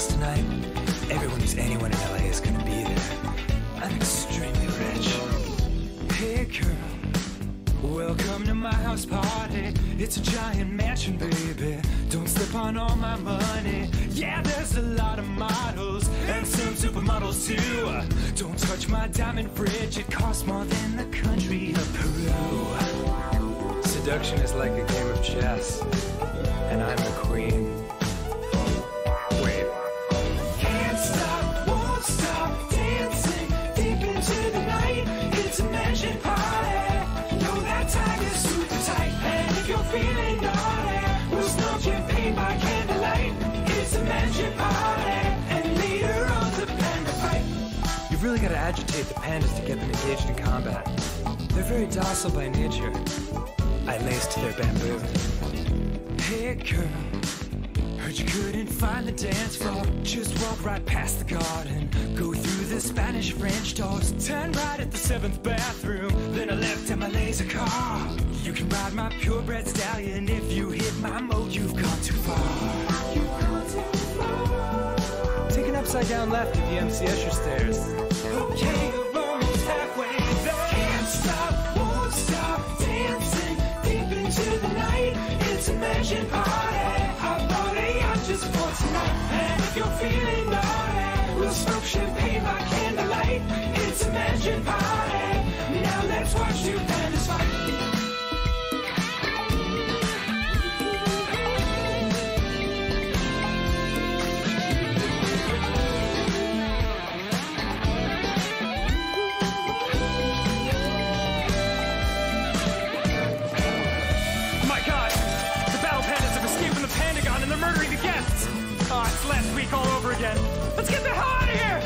house tonight. Everyone who's anyone in LA is gonna be there. I'm extremely rich. Hey girl, welcome to my house party. It's a giant mansion, baby. Don't slip on all my money. Yeah, there's a lot of models and some supermodels too. Don't touch my diamond fridge, it costs more than the country of Peru. Seduction is like a game of chess, and I'm the queen. Wait. Can't stop, won't stop dancing deep into the night. It's a mansion party. Know that time is super tight, and if you're feeling naughty, we'll smoke champagne by candlelight. It's a mansion party, and later on the panda fight. You've really got to agitate the pandas to get them engaged in combat. They're very docile by nature. I laced their bamboo. Hey girl, heard you couldn't find the dance floor. Just walk right past the garden, go through the Spanish-French doors, turn right at the 7th bathroom, then a left at my laser car. You can ride my purebred stallion. If you hit my mode, you've gone too far. Take an upside down left at the MC Escher stairs. Okay, the moment's halfway there. Can't stop, won't stop dancing deep into the night. It's a mansion party. Hot party out just for tonight. And if you're feeling naughty, we'll smoke champagne by candlelight. It's a mansion party. Now let's watch two pandas fight. Murdering the guests! Oh, it's last week all over again. Let's get the hell out of here!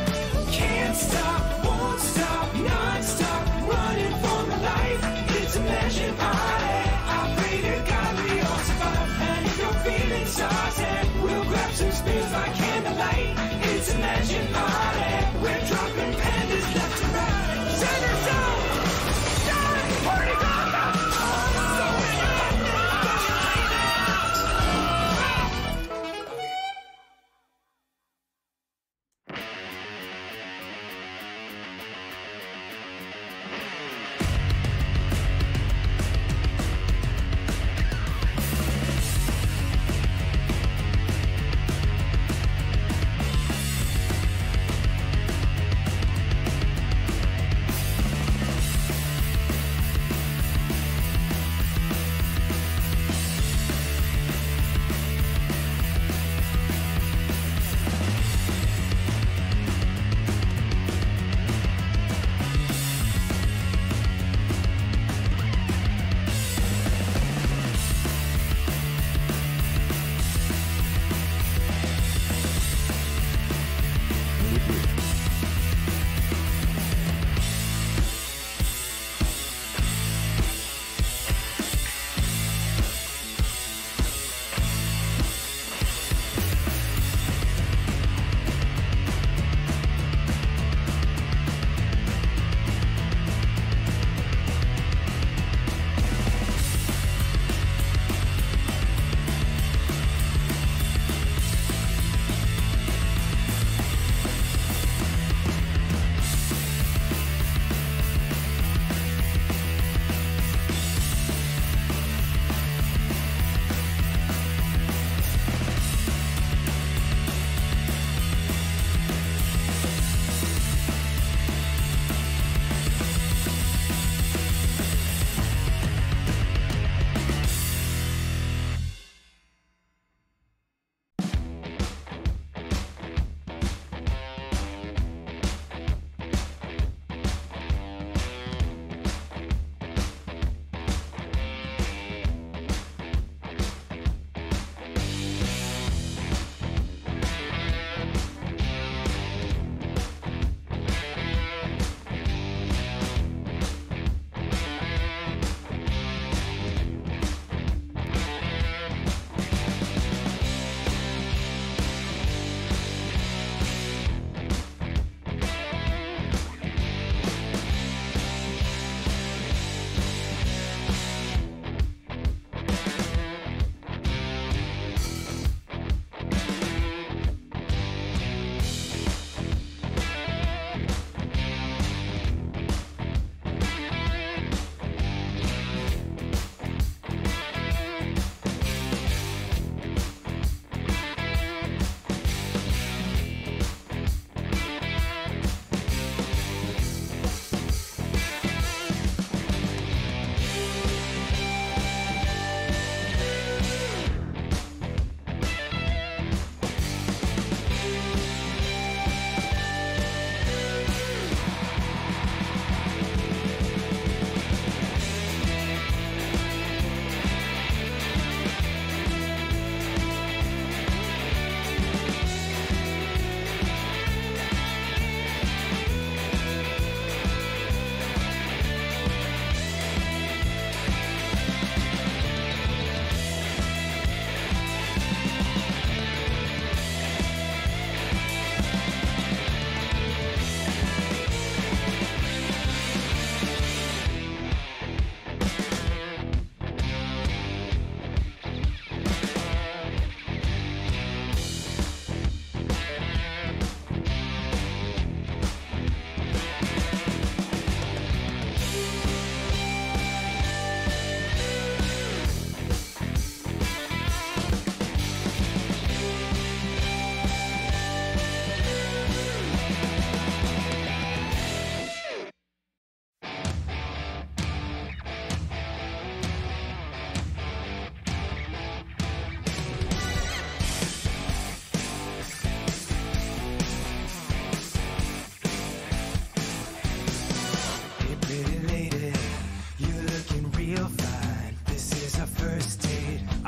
Can't stop, won't stop, non-stop, running for my life. It's a mansion party. I pray to God we all survive. And if you're feeling saucy, we'll grab some spears by candlelight. It's a mansion party. We're dropping pandas left and right. Send yourself! Die! Party God!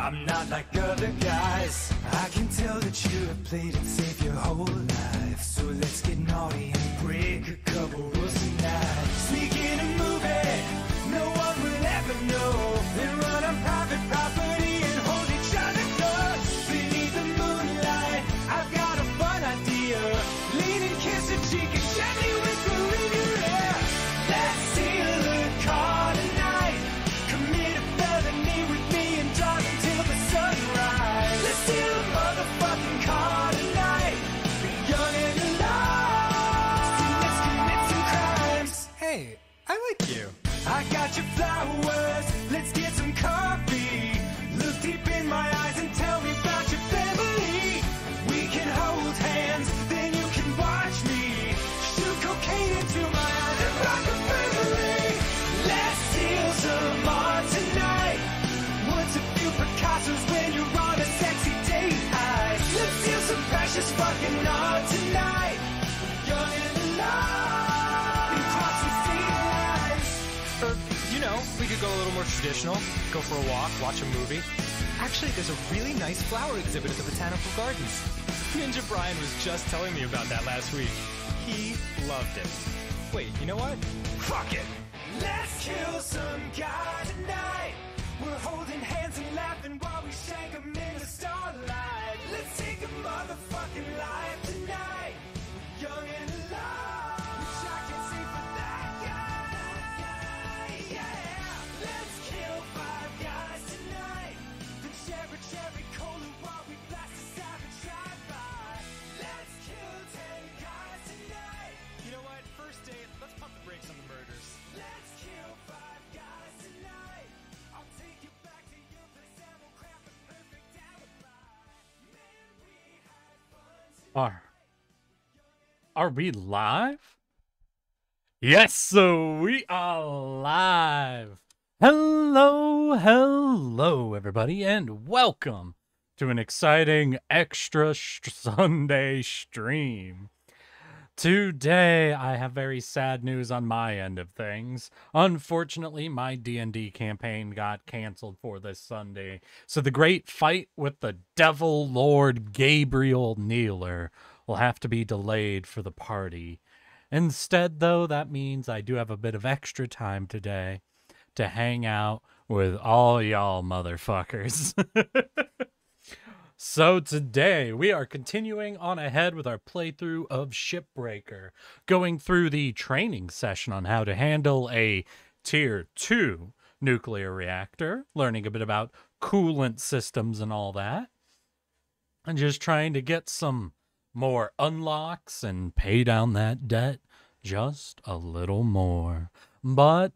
I'm not like other guys. I can tell that you have played it safe your whole life. So let's get naughty and break a couple rules tonight. Sneak in a movie no one will ever know. Then run on private property and hold each other close. Beneath the moonlight, I've got a fun idea. Lean and kiss a cheek and gently whisper in your ear. Let's steal a car tonight. Commit a felony with me and drive until the sunrise. Let's steal a motherfucking car tonight. Be young and alive. See, let's commit some crimes. Hey, I like you. I got your flowers. Let's get some coffee. Look deep in my eyes and tell me about your family. We can hold hands, then you can watch me shoot cocaine into my eyes and rock a family. Let's steal some art tonight. What's a few Picassos when you're on a sexy date high? Let's steal some precious fucking art tonight. Young and alive. And cross some city lines. Or, you know, we could go a little more traditional. Go for a walk, watch a movie. Actually, there's a really nice flower exhibit at the Botanical Gardens. Ninja Brian was just telling me about that last week. He loved it. Wait, you know what? Fuck it! Let's kill some guy tonight. We're holding hands and laughing while we shank 'em in the starlight. Let's take a motherfucking life tonight. Young and alive. Wish I could see for that guy. Yeah. Let's kill 5 guys tonight. The cherry cola while we blast a savage drive-by. Let's kill 10 guys tonight. You know what? First date, let's pump the brakes on the murders. Let's kill 5 guys tonight. I'll take you back to your place and we'll craft a perfect alibi. Man, we had fun tonight. Are we live? Yes, so we are live. Hello, everybody, and welcome to an exciting extra Sunday stream. Today, I have very sad news on my end of things. Unfortunately, my D&D campaign got canceled for this Sunday, so the great fight with the Devil Lord Gabriel Kneeler will have to be delayed for the party. Instead, though, that means I do have a bit of extra time today to hang out with all y'all motherfuckers. So today, we are continuing on ahead with our playthrough of Shipbreaker, going through the training session on how to handle a Tier 2 nuclear reactor, learning a bit about coolant systems and all that, and just trying to get some more unlocks and pay down that debt just a little more. But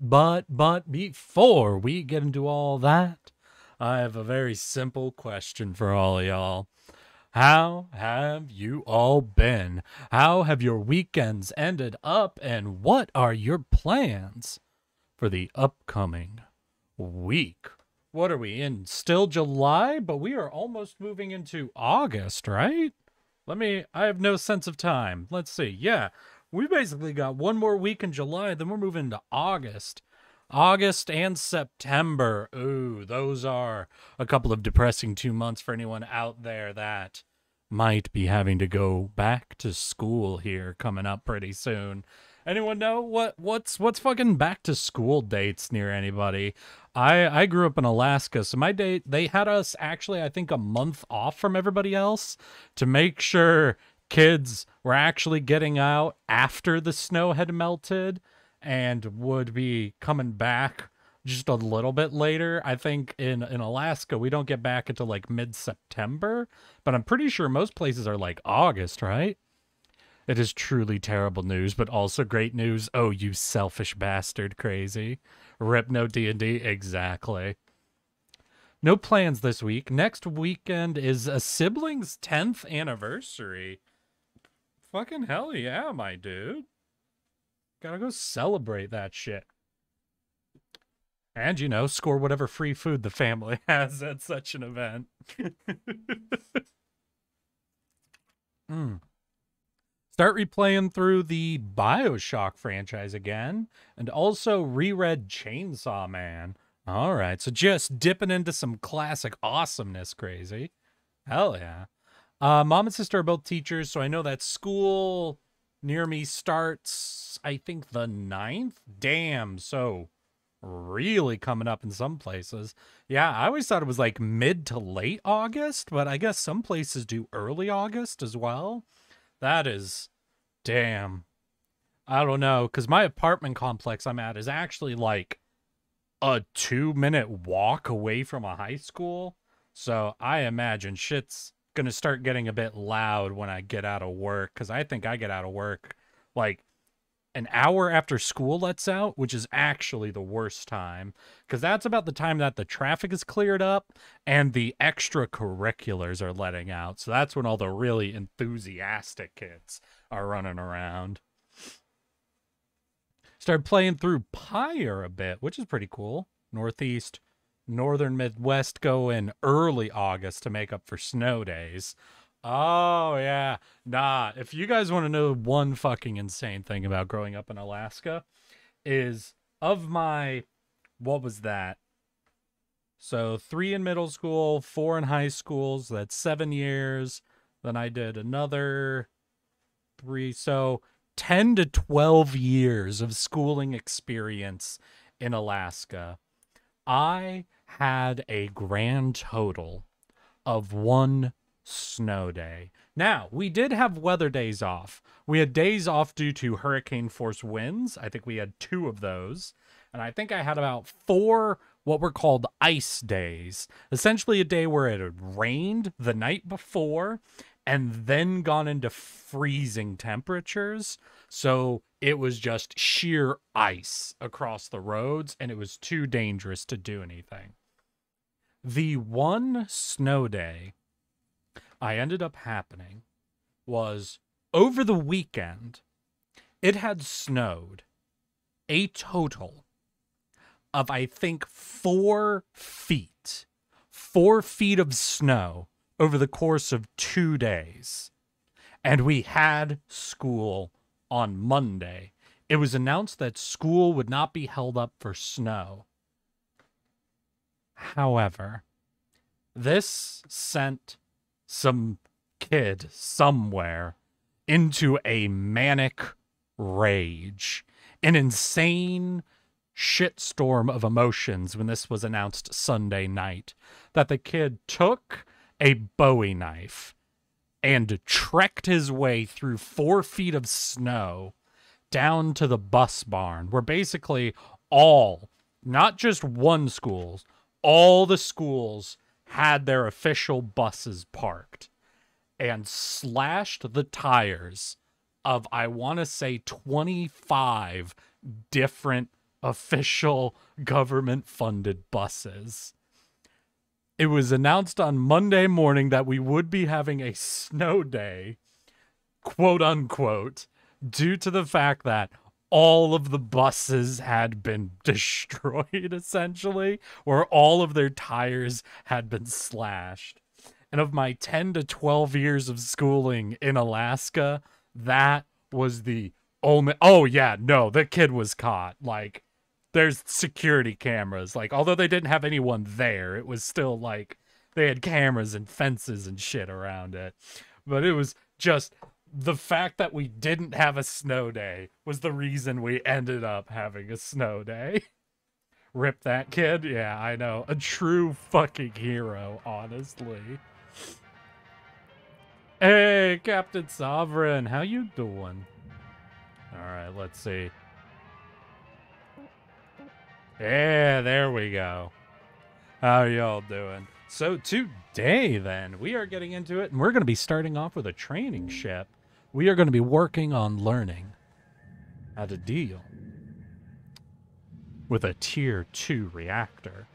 before we get into all that, I have a very simple question for all of y'all. How have you all been? How have your weekends ended up? And what are your plans for the upcoming week? What are we in? Still July, but we are almost moving into August, right? I have no sense of time. Let's see. Yeah, we basically got one more week in July, then we're moving to August. August and September. Ooh, those are a couple of depressing 2 months for anyone out there that might be having to go back to school here coming up pretty soon. Anyone know what's fucking back to school dates near anybody? I grew up in Alaska, so my date, they had us actually, I think, a month off from everybody else to make sure kids were actually getting out after the snow had melted and would be coming back just a little bit later. I think in Alaska, we don't get back until like mid-September, but I'm pretty sure most places are like August, right? It is truly terrible news, but also great news. Oh, you selfish bastard, crazy. Rip no D&D, exactly. No plans this week. Next weekend is a sibling's 10th anniversary. Fucking hell yeah, my dude. Gotta go celebrate that shit. And, you know, score whatever free food the family has at such an event. Start replaying through the BioShock franchise again, and also reread Chainsaw Man. All right, so just dipping into some classic awesomeness, crazy. Hell yeah. Mom and sister are both teachers, so I know that school near me starts, I think, the 9th. Damn, so really coming up in some places. Yeah, I always thought it was like mid to late August, but I guess some places do early August as well. That is, damn. I don't know, because my apartment complex I'm at is actually like a 2-minute walk away from a high school. So I imagine shit's gonna start getting a bit loud when I get out of work, because I think I get out of work like an hour after school lets out, which is actually the worst time, because that's about the time that the traffic is cleared up and the extracurriculars are letting out. So that's when all the really enthusiastic kids are running around. Started playing through Pyre a bit, which is pretty cool. Northeast, northern Midwest go in early August to make up for snow days. Oh, yeah. Nah, if you guys want to know one fucking insane thing about growing up in Alaska is of my, what was that? So 3 in middle school, 4 in high school, so that's 7 years. Then I did another 3, so 10 to 12 years of schooling experience in Alaska. I had a grand total of 1 snow day. Now, we did have weather days off. We had days off due to hurricane force winds. I think we had 2 of those. And I think I had about 4 what were called ice days. Essentially a day where it had rained the night before and then gone into freezing temperatures. So it was just sheer ice across the roads, and it was too dangerous to do anything. The 1 snow day I ended up happening was over the weekend. It had snowed a total of, I think, 4 feet. 4 feet of snow over the course of 2 days. And we had school on Monday. It was announced that school would not be held up for snow. However, this sent some kid somewhere into a manic rage, an insane shitstorm of emotions when this was announced Sunday night, that the kid took a Bowie knife and trekked his way through 4 feet of snow down to the bus barn, where basically all, not just one schools, all the schools had their official buses parked, and slashed the tires of, I want to say, 25 different official government-funded buses. It was announced on Monday morning that we would be having a snow day, quote unquote, due to the fact that all of the buses had been destroyed, essentially, or all of their tires had been slashed. And of my 10 to 12 years of schooling in Alaska, that was the only... Oh, yeah, no, the kid was caught. Like, there's security cameras. Like, although they didn't have anyone there, it was still, like, they had cameras and fences and shit around it. But it was just... The fact that we didn't have a snow day was the reason we ended up having a snow day. Rip that kid. Yeah, I know. A true fucking hero, honestly. Hey, Captain Sovereign. How you doing? Alright, let's see. Yeah, there we go. How y'all doing? So today, then, we are getting into it, and we're going to be starting off with a training ship. We are going to be working on learning how to deal with a Tier 2 reactor.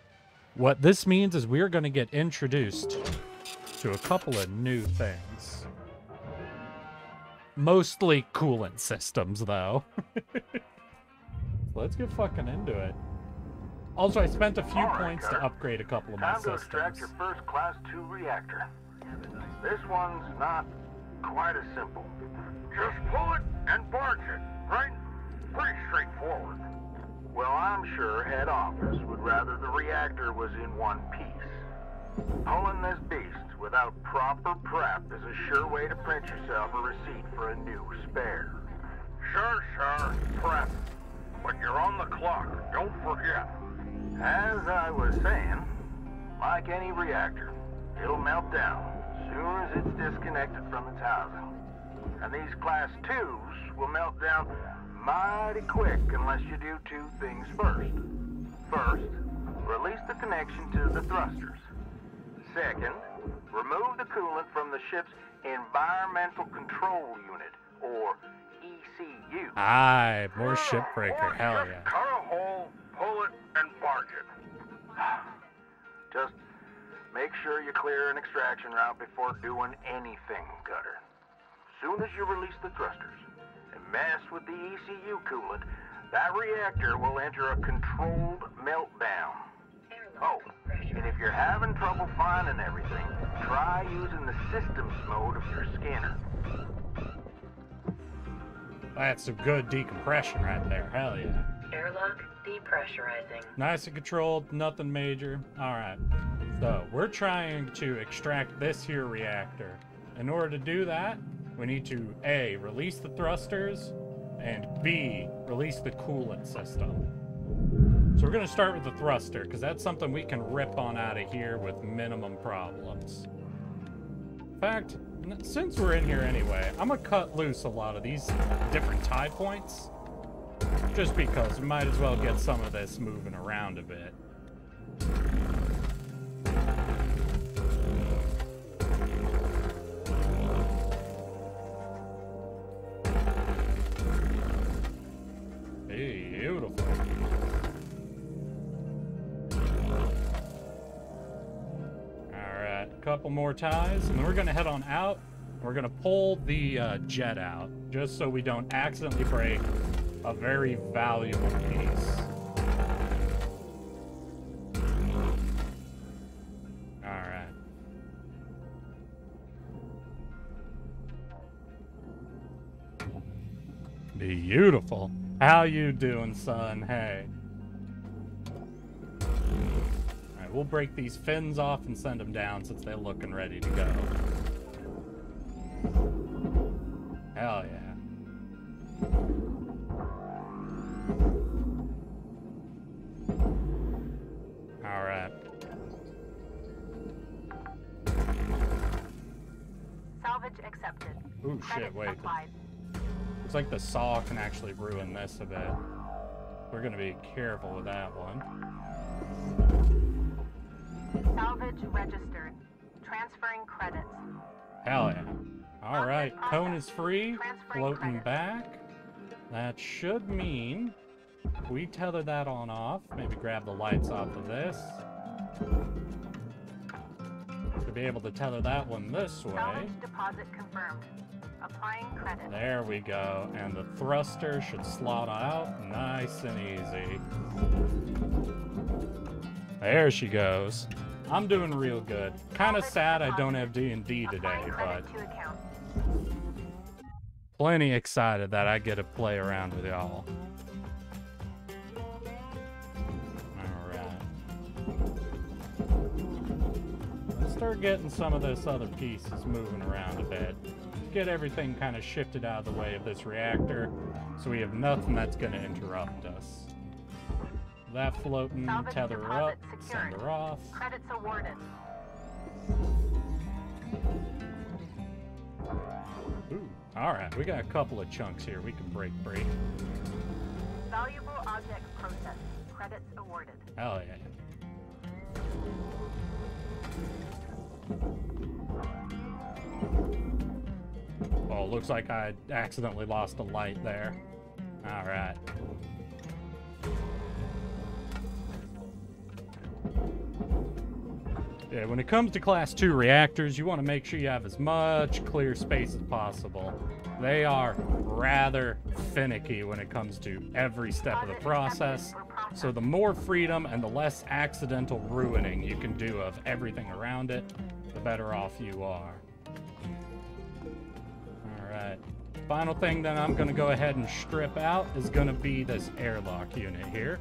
What this means is we are going to get introduced to a couple of new things. Mostly coolant systems, though. Let's get fucking into it. Also, I spent a few points to upgrade a couple of my systems. Time to extract your first Class 2 reactor. This one's not quite as simple. Just pull it and barge it, right? Pretty straightforward. Well, I'm sure head office would rather the reactor was in one piece. Pulling this beast without proper prep is a sure way to print yourself a receipt for a new spare. Sure, prep. But you're on the clock, don't forget. As I was saying, like any reactor, it'll melt down as soon as it's disconnected from its housing. And these Class 2s will melt down mighty quick unless you do two things first. First, release the connection to the thrusters. Second, remove the coolant from the ship's Environmental Control Unit, or ECU. Aye, more Shipbreaker, hell yeah. Cut a hole, pull it, and barge it. Just make sure you clear an extraction route before doing anything, Cutter. Soon as you release the thrusters and mess with the ECU coolant, that reactor will enter a controlled meltdown. Oh, and if you're having trouble finding everything, try using the systems mode of your scanner. That's some good decompression right there, hell yeah. Airlock depressurizing. Nice and controlled, nothing major. Alright, so we're trying to extract this here reactor. In order to do that, we need to A, release the thrusters, and B, release the coolant system. So we're going to start with the thruster, because that's something we can rip on out of here with minimum problems. In fact, since we're in here anyway, I'm going to cut loose a lot of these different tie points. Just because we might as well get some of this moving around a bit. Beautiful. Alright, a couple more ties, and then we're going to head on out. We're going to pull the jet out, just so we don't accidentally break a very valuable piece. Alright. Beautiful. How you doing, son? Hey. Alright, we'll break these fins off and send them down since they're looking ready to go. Hell yeah. Alright. Salvage accepted. Ooh, shit, wait. Looks like the saw can actually ruin this a bit. We're gonna be careful with that one. Salvage registered. Transferring credits. Hell yeah. Alright, cone is free. Floating back. That should mean we tether that on off. Maybe grab the lights off of this. To be able to tether that one this way. Salvage deposit confirmed. Applying credit. There we go. And the thruster should slot out nice and easy. There she goes. I'm doing real good. Kind of sad I don't have D&D today, but plenty excited that I get to play around with y'all. Alright. Let's start getting some of this other pieces moving around a bit. Get everything kind of shifted out of the way of this reactor so we have nothing that's going to interrupt us. That floating, Salvage tether her up, send her off. Credits awarded. Ooh, alright, we got a couple of chunks here we can break. Valuable object processed. Credits awarded. Hell yeah. Oh, looks like I accidentally lost a light there. Alright. Yeah, when it comes to Class 2 reactors, you want to make sure you have as much clear space as possible. They are rather finicky when it comes to every step of the process, so the more freedom and the less accidental ruining you can do of everything around it, the better off you are. Alright. Final thing that I'm going to go ahead and strip out is going to be this airlock unit here.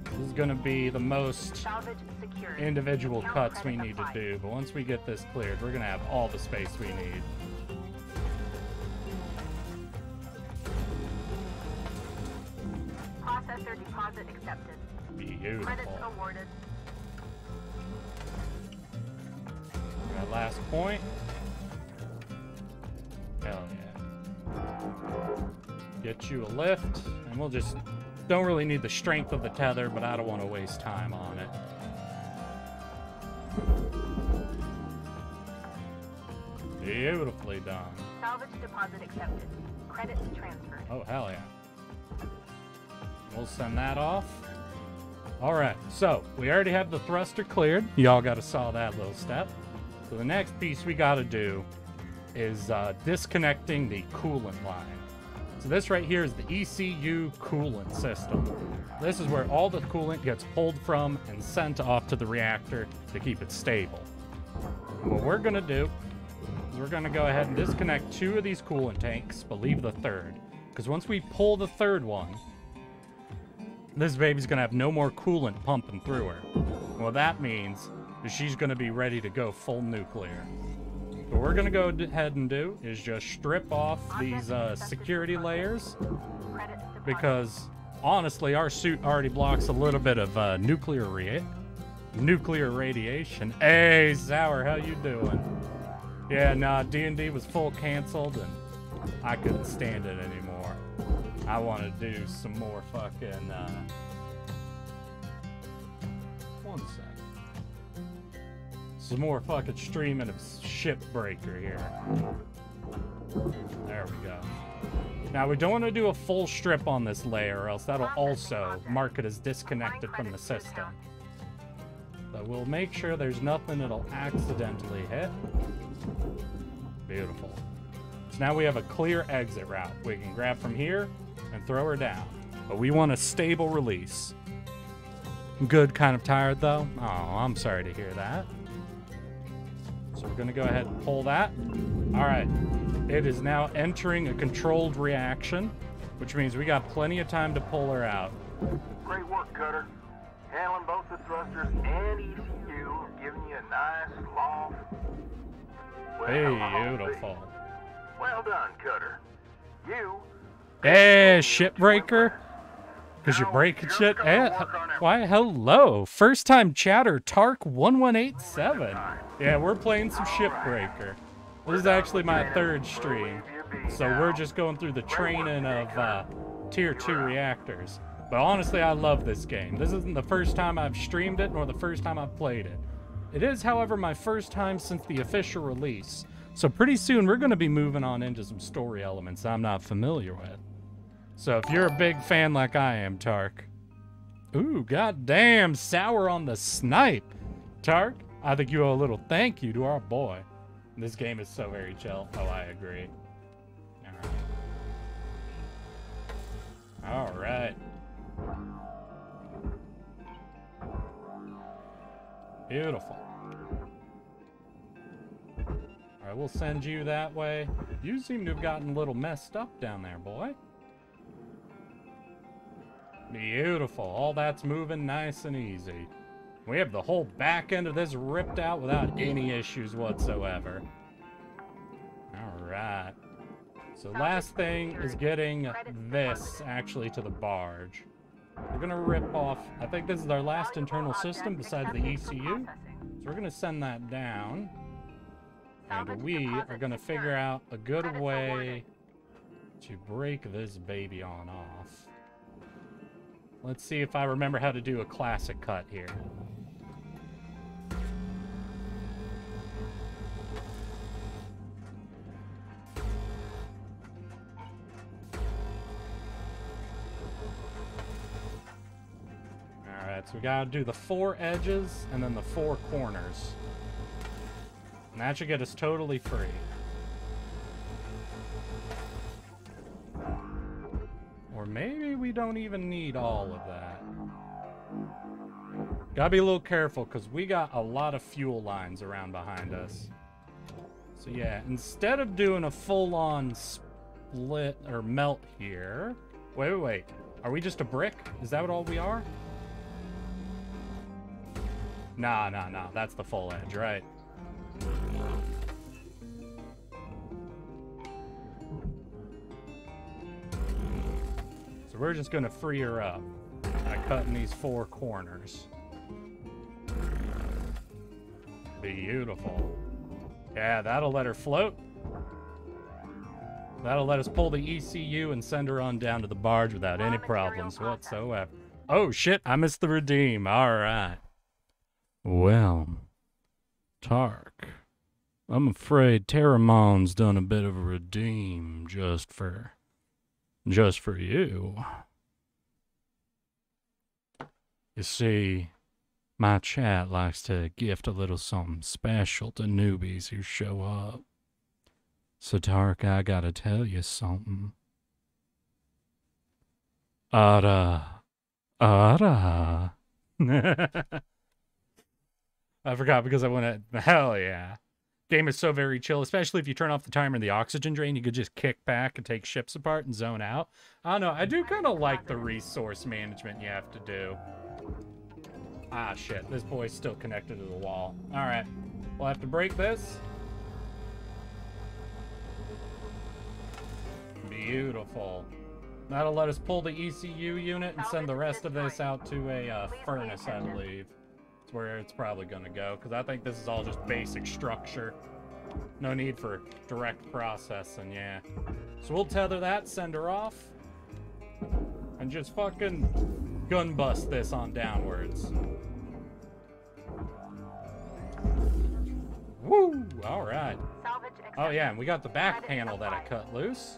This is going to be the most Salvage secured. individual Account cuts we credit need to applied. do, but once we get this cleared, we're going to have all the space we need. Processor deposit accepted. Credits Beautiful. awarded. That last point. Hell yeah. Get you a lift, and we'll just... Don't really need the strength of the tether, but I don't want to waste time on it. Beautifully done. Salvage deposit accepted. Credits transferred. Oh, hell yeah. We'll send that off. All right, so we already have the thruster cleared. Y'all got to saw that little step. So the next piece we got to do is disconnecting the coolant line. So this right here is the ECU coolant system. This is where all the coolant gets pulled from and sent off to the reactor to keep it stable. And what we're going to do is we're going to go ahead and disconnect 2 of these coolant tanks, but leave the third. Because once we pull the third one, this baby's going to have no more coolant pumping through her. What that means is she's going to be ready to go full nuclear. What we're going to go ahead and do is just strip off these security layers, Credits deposit. because honestly, our suit already blocks a little bit of nuclear radiation. Hey, Sour, how you doing? Yeah, nah, D&D was full canceled, and I couldn't stand it anymore. I want to do some more fucking, one sec. Some more fucking streaming of Shipbreaker here. There we go. Now, we don't want to do a full strip on this layer, or else that'll also mark it as disconnected from the system. So we'll make sure there's nothing that'll accidentally hit. Beautiful. So now we have a clear exit route. We can grab from here and throw her down. But we want a stable release. Good, kind of tired though. Oh, I'm sorry to hear that. So we're gonna go ahead and pull that. All right, it is now entering a controlled reaction, which means we got plenty of time to pull her out. Great work, Cutter. Handling both the thrusters and ECU, giving you a nice, long... Beautiful. Well done, Cutter. You... Hey, Shipbreaker. Because you're breaking shit. Why, hello. First time chatter, Tark1187. Yeah, we're playing some Shipbreaker. This is actually my 3rd stream. So we're just going through the training of Tier 2 reactors. But honestly, I love this game. This isn't the first time I've streamed it, nor the first time I've played it. It is, however, my first time since the official release. So pretty soon, we're going to be moving on into some story elements I'm not familiar with. So if you're a big fan like I am, Tark. Ooh, goddamn, Sour on the snipe. Tark, I think you owe a little thank you to our boy. This game is so very chill. Oh, I agree. All right. Beautiful. All right, we'll send you that way. You seem to have gotten a little messed up down there, boy. Beautiful. All that's moving nice and easy. We have the whole back end of this ripped out without any issues whatsoever. All right. So last thing is getting this actually to the barge. We're going to rip off, I think this is our last internal system besides the ECU. So we're going to send that down. And we are going to figure out a good way to break this baby on off. Let's see if I remember how to do a classic cut here. Alright, so we gotta do the 4 edges and then the 4 corners. And that should get us totally free. Or maybe we don't even need all of that. Gotta be a little careful because we got a lot of fuel lines around behind us. So yeah, instead of doing a full-on split or melt here. Wait. Are we just a brick? Is that what all we are? Nah. That's the full edge, right? So we're just gonna free her up by cutting these 4 corners. Beautiful. Yeah, that'll let her float. That'll let us pull the ECU and send her on down to the barge without any problems whatsoever. Oh shit, I missed the redeem. Alright. Well, Tark, I'm afraid Terramon's done a bit of a redeem just for you. You see, my chat likes to gift a little something special to newbies who show up. So Tark, I gotta tell you something. I forgot because I went to... Hell yeah. Game is so very chill, especially if you turn off the timer and the oxygen drain. You could just kick back and take ships apart and zone out. I don't know. I do kind of like the resource management you have to do. Ah, shit. This boy's still connected to the wall. All right. We'll have to break this. Beautiful. That'll let us pull the ECU unit and send the rest of this out to a furnace, I believe. It's where it's probably going to go, because I think this is all just basic structure. No need for direct processing, yeah. So we'll tether that, send her off, and just fucking gun bust this on downwards. Woo! Alright. Oh yeah, and we got the back panel that I cut loose.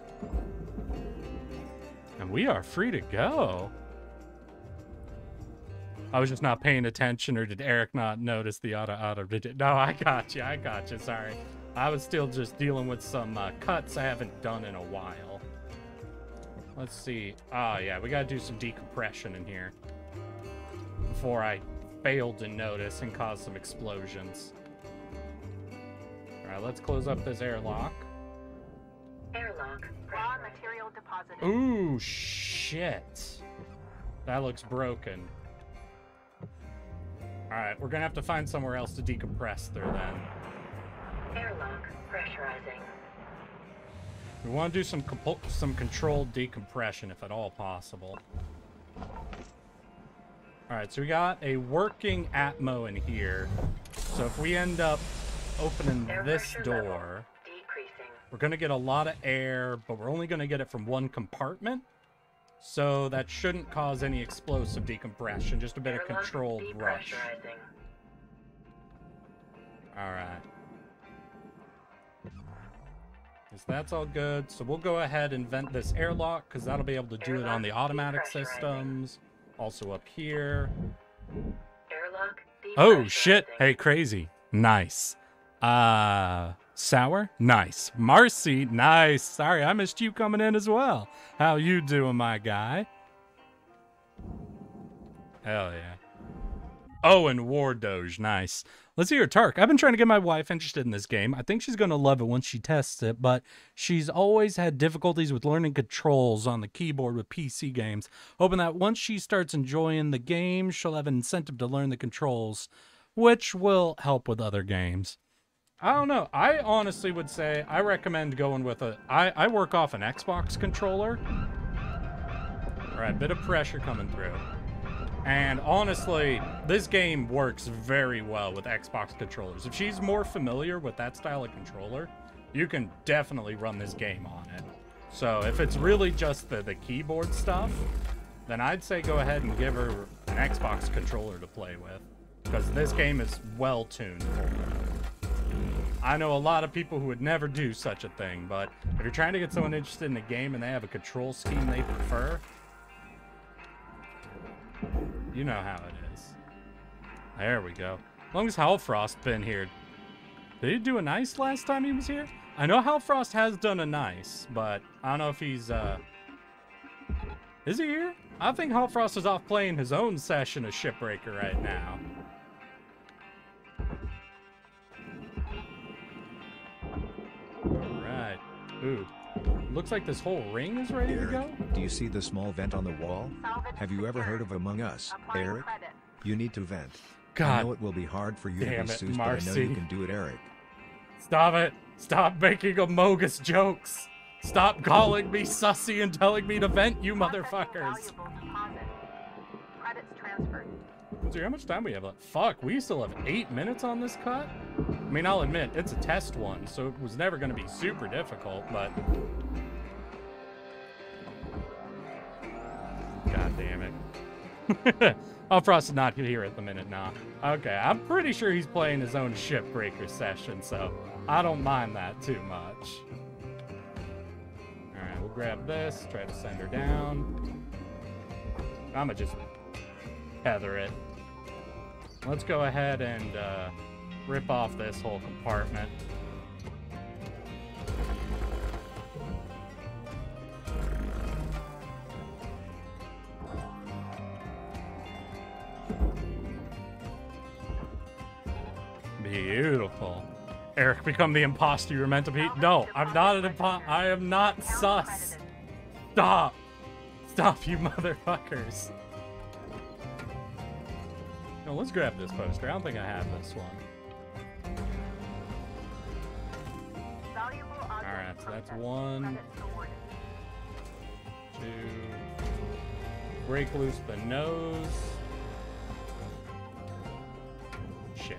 And we are free to go. I was just not paying attention, or did Eric not notice the auto? No, I got you, sorry. I was still just dealing with some cuts I haven't done in a while. Let's see. Oh yeah, we gotta do some decompression in here before I failed to notice and cause some explosions. Alright, let's close up this airlock. Airlock. Raw material deposited. Ooh, shit. That looks broken. Alright, we're gonna have to find somewhere else to decompress through then. Airlock pressurizing. We want to do some controlled decompression if at all possible. Alright, so we got a working Atmo in here. So if we end up opening this door, we're going to get a lot of air, but we're only going to get it from one compartment. So that shouldn't cause any explosive decompression, just a bit of controlled rush. Alright. So that's all good. So we'll go ahead and vent this airlock, because that'll be able to do it on the automatic systems. Also up here. Oh, shit. Hey, crazy. Nice. Sour? Nice. Marcy? Nice. Sorry, I missed you coming in as well. How you doing, my guy? Hell yeah. Oh, and War Doge. Nice. Let's hear Tark. I've been trying to get my wife interested in this game. I think she's going to love it once she tests it, but she's always had difficulties with learning controls on the keyboard with PC games. Hoping that once she starts enjoying the game, she'll have an incentive to learn the controls, which will help with other games. I don't know. I honestly would say I recommend going with I work off an Xbox controller. All right, bit of pressure coming through. And honestly, this game works very well with Xbox controllers. If she's more familiar with that style of controller, you can definitely run this game on it. So if it's really just the keyboard stuff, then I'd say go ahead and give her an Xbox controller to play with, because this game is well tuned for her. I know a lot of people who would never do such a thing, but if you're trying to get someone interested in a game and they have a control scheme they prefer, you know how it is. There we go. As long as Hellfrost been here. Did he do a nice last time he was here? I know Hellfrost has done a nice, but I don't know if he's, is he here? I think Hellfrost is off playing his own session of Shipbreaker right now. Alright. Ooh. looks like this whole ring is ready to Eric, go. do you see the small vent on the wall? Have you ever heard of Among Us, Applying Eric? credit. You need to vent. I God know it will be hard for you to damn be it, Seuss, but I know Marcy. you can do it, Eric. Stop it. Stop making Amogus jokes. Stop calling me sussy and telling me to vent, you motherfuckers. Valuable deposit. Credits transferred. Let's see how much time we have left. Fuck, we still have 8 minutes on this cut? I mean, I'll admit, it's a test one, so it was never going to be super difficult, but... God damn it. Oh, Frost is not here at the minute now. Okay, I'm pretty sure he's playing his own Shipbreaker session, so I don't mind that too much. Alright, we'll grab this, try to send her down. I'ma just tether it. Let's go ahead and rip off this whole compartment. Beautiful. Eric, become the imposter you were meant to be. No, I'm not an imposter. I am not sus. Stop. Stop, you motherfuckers. No, let's grab this poster. I don't think I have this one. Alright, so that's 1, 2. Break loose the nose. Shit.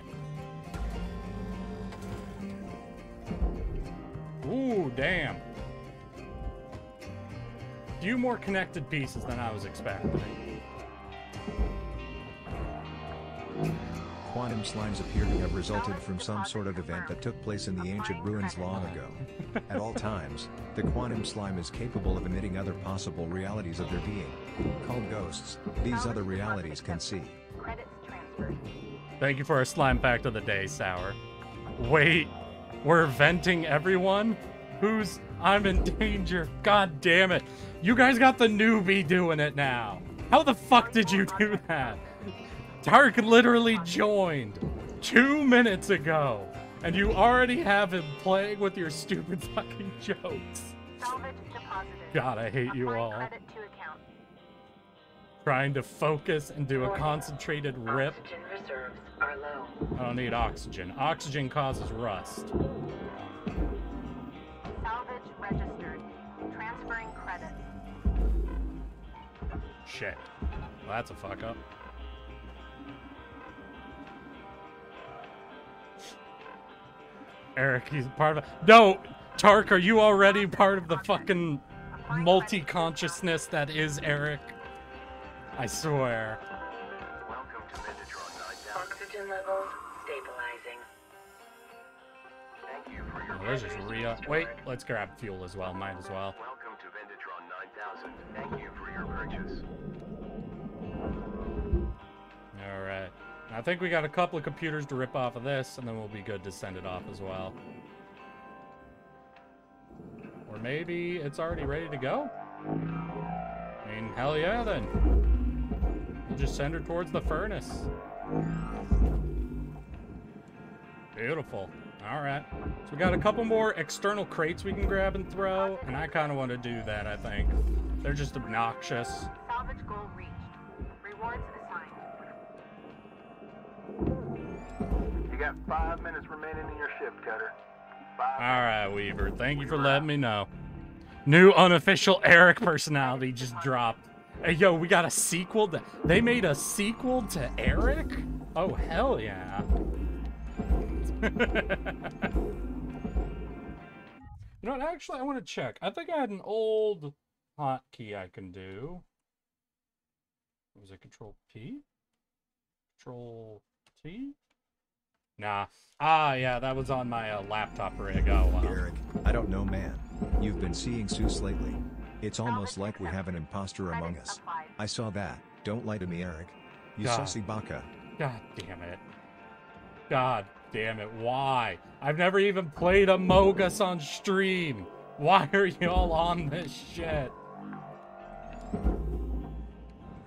Ooh, damn. Few more connected pieces than I was expecting. Quantum slimes appear to have resulted from some sort of event that took place in the ancient ruins long ago. At all times, the quantum slime is capable of emitting other possible realities of their being. Called ghosts, these other realities can see. Credits transferred. Thank you for our slime fact of the day, Sour. Wait, we're venting everyone? I'm in danger. God damn it. You guys got the newbie doing it now. How the fuck did you do that? Tark literally joined 2 minutes ago, and you already have him playing with your stupid fucking jokes. Salvage deposited. God, I hate you Applying all. credit to account. Trying to focus and do a concentrated rip. Oxygen reserves are low. I don't need oxygen. Oxygen causes rust. Salvage registered. Transferring credits. Shit. Well, that's a fuck up. Eric, he's part of it. No! Tark, are you already part of the fucking multi-consciousness that is Eric? I swear. Welcome to Vintatron 9000. Oxygen levels stabilizing. Thank you for your Let's just wait, let's grab fuel as well. Might as well. Welcome to Vintatron 9000. Thank you for your purchase. Alright. I think we got a couple of computers to rip off of this, and then we'll be good to send it off as well. Or maybe it's already ready to go? I mean, hell yeah, then. We'll just send her towards the furnace. Beautiful. Alright. So we got a couple more external crates we can grab and throw, and I kind of want to do that, I think. They're just obnoxious. Salvage goal reached. Rewards assigned. You got 5 minutes remaining in your shift, Cutter. 5 Alright, Weaver. Thank you for letting me know. New unofficial Eric personality just dropped. Hey, yo, we got a sequel. They made a sequel to Eric? Oh, hell yeah. You know what? Actually, I want to check. I think I had an old hotkey I can do. Was it Control P? Control T? Nah. Ah, yeah, that was on my laptop rig. Oh, wow. Eric, I don't know, man. You've been seeing Seuss lately. It's almost like we have an imposter among us. I saw that. Don't lie to me, Eric. You God. sussy baka. God damn it. God damn it. Why? I've never even played Among Us on stream. Why are y'all on this shit?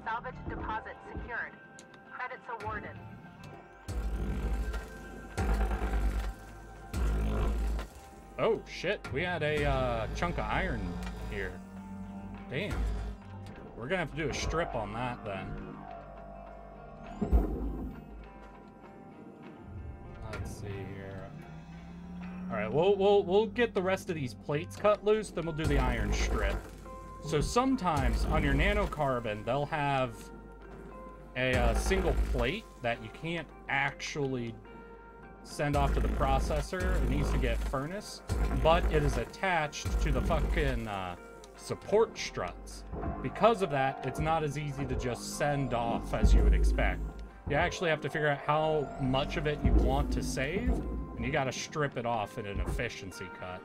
Salvage deposit secured. Credits awarded. Oh, shit. We had a chunk of iron here. Damn. We're gonna have to do a strip on that then. Let's see here. All right, we'll get the rest of these plates cut loose, then we'll do the iron strip. So sometimes on your nanocarbon, they'll have a single plate that you can't actually send off to the processor. It needs to get furnace, but it is attached to the fucking support struts. Because of that, it's not as easy to just send off as you would expect. You actually have to figure out how much of it you want to save, and you got to strip it off in an efficiency cut.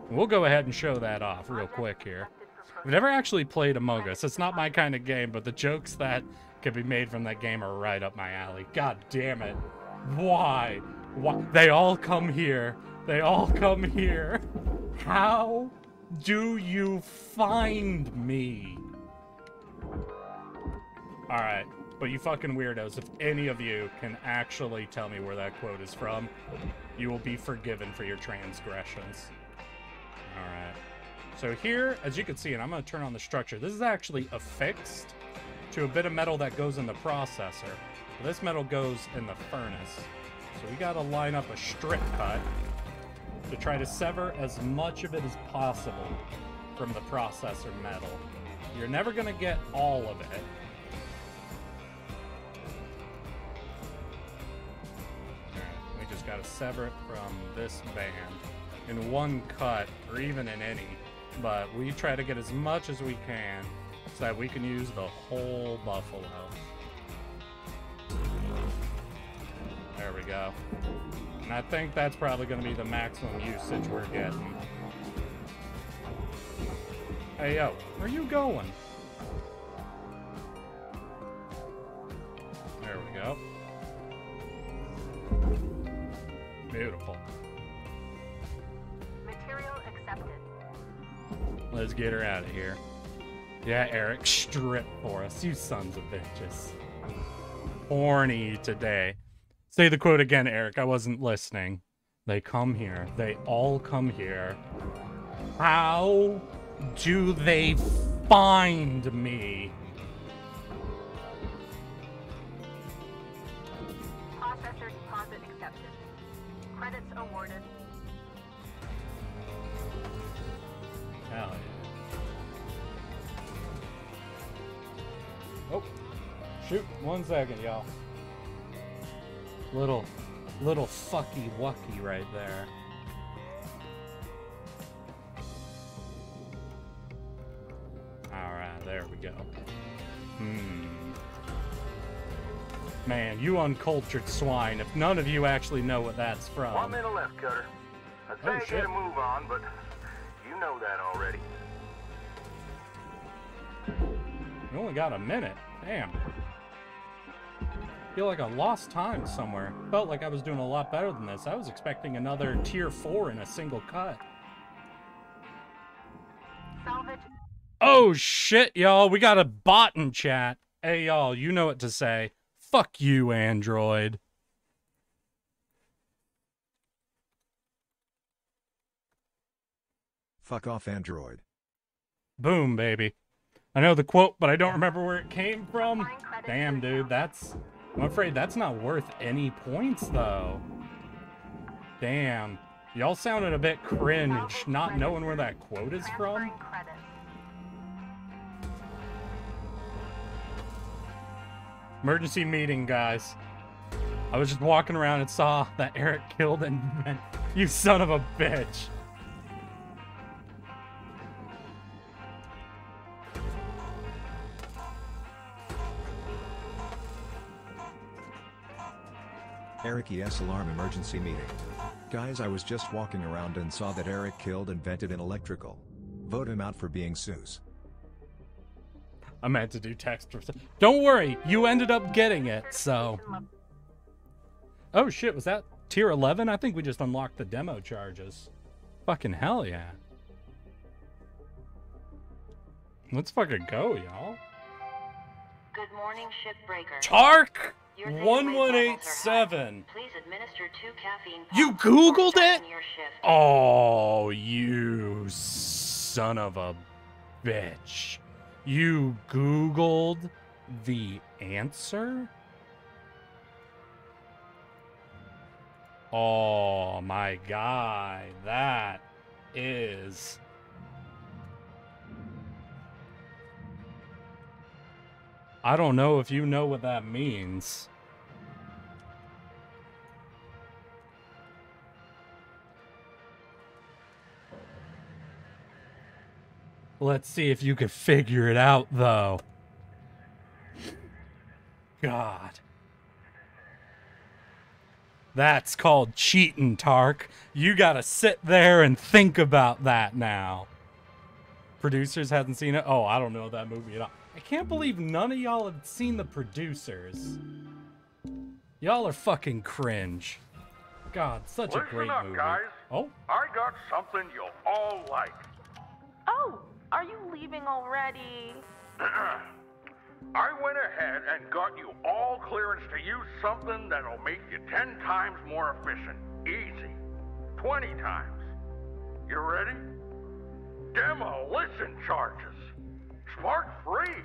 And we'll go ahead and show that off real quick here. I've never actually played Among Us. It's not my kind of game, but the jokes that can be made from that game are right up my alley. God damn it. Why? Why? They all come here. They all come here. How do you find me? Alright, but you fucking weirdos, if any of you can actually tell me where that quote is from, you will be forgiven for your transgressions. Alright. So here, as you can see, and I'm going to turn on the structure, this is actually affixed to a bit of metal that goes in the processor. This metal goes in the furnace. So we got to line up a strip cut to try to sever as much of it as possible from the processor metal. You're never going to get all of it. We just got to sever it from this band in one cut, or even in any. But we try to get as much as we can so that we can use the whole buffalo. There we go. And I think that's probably going to be the maximum usage we're getting. Hey, yo, where you going? There we go. Beautiful. Material accepted. Let's get her out of here. Yeah, Eric, strip for us, you sons of bitches. Horny today. Say the quote again, Eric. I wasn't listening. They come here. They all come here. How do they find me? Processor deposit accepted. Credits awarded. Hell yeah. Oh, shoot. 1 second, y'all. Little fucky wucky right there. Alright, there we go. Man, you uncultured swine. If none of you actually know what that's from. 1 minute left, Cutter. I'd say shit. get a move on, but you know that already. You only got a minute. Damn. Feel like I lost time somewhere. Felt like I was doing a lot better than this. I was expecting another tier 4 in a single cut. Salvage. Oh shit, y'all. We got a bot in chat. Hey, y'all, you know what to say. Fuck you, Android. Fuck off, Android. Boom, baby. I know the quote, but I don't remember where it came from. Damn, dude, that's... I'm afraid that's not worth any points, though. Damn. Y'all sounded a bit cringe, not knowing where that quote is from. Emergency meeting, guys. I was just walking around and saw that Eric killed and you son of a bitch. Eric ES alarm emergency meeting. Guys, I was just walking around and saw that Eric killed and vented an electrical. Vote him out for being Seuss. I meant to do text. Don't worry, you ended up getting it, so. Oh shit, was that tier 11? I think we just unlocked the demo charges. Fucking hell yeah. Let's fucking go, y'all. Good morning, Shipbreaker. Tark! Your database 1187. levels are high. Please administer 2 caffeine You pods before Googled it? starting your shift. Oh, you son of a bitch. You Googled the answer? Oh my God, that is... I don't know if you know what that means. Let's see if you can figure it out, though. God. That's called cheating, Tark. You gotta sit there and think about that now. Producers hasn't seen it? Oh, I don't know that movie at all. I can't believe none of y'all have seen The Producers. Y'all are fucking cringe. God, such a great Listen up, movie. guys. Oh, I got something you'll all like. Oh, are you leaving already? I went ahead and got you all clearance to use something that'll make you 10 times more efficient. Easy. 20 times. You ready? Demolition charges. Spark free.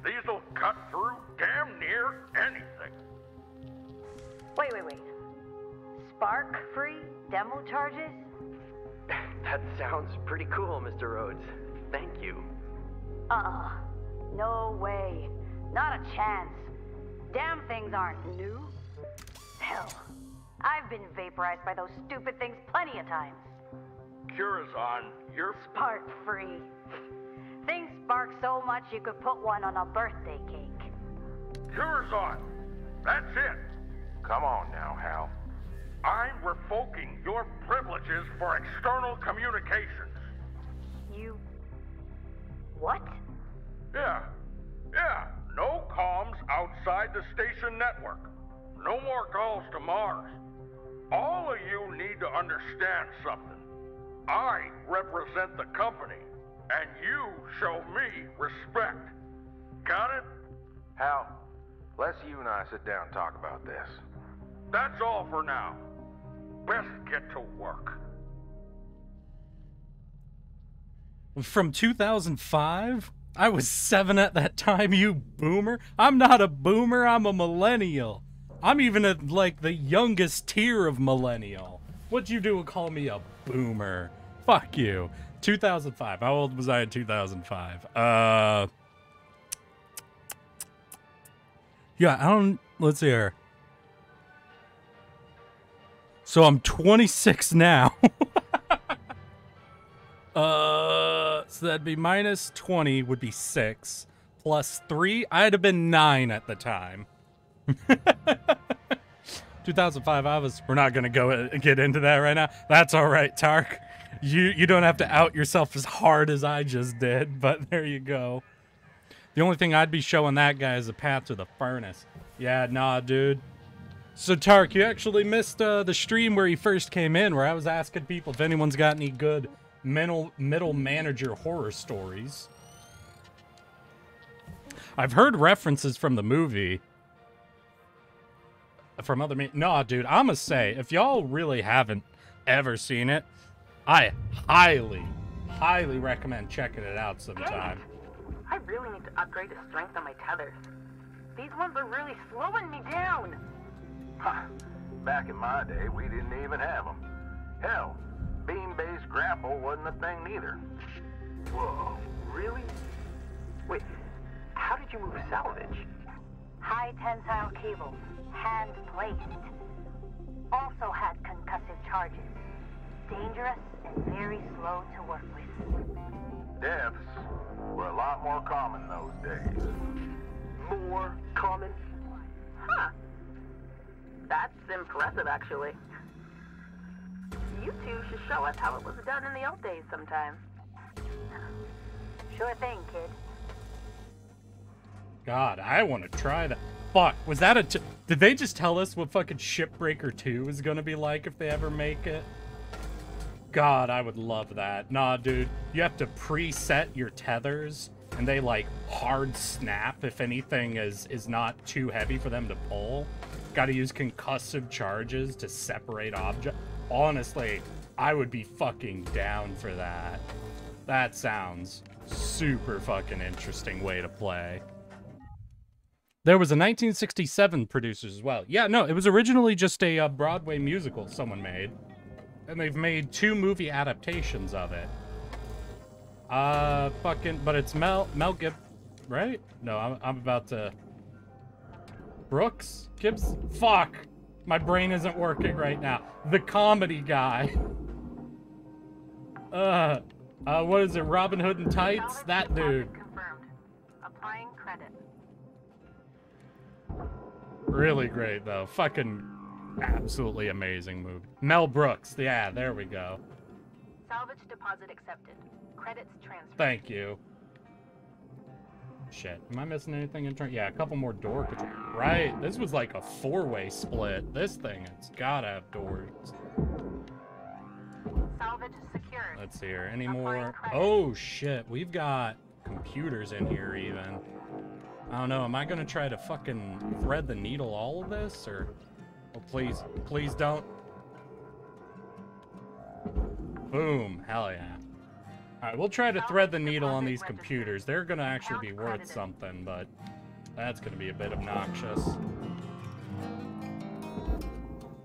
These'll cut through damn near anything. Wait. Spark-free demo charges? That sounds pretty cool, Mr. Rhodes. Thank you. No way. Not a chance. Damn things aren't new. Hell, I've been vaporized by those stupid things plenty of times. Curazon, you're... Spark-free. Things spark so much you could put one on a birthday cake. Curazon! That's it! Come on now, Hal. I'm revoking your privileges for external communications. You... what? Yeah. No comms outside the station network. No more calls to Mars. All of you need to understand something. I represent the company, and you show me respect. Got it? Hal, let's you and I sit down and talk about this. That's all for now. Best get to work. from 2005? I was 7 at that time, you boomer. I'm not a boomer, I'm a millennial. I'm even at, like, the youngest tier of millennial. What'd you do to call me a boomer? Fuck you. 2005. How old was I in 2005? Yeah, I don't... Let's see here. So I'm 26 now. So that'd be minus 20 would be 6. Plus 3, I'd have been 9 at the time. 2005, we're not going to get into that right now. That's all right, Tark. You don't have to out yourself as hard as I just did, but there you go. The only thing I'd be showing that guy is a path to the furnace. Yeah, nah, dude. So, Tark, you actually missed the stream where you first came in, where I was asking people if anyone's got any good middle manager horror stories. I've heard references from the movie. From other nah, dude, I'ma say, if y'all really haven't ever seen it, I highly recommend checking it out sometime. I really need to upgrade the strength on my tethers. These ones are really slowing me down. Huh. Back in my day, we didn't even have them. Hell, beam-based grapple wasn't a thing neither. Whoa, really? Wait, how did you move salvage? High tensile cables, hand placed. Also had concussive charges. Dangerous and very slow to work with. Deaths were a lot more common those days. More common? Huh. That's impressive, actually. You two should show us how it was done in the old days sometime. Sure thing, kid. God, I want to try that. Fuck, was that a... Did they just tell us what fucking Shipbreaker 2 is gonna be like if they ever make it? God, I would love that. Nah, dude, you have to preset your tethers and they like hard snap if anything is not too heavy for them to pull. Got to use concussive charges to separate objects. Honestly, I would be fucking down for that. That sounds super fucking interesting way to play. There was a 1967 producers as well. Yeah, no, it was originally just a Broadway musical someone made. And they've made 2 movie adaptations of it. But it's Mel Gibbs, right? No, I'm about to... Brooks? Gibbs? Fuck! My brain isn't working right now. The comedy guy. What is it? Robin Hood and Tights? That dude. Confirmed. Applying credit. Really great, though. Fucking absolutely amazing movie. Mel Brooks. Yeah, there we go. Salvage deposit accepted. Credits transferred. Thank you. Shit. Am I missing anything in turn? Yeah, a couple more door control. Right. This was like a 4-way split. This thing, it's gotta have doors. Salvage secured. Let's see here. Any more? Oh, shit. We've got computers in here, even. I don't know. Am I gonna try to fucking thread the needle all of this? Or... Oh, please. Please don't. Boom. Hell yeah. Alright, we'll try to thread the needle on these computers. They're gonna actually be worth something, but that's gonna be a bit obnoxious.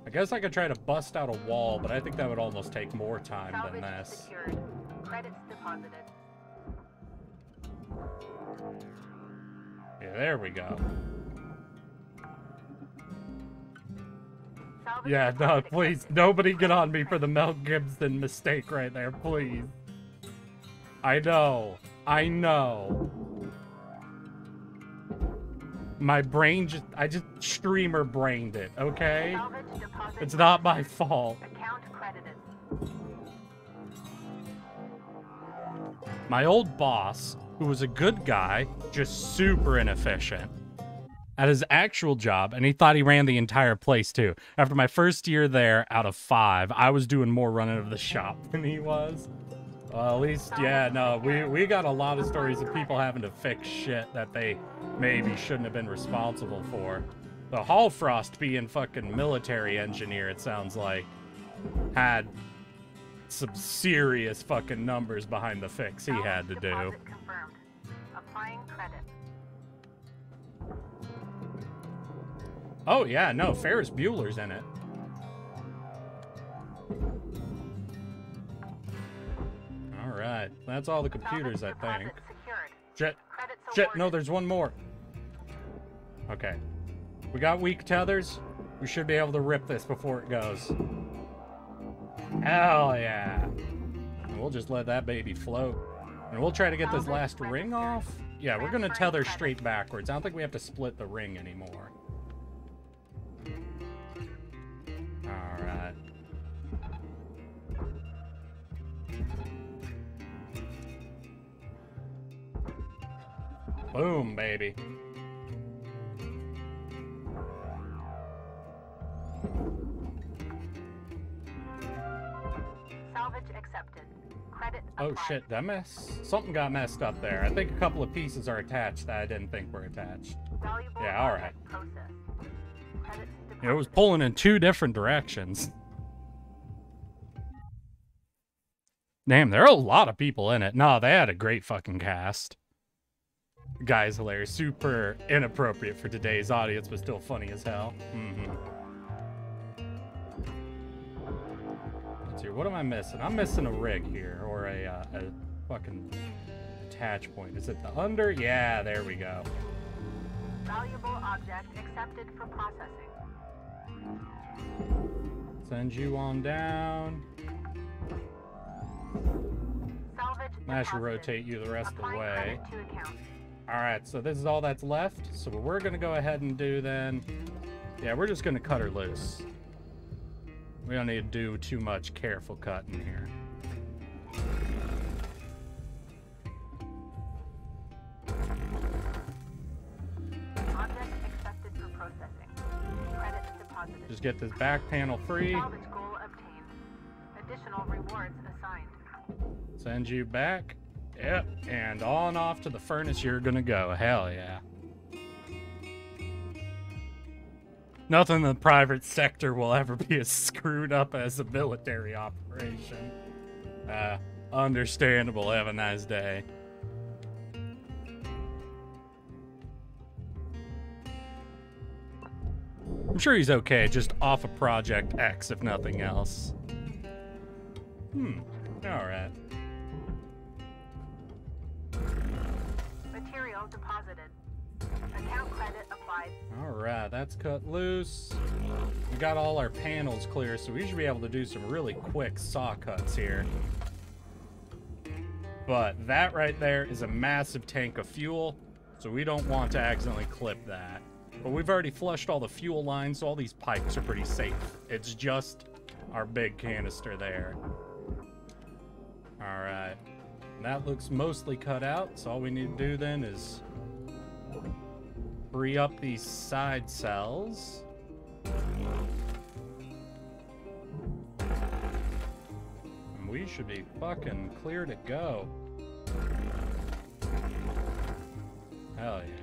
I guess I could try to bust out a wall, but I think that would almost take more time than this. Secured. Credits deposited. Yeah, there we go. Yeah, no, please, nobody get on me for the Mel Gibson mistake right there, please. I know. I know. My brain I just streamer brained it, okay? It's not my fault. Account credited. My old boss, who was a good guy, just super inefficient at his actual job, and he thought he ran the entire place too. After my first year there, out of 5, I was doing more running of the shop than he was. Well, at least, yeah, no, we got a lot of stories of people having to fix shit that they maybe shouldn't have been responsible for. The Hallfrost being fucking military engineer, it sounds like, had some serious fucking numbers behind the fix he had to do. Confirmed. Applying credit. Oh, yeah, no, Ferris Bueller's in it. Alright, that's all the computers, I think. Shit, no, there's one more. Okay. We got weak tethers. We should be able to rip this before it goes. Hell yeah. And we'll just let that baby float. And we'll try to get this last ring off. Yeah, we're gonna tether straight backwards. I don't think we have to split the ring anymore. Alright. Boom, baby. Salvage accepted. Credit Oh applied. shit, that something got messed up there. I think a couple of pieces are attached that I didn't think were attached. Valuable Yeah, alright. process. Credits It was pulling in 2 different directions. Damn, there are a lot of people in it. No, they had a great fucking cast. The guy's hilarious. Super inappropriate for today's audience, but still funny as hell. Let's see, what am I missing? I'm missing a rig here, or a fucking attach point. Is it the under? Yeah, there we go. Valuable object accepted for processing. Send you on down. Salvage I should deposited. rotate you the rest of the Applying way. credit to account. Alright, so this is all that's left. So what we're going to go ahead and do then... Yeah, we're just going to cut her loose. We don't need to do too much careful cutting here. Object accepted for processing. Credits deposited. Just get this back panel free. Salvage goal obtained. Additional rewards assigned. Send you back. Yep, and on off to the furnace you're gonna go. Hell yeah. Nothing in the private sector will ever be as screwed up as a military operation. Understandable. Have a nice day. I'm sure he's okay, just off of Project X, if nothing else. Alright. Material deposited. Account credit applied. Alright, that's cut loose. We got all our panels clear, so we should be able to do some really quick saw cuts here. But that right there is a massive tank of fuel, so we don't want to accidentally clip that. But we've already flushed all the fuel lines, so all these pipes are pretty safe. It's just our big canister there. Alright. That looks mostly cut out, so all we need to do then is free up these side cells. And we should be fucking clear to go. Hell yeah.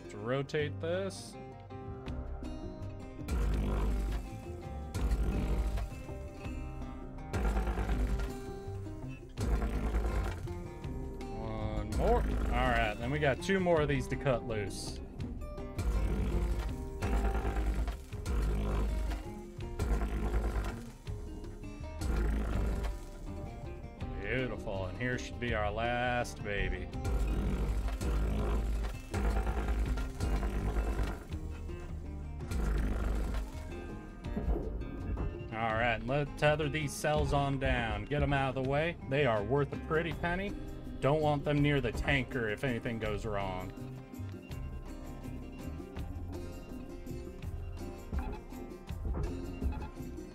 To rotate this. One more. Alright, then we got 2 more of these to cut loose. Beautiful, and here should be our last baby. Alright, let's tether these cells on down. Get them out of the way. They are worth a pretty penny. Don't want them near the tanker if anything goes wrong.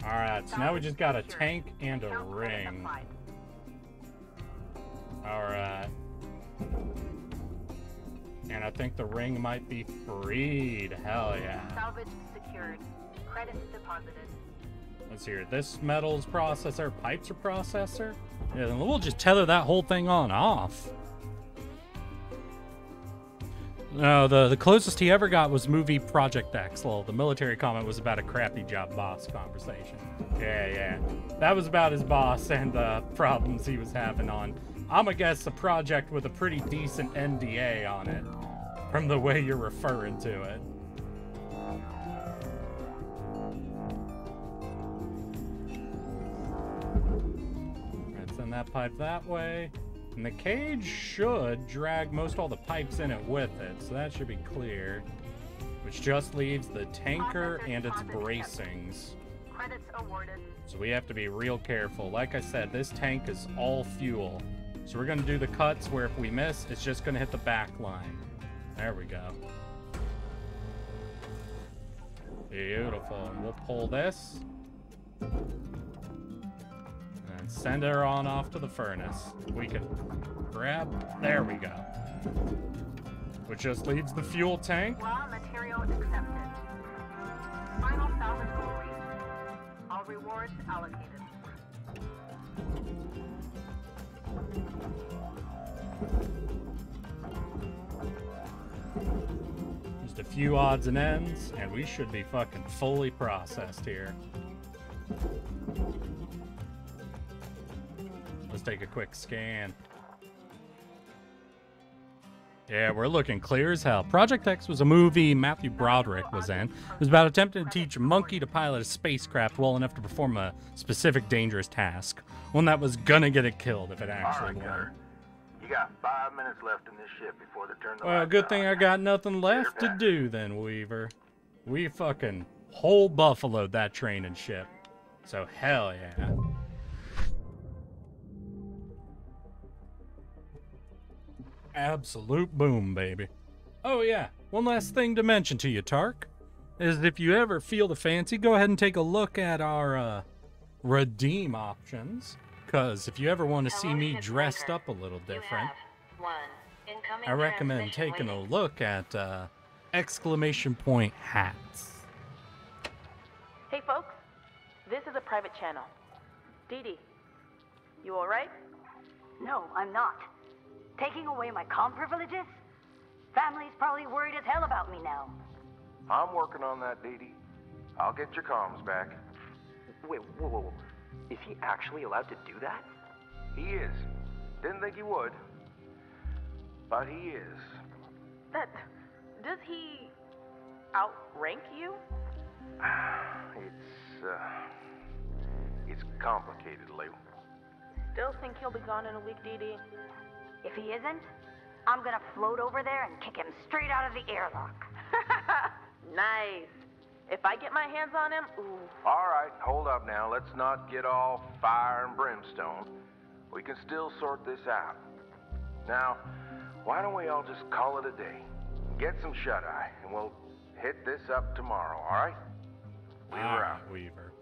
Alright, so now we just got a tank and a ring. Alright. And I think the ring might be freed. Hell yeah. Salvage secured. Credits deposited. Let's hear this metal's processor, pipes are processor. Yeah, then we'll just tether that whole thing on off. No, the closest he ever got was movie Project X. Well, the military comment was about a crappy job boss conversation. Yeah. That was about his boss and the problems he was having on. I'ma guess a project with a pretty decent NDA on it, from the way you're referring to it. Let's send that pipe that way. And the cage should drag most all the pipes in it with it, so that should be clear. Which just leaves the tanker and its bracings. Credits awarded. So we have to be real careful. Like I said, this tank is all fuel. So we're going to do the cuts where if we miss, it's just going to hit the back line. There we go. Beautiful. And we'll pull this. And send her on off to the furnace. We can grab... There we go. Which just leaves the fuel tank. Raw material accepted. Final salvage complete. All rewards allocated. Just a few odds and ends, and we should be fucking fully processed here. Let's take a quick scan. Yeah, we're looking clear as hell. Project X was a movie Matthew Broderick was in. It was about attempting to teach a monkey to pilot a spacecraft well enough to perform a specific dangerous task. One that was gonna get it killed if it actually won. You got 5 minutes left in this ship before they turn the Well, lights good thing out. I got nothing left to do then, Weaver. We fucking whole buffaloed that train and ship. So hell yeah. Absolute boom, baby. Oh yeah, one last thing to mention to you, Tark, is if you ever feel the fancy, go ahead and take a look at our redeem options. Because if you ever want to see me dressed up a little different, I recommend taking a look at exclamation point hats. Hey folks, this is a private channel. Dee Dee, You alright? No, I'm not. Taking away my comm privileges? Family's probably worried as hell about me now. I'm working on that, Dee Dee. I'll get your comms back. Wait, whoa. Is he actually allowed to do that? He is. Didn't think he would. But he is. Does he outrank you? It's complicated, Lou. Still think he'll be gone in a week, Dee Dee? If he isn't, I'm gonna float over there and kick him straight out of the airlock. Nice. If I get my hands on him, ooh. All right, hold up now. Let's not get all fire and brimstone. We can still sort this out. Now, why don't we all just call it a day? Get some shut-eye, and we'll hit this up tomorrow, all right? Weaver out. Weaver.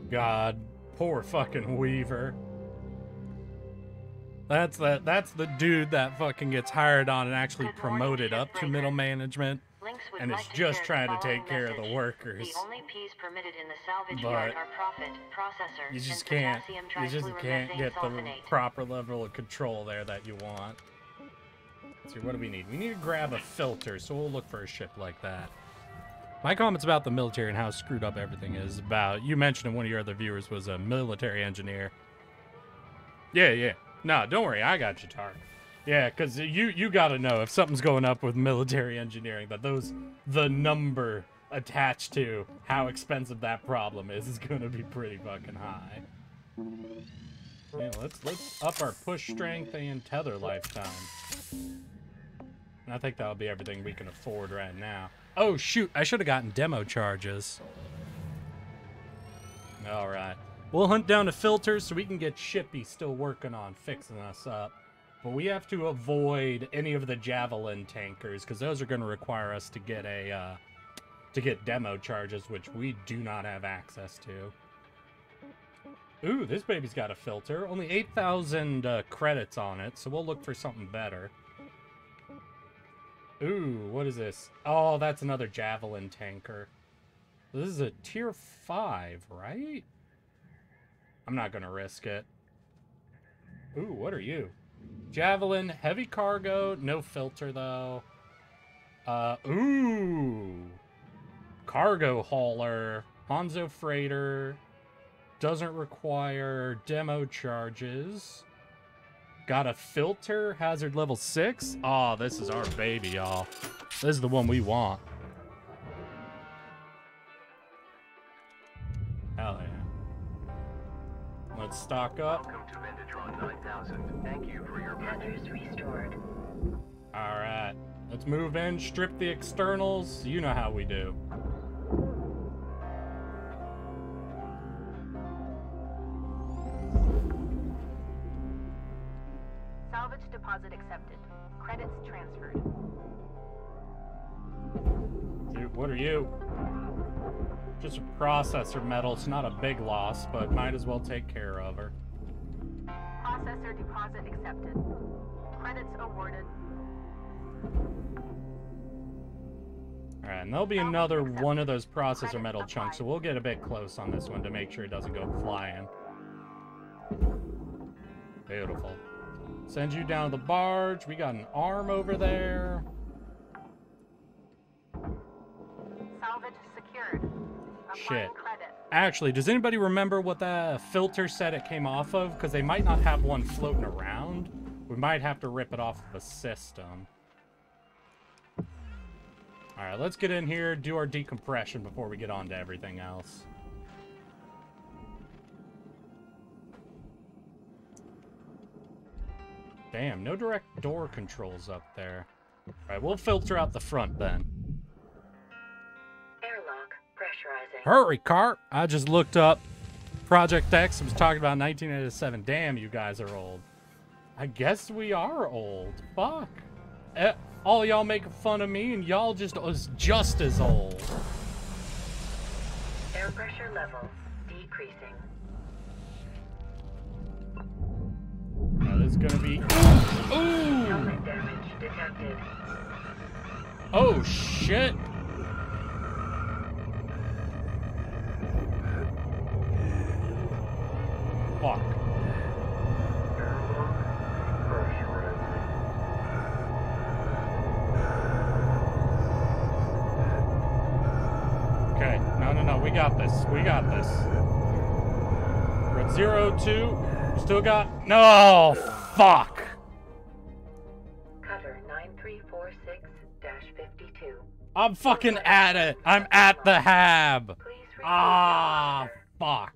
God, poor fucking Weaver. That's the dude that fucking gets hired on and actually promoted up to middle management, and is just trying to take care of the workers. The only P's permitted in the salvage yard are profit, processor, you just and can't get the proper level of control there that you want. Let's see, what do we need? We need to grab a filter, so we'll look for a ship like that. My comments about the military and how screwed up everything is about, you mentioned one of your other viewers was a military engineer. Yeah. No, don't worry, I got you, Tark. Yeah, because you got to know if something's going up with military engineering, that the number attached to how expensive that problem is going to be pretty fucking high. Yeah, let's up our push strength and tether lifetime. And I think that'll be everything we can afford right now. Oh shoot, I should have gotten demo charges. All right. We'll hunt down a filter so we can get Shippy still working on fixing us up. But we have to avoid any of the Javelin tankers, because those are going to require us to get demo charges, which we do not have access to. Ooh, this baby's got a filter. Only 8,000 credits on it, so we'll look for something better. Ooh, what is this? Oh, that's another Javelin tanker. This is a tier 5, right? I'm not gonna risk it. Ooh, what are you? Javelin, heavy cargo, no filter though. Ooh. Cargo hauler, Hanzo freighter, doesn't require demo charges. Got a filter, hazard level 6. Oh, this is our baby, y'all. This is the one we want. Hell yeah. Let's stock up. Welcome to Vendatron 9000. Thank you for your purchase. Restored. Alright. Let's move in, strip the externals. You know how we do. Salvage deposit accepted. Credits transferred. Dude, what are you? Just a processor metal. It's not a big loss, but might as well take care of her. Processor deposit accepted. Credits awarded. Alright, and there'll be another one of those processor metal chunks, so we'll get a bit close on this one to make sure it doesn't go flying. Beautiful. Send you down to the barge. We got an arm over there. Salvage secured. Shit. Actually, does anybody remember what the filter said it came off of? Because they might not have one floating around. We might have to rip it off of a system. Alright, let's get in here, do our decompression before we get on to everything else. Damn, no direct door controls up there. Alright, we'll filter out the front then. Airlock pressurizing. Hurry, Cart! I just looked up Project X. I was talking about 1987. Damn, you guys are old. I guess we are old. Fuck. All y'all making fun of me, and y'all just as old. Air pressure level decreasing. Now this is gonna be. Ooh! Helmet damage detected. Oh shit! Okay. No. We got this. We got this. We're at 0-2. Still got... No! Fuck! Cutter 9346-52. I'm fucking at it. I'm at the hab. Ah, fuck.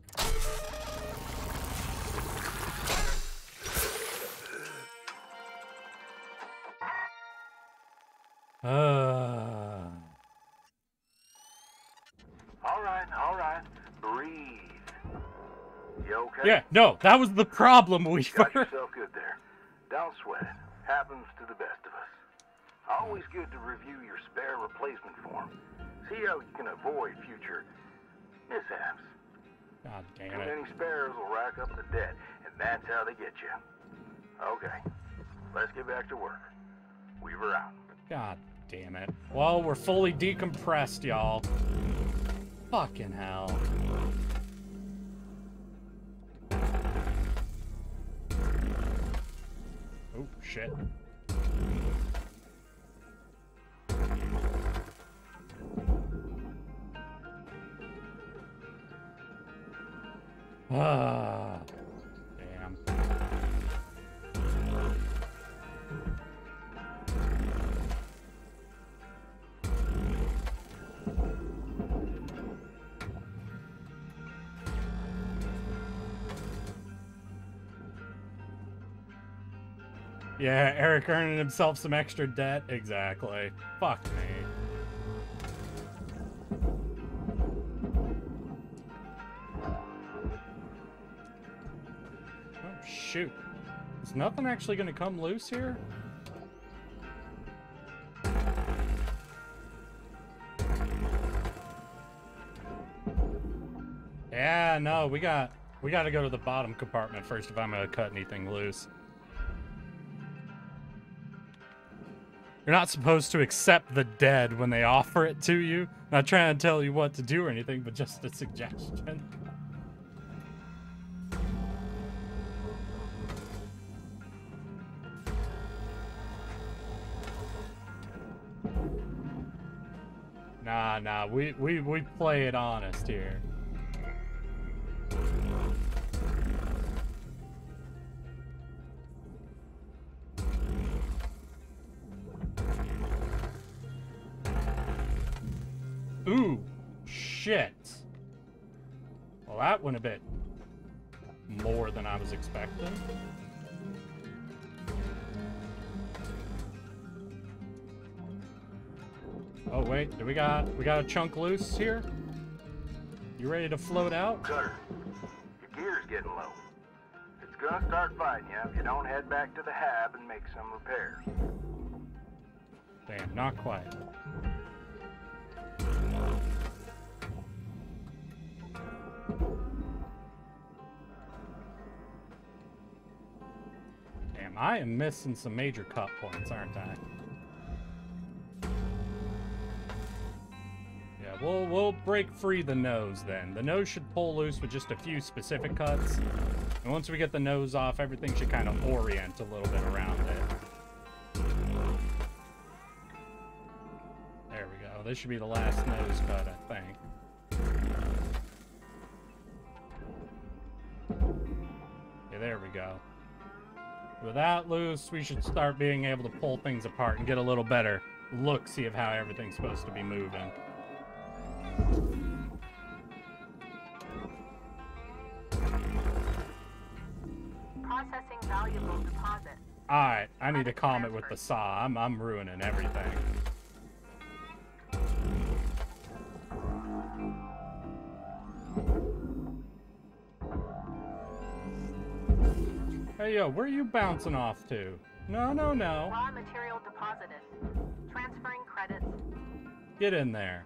All right. Breathe. You okay? Yeah, no, that was the problem, Weaver. Got yourself good there. Don't sweat it. Happens to the best of us. Always good to review your spare replacement form. See how you can avoid future mishaps. God damn Too it. many spares will rack up the debt, and that's how they get you. Okay, let's get back to work. Weaver out. God damn it. Well, we're fully decompressed, y'all. Fucking hell. Oh, shit. Ah, damn. Yeah, Eric earning himself some extra debt. Exactly. Fuck me. Oh, shoot. Is nothing actually going to come loose here? Yeah, no, we got to go to the bottom compartment first if I'm going to cut anything loose. You're not supposed to accept the dead when they offer it to you. Not trying to tell you what to do or anything, but just a suggestion. Nah, we play it honest here. Ooh, shit. Well, that went a bit more than I was expecting. Oh wait, we got a chunk loose here? You ready to float out? Cutter, your gear's getting low. It's gonna start fighting you if you don't head back to the hab and make some repairs. Damn, not quite. Damn, I am missing some major cut points, aren't I? Yeah, we'll break free the nose then. The nose should pull loose with just a few specific cuts. And once we get the nose off, everything should kind of orient a little bit around it. There we go. This should be the last nose cut, I think. Okay, there we go. With that loose, we should start being able to pull things apart and get a little better look-see of how everything's supposed to be moving. Processing valuable deposit. Alright, I need to calm it with the saw. I'm ruining everything. Hey, yo, where are you bouncing off to? No. Raw material deposited. Transferring credits. Get in there.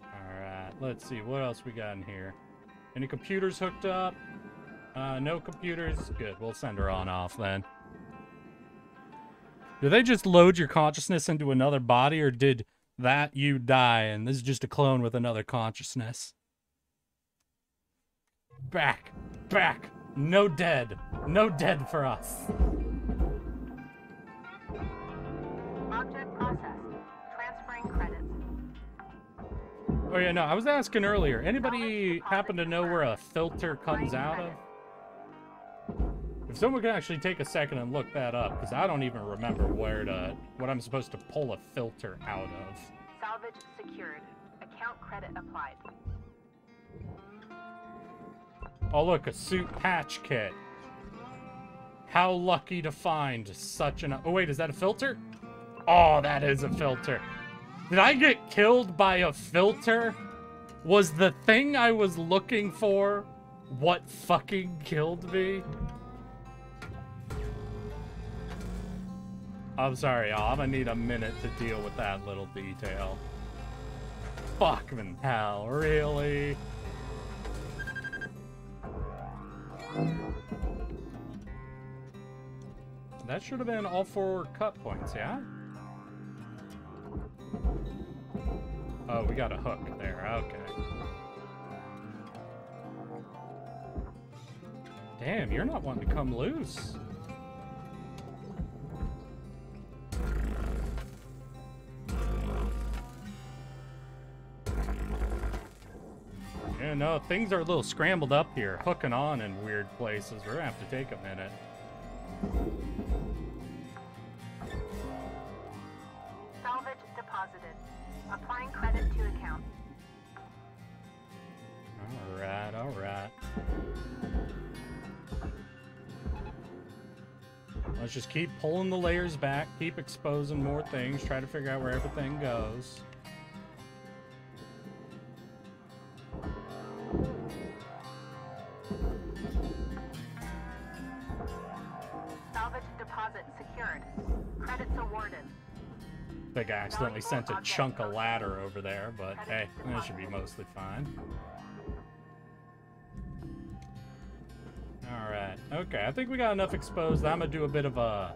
Alright, let's see. What else we got in here? Any computers hooked up? No computers? Good, we'll send her on off then. Do they just load your consciousness into another body, or did that you die and this is just a clone with another consciousness? Back! No dead for us. Object processed. Transferring credits. Oh yeah, no, I was asking earlier. Anybody happen to know where a filter comes out of? If someone could actually take a second and look that up, because I don't even remember what I'm supposed to pull a filter out of. Salvage secured. Account credit applied. Oh look, a suit patch kit. How lucky to find such an... Oh wait, is that a filter? Oh, that is a filter. Did I get killed by a filter? Was the thing I was looking for what fucking killed me? I'm sorry, y'all. I'm gonna need a minute to deal with that little detail. Fucking hell, really? That should have been all 4 cut points, yeah? Oh, we got a hook there, okay. Damn, you're not wanting to come loose. Yeah, no, things are a little scrambled up here, hooking on in weird places. We're gonna have to take a minute. Salvage deposited. Applying credit to account. Alright, alright. Let's just keep pulling the layers back, keep exposing more things, try to figure out where everything goes. Salvage deposit secured. Credits awarded. I think I accidentally sent a chunk of ladder over there, but hey, that should be mostly fine. Alright, okay, I think we got enough exposed. I'm gonna do a bit of a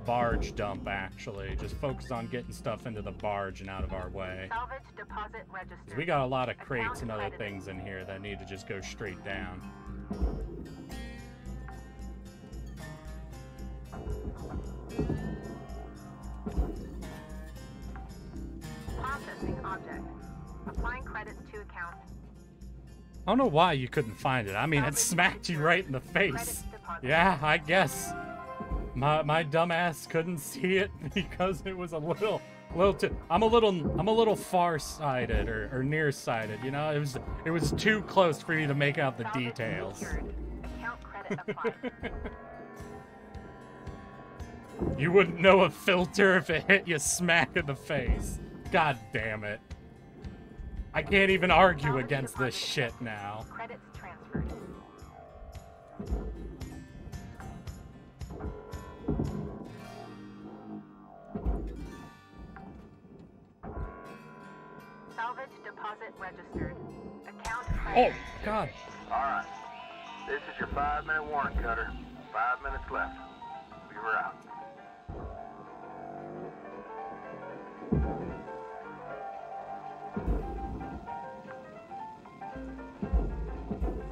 barge dump, actually. Just focus on getting stuff into the barge and out of our way. Salvage deposit registered. We got a lot of crates and other things in here that need to just go straight down. Processing object. Applying credits to account. I don't know why you couldn't find it. I mean, it smacked you right in the face. Yeah, I guess. My dumbass couldn't see it because it was a little too... I'm a little far-sighted or nearsighted, you know? It was too close for you to make out the details. Account credit applied. You wouldn't know a filter if it hit you smack in the face. God damn it. I can't even argue against this shit now. Credits transferred. Salvage deposit registered. Account credit. Oh, God. Alright. This is your 5-minute warning, Cutter. 5 minutes left. We were out.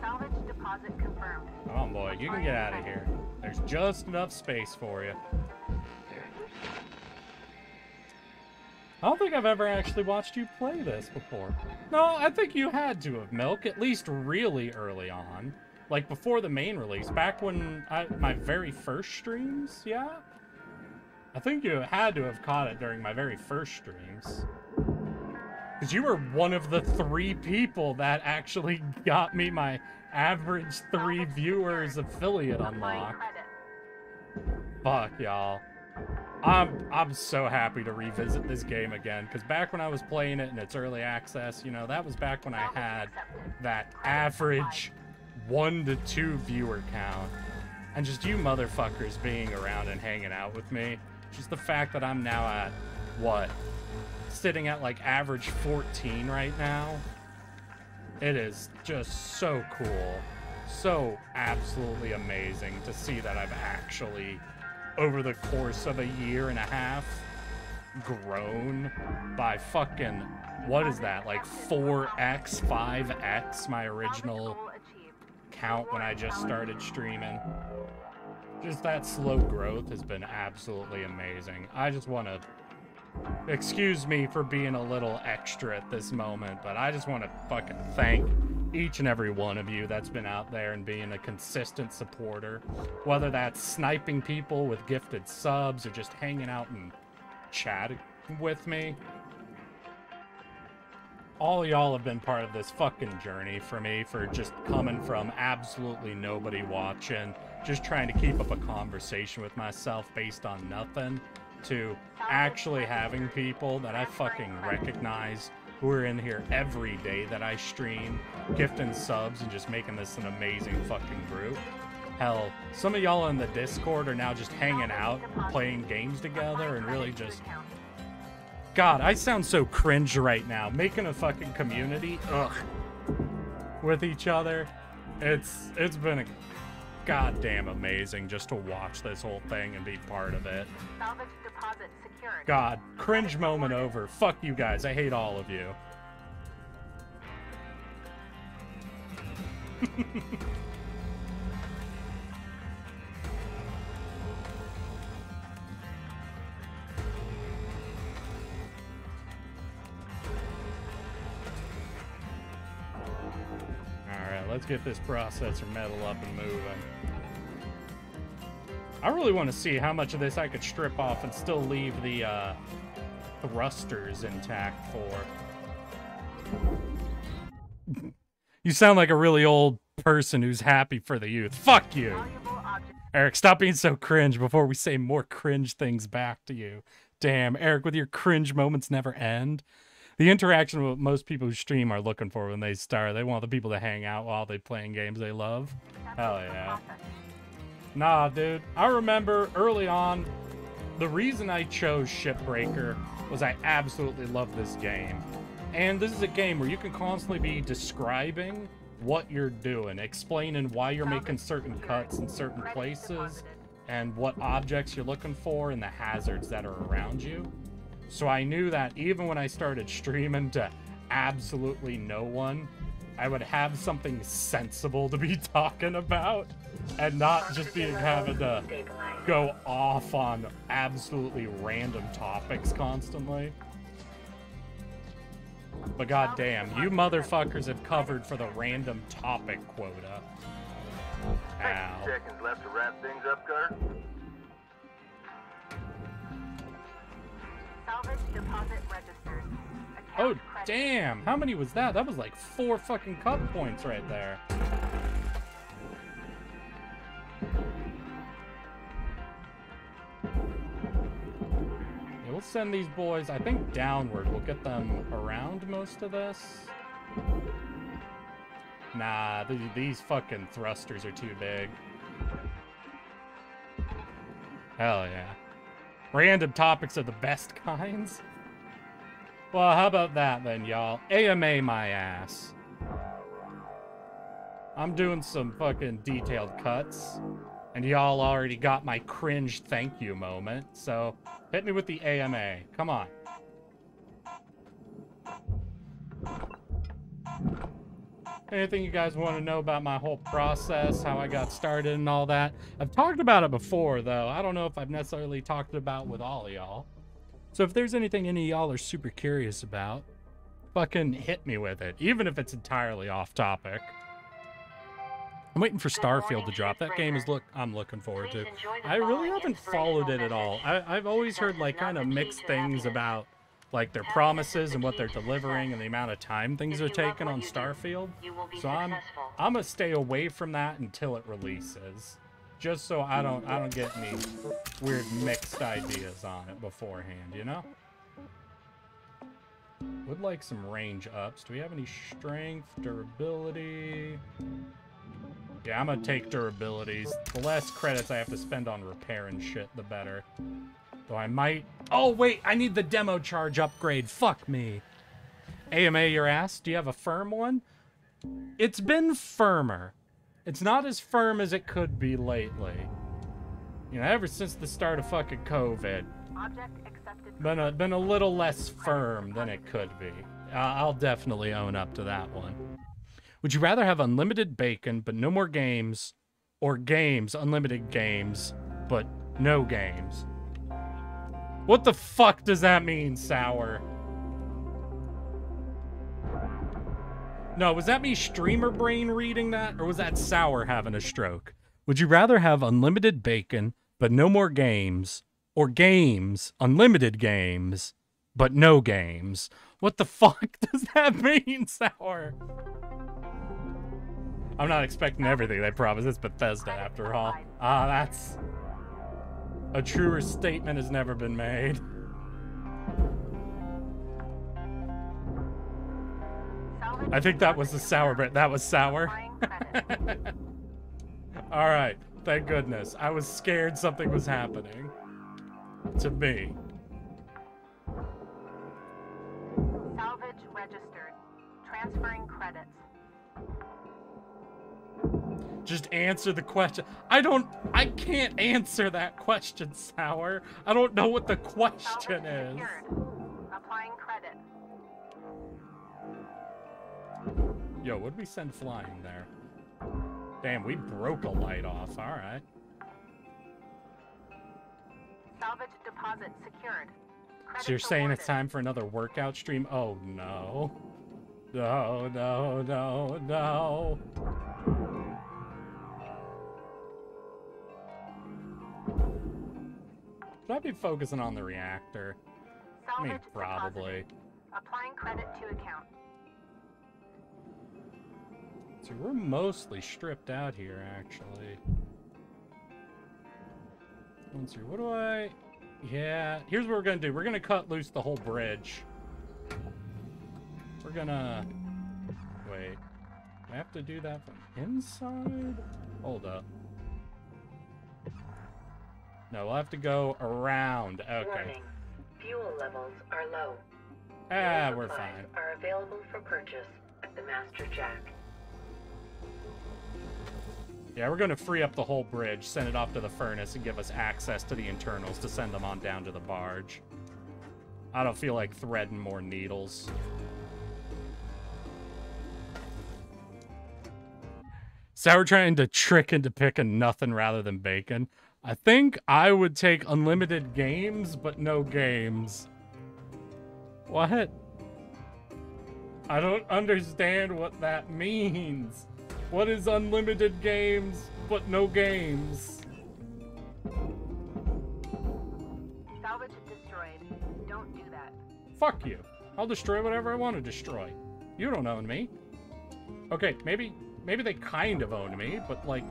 Salvage deposit confirmed. Come on, boy. You can get out of here. There's just enough space for you. I don't think I've ever actually watched you play this before. No, I think you had to have, Milk, at least really early on. Like, before the main release, back when my very first streams, yeah? I think you had to have caught it during my very first streams. Because you were one of the 3 people that actually got me my average 3 viewers affiliate unlock. Fuck, y'all. I'm so happy to revisit this game again, because back when I was playing it in its early access, you know, that was back when I had that average 1 to 2 viewer count. And just you motherfuckers being around and hanging out with me. Just the fact that I'm now at, what? Sitting at like average 14 right now. It is just so cool. So absolutely amazing to see that I've actually, over the course of a year and a half, grown by fucking, what is that, like 4x, 5x my original count when I just started streaming. Just that slow growth has been absolutely amazing. I just want to Excuse me for being a little extra at this moment, but I just want to fucking thank each and every one of you that's been out there and being a consistent supporter. Whether that's sniping people with gifted subs or just hanging out and chatting with me. All y'all have been part of this fucking journey for me, for just coming from absolutely nobody watching, just trying to keep up a conversation with myself based on nothing, to actually having people that I fucking recognize who are in here every day that I stream, gifting subs and just making this an amazing fucking group. Hell, some of y'all in the Discord are now just hanging out, playing games together, and really just... God, I sound so cringe right now. Making a fucking community, with each other. It's been a goddamn amazing just to watch this whole thing and be part of it. Salvage deposit secured. God, cringe moment over. Fuck you guys. I hate all of you. Let's get this processor metal up and moving. I really want to see how much of this I could strip off and still leave the thrusters intact for. You sound like a really old person who's happy for the youth. Fuck you! Eric, stop being so cringe before we say more cringe things back to you. Damn, Eric, with your cringe moments never end. The interaction what most people who stream are looking for when they start. They want the people to hang out while they're playing games they love. Hell yeah. Nah, dude. I remember early on, the reason I chose Shipbreaker was I absolutely love this game. And this is a game where you can constantly be describing what you're doing, explaining why you're making certain cuts in certain places, and what objects you're looking for and the hazards that are around you. So I knew that even when I started streaming to absolutely no one, I would have something sensible to be talking about and not just being having to go off on absolutely random topics constantly. But goddamn, you motherfuckers have covered for the random topic quota. Ow. 60 seconds left to wrap things up, Carter. Salvage deposit registered. Oh, damn. How many was that? That was like 4 fucking cut points right there. Yeah, we'll send these boys, I think, downward. We'll get them around most of this. Nah, these fucking thrusters are too big. Hell yeah. Random topics are the best kinds. Well, how about that then, y'all? AMA my ass. I'm doing some fucking detailed cuts, and y'all already got my cringe thank you moment, so hit me with the AMA. Come on. Anything you guys want to know about my whole process, how I got started and all that? I've talked about it before, though. I don't know if I've necessarily talked about with all of y'all. So if there's anything any of y'all are super curious about, fucking hit me with it, even if it's entirely off topic. I'm waiting for Starfield to drop. That game is I'm looking forward to. I really haven't followed it at all. I've always heard like kind of mixed things about like their promises and what they're delivering and the amount of time things are taking on Starfield. So I'm gonna stay away from that until it releases, just so I don't get any weird mixed ideas on it beforehand, you know? Would like some range ups. Do we have any strength, durability? Yeah, I'm gonna take durabilities. The less credits I have to spend on repair and shit, the better. Though I might... Oh, wait! I need the demo charge upgrade. Fuck me. AMA your ass. Do you have a firm one? It's been firmer. It's not as firm as it could be lately. You know, ever since the start of fucking COVID. Been a little less firm than it could be. I'll definitely own up to that one. Would you rather have unlimited bacon, but no more games, or games, unlimited games, but no games? What the fuck does that mean, Sour? No, was that me streamer brain reading that? Or was that Sour having a stroke? Would you rather have unlimited bacon, but no more games? Or games, unlimited games, but no games? What the fuck does that mean, Sour? I'm not expecting everything they promise. It's Bethesda, after all. That's... A truer statement has never been made. I think that was the Sour bit. That was Sour. Alright, thank goodness. I was scared something was happening. To me. Salvage registered. Transferring credits. Just answer the question. I can't answer that question, Sour. I don't know what the question is. Secured. Applying credit. Yo, what did we send flying there? Damn, we broke a light off. Alright. Salvage deposit secured. So you're saying it's time for another workout stream? Oh, no. No, no, no, no. Should I be focusing on the reactor? I mean, probably. Applying credit to account. So we're mostly stripped out here, actually. Let's see, what do I... Yeah, here's what we're gonna do. We're gonna cut loose the whole bridge. We're gonna... Wait. Do I have to do that from inside? Hold up. No, we'll have to go around. Okay. Warning. Fuel levels are low. Ah, Fuel we're supplies fine. are available for purchase at the Master Jack. Yeah, we're going to free up the whole bridge, send it off to the furnace, and give us access to the internals to send them on down to the barge. I don't feel like threading more needles. Sour trying to trick into picking nothing rather than bacon. I think I would take unlimited games, but no games. What? I don't understand what that means. What is unlimited games, but no games? Salvage destroyed. Don't do that. Fuck you. I'll destroy whatever I want to destroy. You don't own me. Okay, maybe they kind of own me, but like...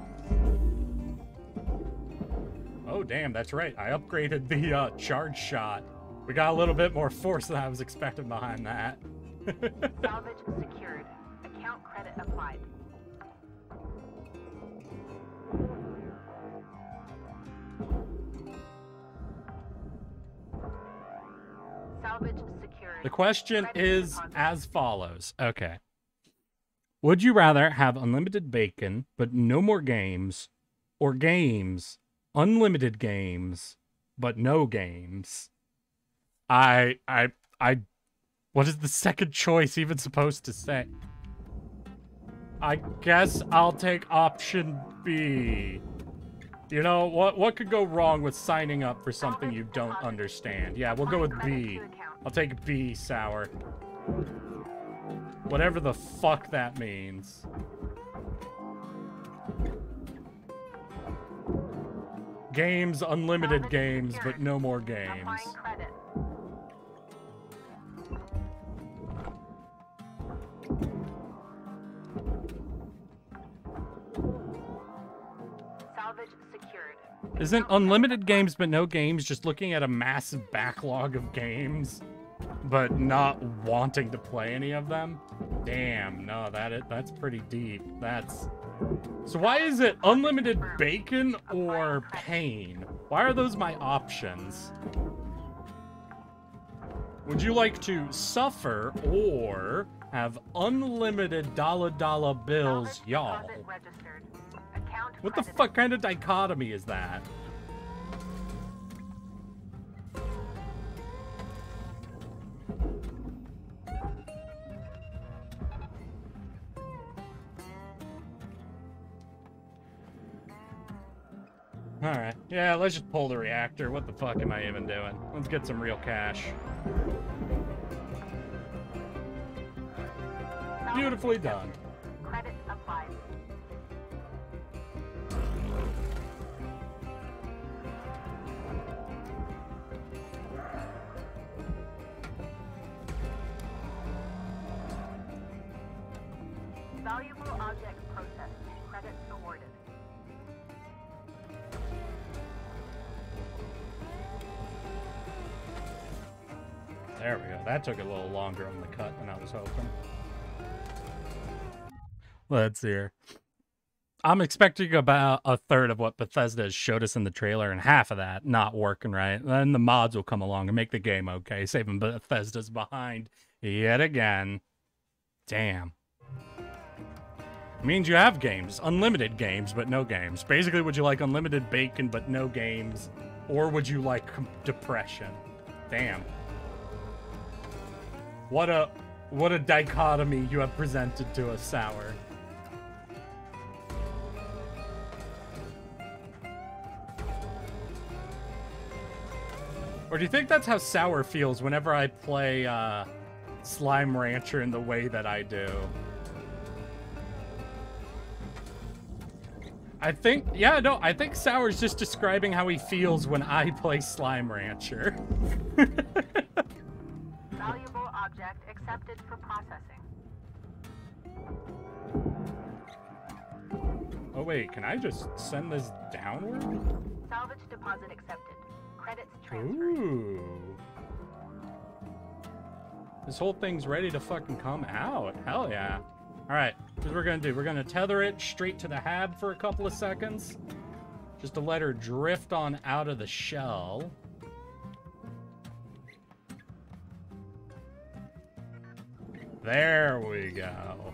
Oh, damn, that's right. I upgraded the charge shot. We got a little bit more force than I was expecting behind that. Salvage secured. Account credit applied. Salvage secured. The question is as follows. Okay. Would you rather have unlimited bacon, but no more games, or games, unlimited games, but no games? What is the second choice even supposed to say? I guess I'll take option B. You know, what could go wrong with signing up for something you don't understand? Yeah, we'll go with B. I'll take B, Sour. Whatever the fuck that means. Games, unlimited games, but no more games. Salvage secured. Isn't unlimited games but no games just looking at a massive backlog of games, but not wanting to play any of them? Damn, no, that's pretty deep. That's... So why is it unlimited bacon or pain? Why are those my options? Would you like to suffer or have unlimited dollar bills, y'all? What the fuck kind of dichotomy is that? Alright. Yeah, let's just pull the reactor. What the fuck am I even doing? Let's get some real cash. Beautifully done. Credit applied. Valuable object processed. Credits awarded. There we go. That took a little longer on the cut than I was hoping. Let's see here. I'm expecting about a third of what Bethesda has showed us in the trailer, and half of that not working right. Then the mods will come along and make the game okay, saving Bethesda's behind yet again. Damn. Means you have games. Unlimited games, but no games. Basically, would you like unlimited bacon, but no games? Or would you like depression? Damn. What a dichotomy you have presented to us, Sour. Or do you think that's how Sour feels whenever I play Slime Rancher in the way that I do? I think, yeah, no, I think Sour's just describing how he feels when I play Slime Rancher. Valuable object accepted for processing. Oh wait, can I just send this downward? Salvage deposit accepted. Credits transferred. Ooh. This whole thing's ready to fucking come out. Hell yeah. Alright, here's what we're gonna do. We're gonna tether it straight to the hab for a couple of seconds. Just to let her drift on out of the shell. There we go.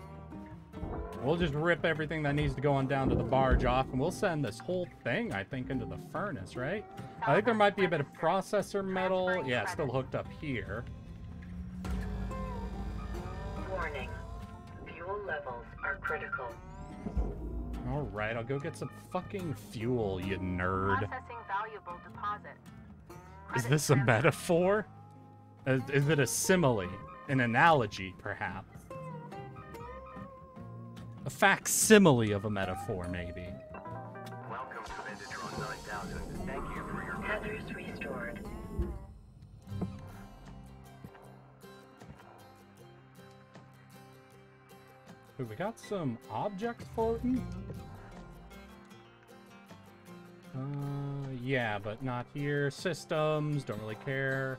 We'll just rip everything that needs to go on down to the barge off, and we'll send this whole thing, I think, into the furnace, right? I think there might be a bit of processor metal. Yeah, it's still hooked up here. Warning. Fuel levels are critical. Alright, I'll go get some fucking fuel, you nerd. Processing valuable deposit. Is this a metaphor? Is it a simile? An analogy, perhaps? A facsimile of a metaphor, maybe. Welcome to Vendatron 9000. Thank you for your Tethers restored. Ooh, we got some objects floating? Yeah, but not here. Systems, don't really care.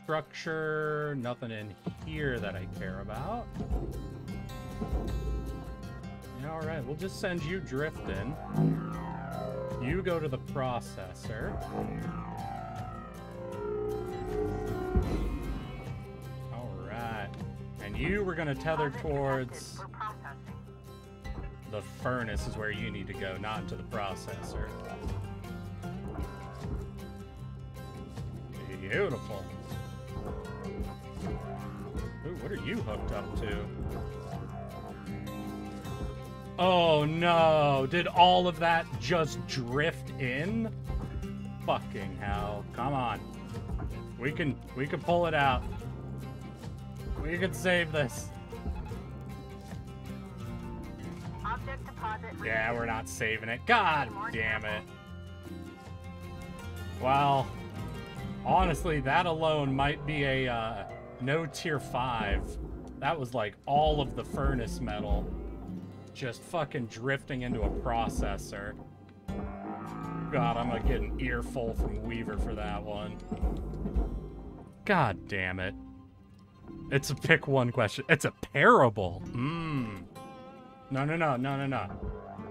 Structure, nothing in here that I care about. Yeah, alright, we'll just send you drifting. You go to the processor. Alright. And you were gonna tether towards the furnace is where you need to go, not into the processor. Beautiful. Ooh, what are you hooked up to? Oh no, did all of that just drift in? Fucking hell. Come on. We can pull it out. We can save this. Object deposit. Yeah, we're not saving it. God damn it. Well, honestly, that alone might be a no tier 5. That was like all of the furnace metal just fucking drifting into a processor. God, I'm gonna get an earful from Weaver for that one. God damn it. It's a pick one question. It's a parable. No.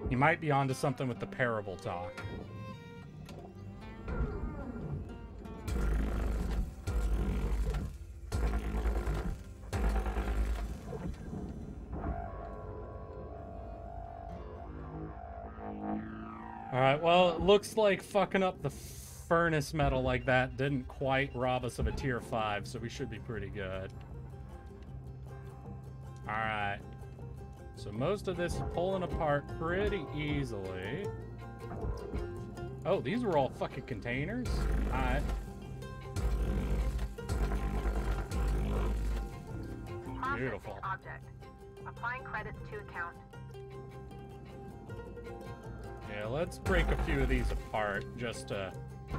You might be onto something with the parable talk. Alright, well, it looks like fucking up the furnace metal like that didn't quite rob us of a tier 5, so we should be pretty good. Alright. So most of this is pulling apart pretty easily. Oh, these were all fucking containers? Alright. Beautiful. Object. Applying credits to account. Yeah, let's break a few of these apart just to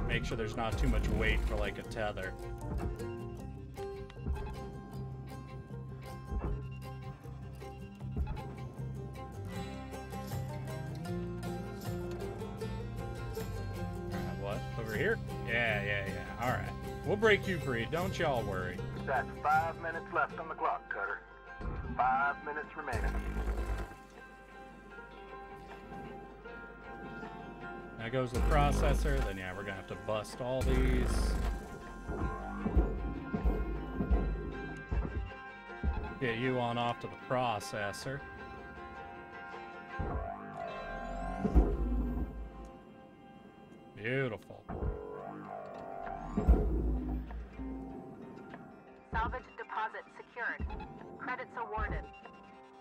make sure there's not too much weight for like a tether. What? Over here? Yeah. Alright. We'll break you free. Don't y'all worry. That's 5 minutes left on the clock, Cutter. 5 minutes remaining. That goes the processor. Then yeah, we're gonna have to bust all these. Get you on off to the processor. Beautiful. Salvage deposit secured. Credits awarded.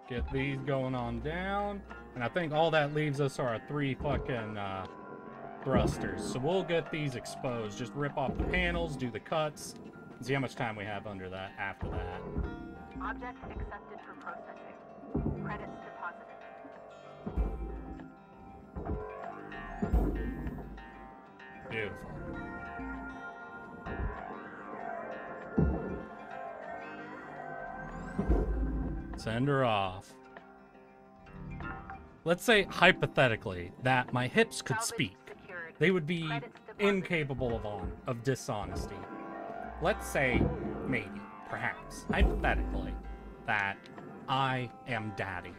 Get these going on down. And I think all that leaves us are our 3 fucking thrusters. So we'll get these exposed. Just rip off the panels, do the cuts, and see how much time we have under that after that. Object accepted for processing. Credits deposited. Beautiful. Send her off. Let's say, hypothetically, that my hips could speak. They would be incapable of dishonesty. Let's say, maybe, perhaps, hypothetically, that I am daddy.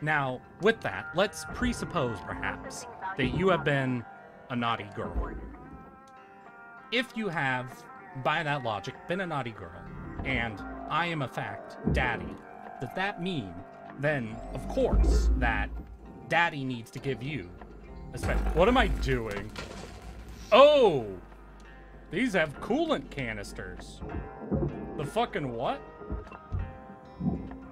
Now, with that, let's presuppose, perhaps, that you have been a naughty girl. If you have, by that logic, been a naughty girl, and I am, in fact, daddy, does that mean, then, of course, that daddy needs to give you a special... What am I doing? Oh! These have coolant canisters. The fucking what?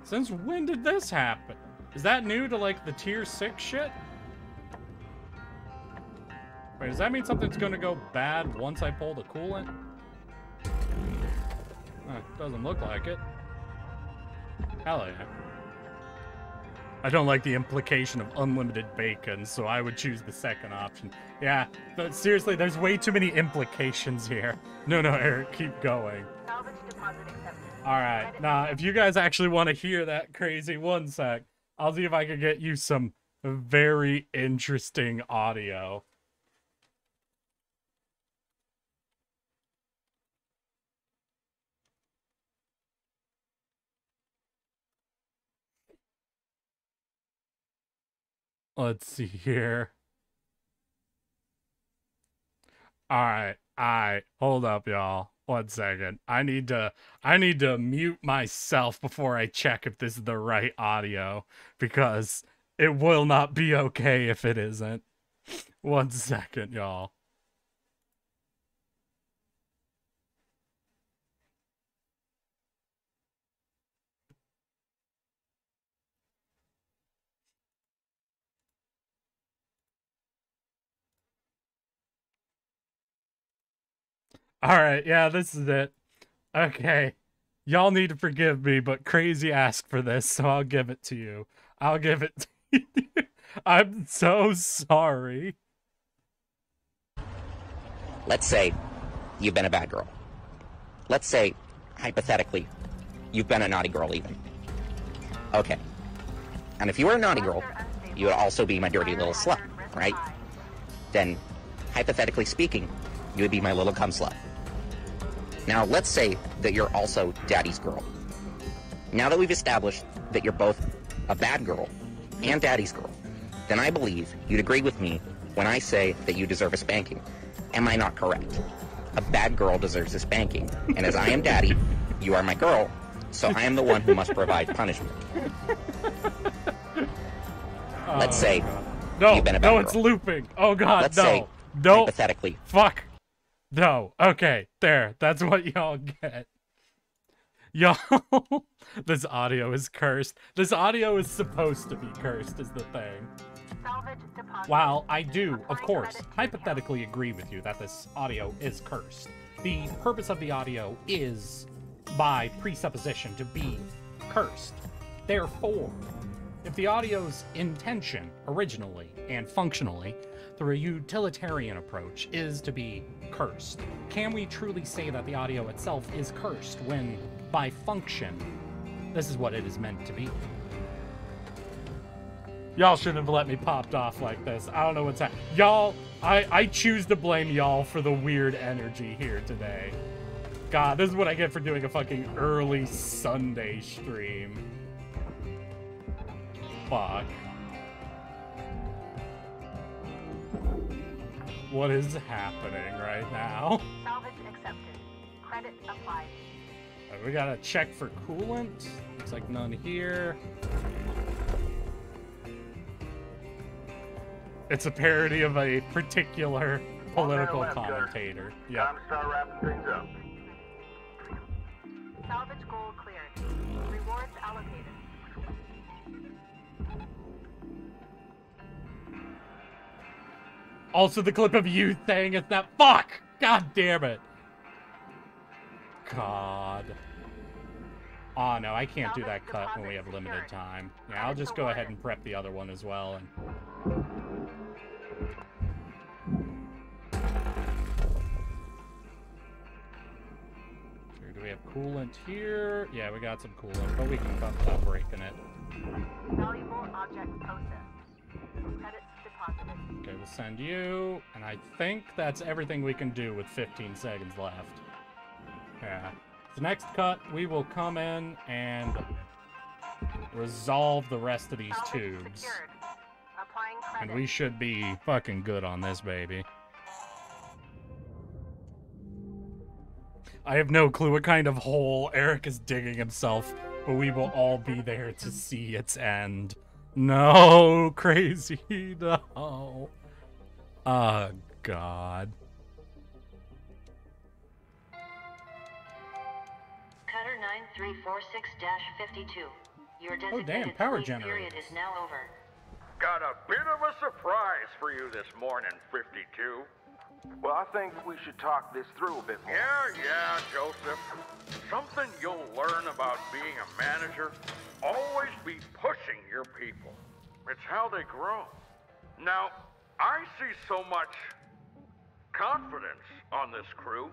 Since when did this happen? Is that new to, like, the tier 6 shit? Wait, does that mean something's gonna go bad once I pull the coolant? Doesn't look like it. Hell yeah. I don't like the implication of unlimited bacon, so I would choose the second option. Yeah, but seriously, there's way too many implications here. No, Eric, keep going. Alright, nah, if you guys actually want to hear that crazy, one sec. I'll see if I can get you some very interesting audio. Let's see here. Alright, hold up, y'all. 1 second. I need to mute myself before I check if this is the right audio, because it will not be okay if it isn't. 1 second, y'all. Alright, yeah, this is it. Okay. Y'all need to forgive me, but Crazy asked for this, so I'll give it to you. I'll give it to you. I'm so sorry. Let's say you've been a bad girl. Let's say, hypothetically, you've been a naughty girl even. Okay. And if you were a naughty girl, you would also be my dirty little slut, right? Then, hypothetically speaking, you would be my little cum slut. Now, let's say that you're also daddy's girl. Now that we've established that you're both a bad girl and daddy's girl, then I believe you'd agree with me when I say that you deserve a spanking. Am I not correct? A bad girl deserves a spanking. And as I am daddy, you are my girl, so I am the one who must provide punishment. Let's say you've been a bad girl. It's looping. Oh god, Let's say, no. hypothetically. Fuck. No. Okay, there. That's what y'all get. Y'all, this audio is cursed. This audio is supposed to be cursed, is the thing. Salvage while I do, of course, hypothetically agree with you that this audio is cursed, the purpose of the audio is, by presupposition, to be cursed. Therefore, if the audio's intention, originally and functionally, through a utilitarian approach, is to be cursed, can we truly say that the audio itself is cursed when, by function, this is what it is meant to be? Y'all shouldn't have let me popped off like this. I don't know what's happening. Y'all, I choose to blame y'all for the weird energy here today. God, this is what I get for doing a fucking early Sunday stream. Fuck. What is happening right now? Salvage accepted. Credit applied. We gotta check for coolant. Looks like none here. It's a parody of a particular political commentator. Yeah. Time to start wrapping things up. Salvage goal cleared. Rewards allocated. Also the clip of you saying it's that. Fuck! God damn it. God. Oh no, I can't do that cut when we have limited time. Yeah, I'll just go ahead and prep the other one as well. And do we have coolant here? Yeah, we got some coolant, but we can cut without breaking it. Valuable object processed. Credits deposited. Okay, we'll send you, and I think that's everything we can do with 15 seconds left. Yeah. The next cut, we will come in and resolve the rest of these tubes. And we should be fucking good on this, baby. I have no clue what kind of hole Eric is digging himself, but we will all be there to see its end. No, crazy, no. Oh, God. Cutter 9346-52. Your Oh, damn, power generator. Period is now over. Got a bit of a surprise for you this morning, 52. Well, I think we should talk this through a bit more. Yeah, Joseph. Something you'll learn about being a manager, always be pushing your people. It's how they grow. Now, I see so much confidence on this crew.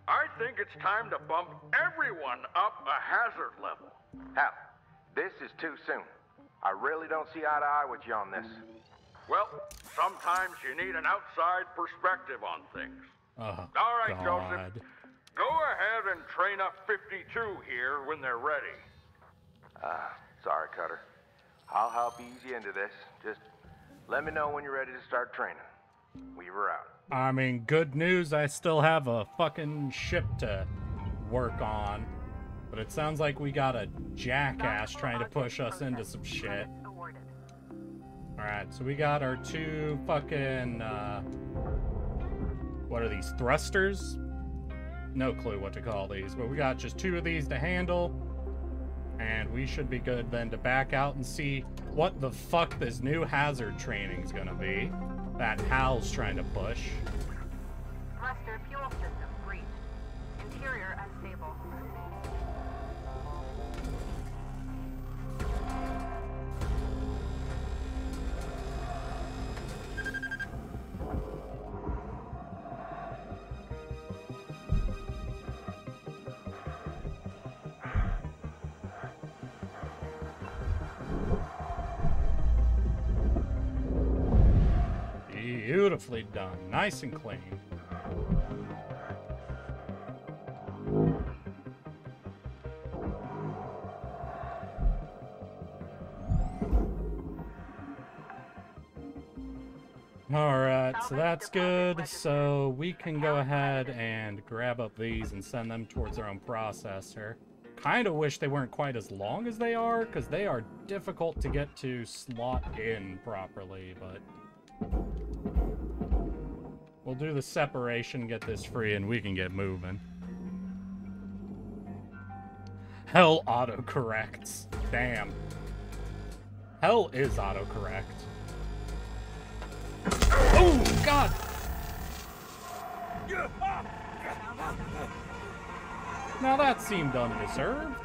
I think it's time to bump everyone up a hazard level. Hal, this is too soon. I really don't see eye to eye with you on this. Well, sometimes you need an outside perspective on things. Oh, all right, God. Joseph. Go ahead and train up 52 here when they're ready. Sorry, Cutter. I'll help ease you into this. Just let me know when you're ready to start training. Weaver out. I mean, good news, I still have a fucking ship to work on. But it sounds like we got a jackass trying to push us into some shit. Alright, so we got our two fucking, what are these, thrusters? No clue what to call these, but we got just two of these to handle. And we should be good then to back out and see what the fuck this new hazard training's gonna be. That Hal's trying to push. Thruster fuel system breached. Interior unstable. Beautifully done. Nice and clean. Alright, so that's good. So we can go ahead and grab up these and send them towards our own processor. Kind of wish they weren't quite as long as they are, because they are difficult to get to slot in properly, but we'll do the separation, get this free, and we can get moving. Hell autocorrects. Damn. Hell is autocorrect. Oh, God! Now that seemed undeserved.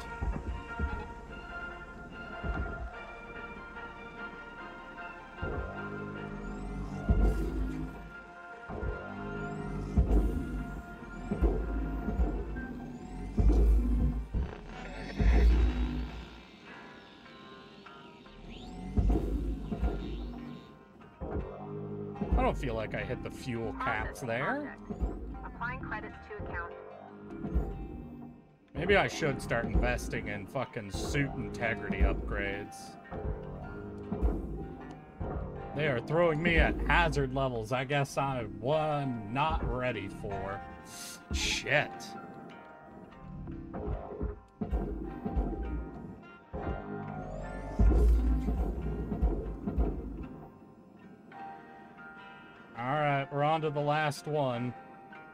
I don't feel like I hit the fuel caps there. Applying credits to account. Maybe I should start investing in fucking suit integrity upgrades. They are throwing me at hazard levels I guess I'm not ready for. Shit. Alright, we're on to the last one.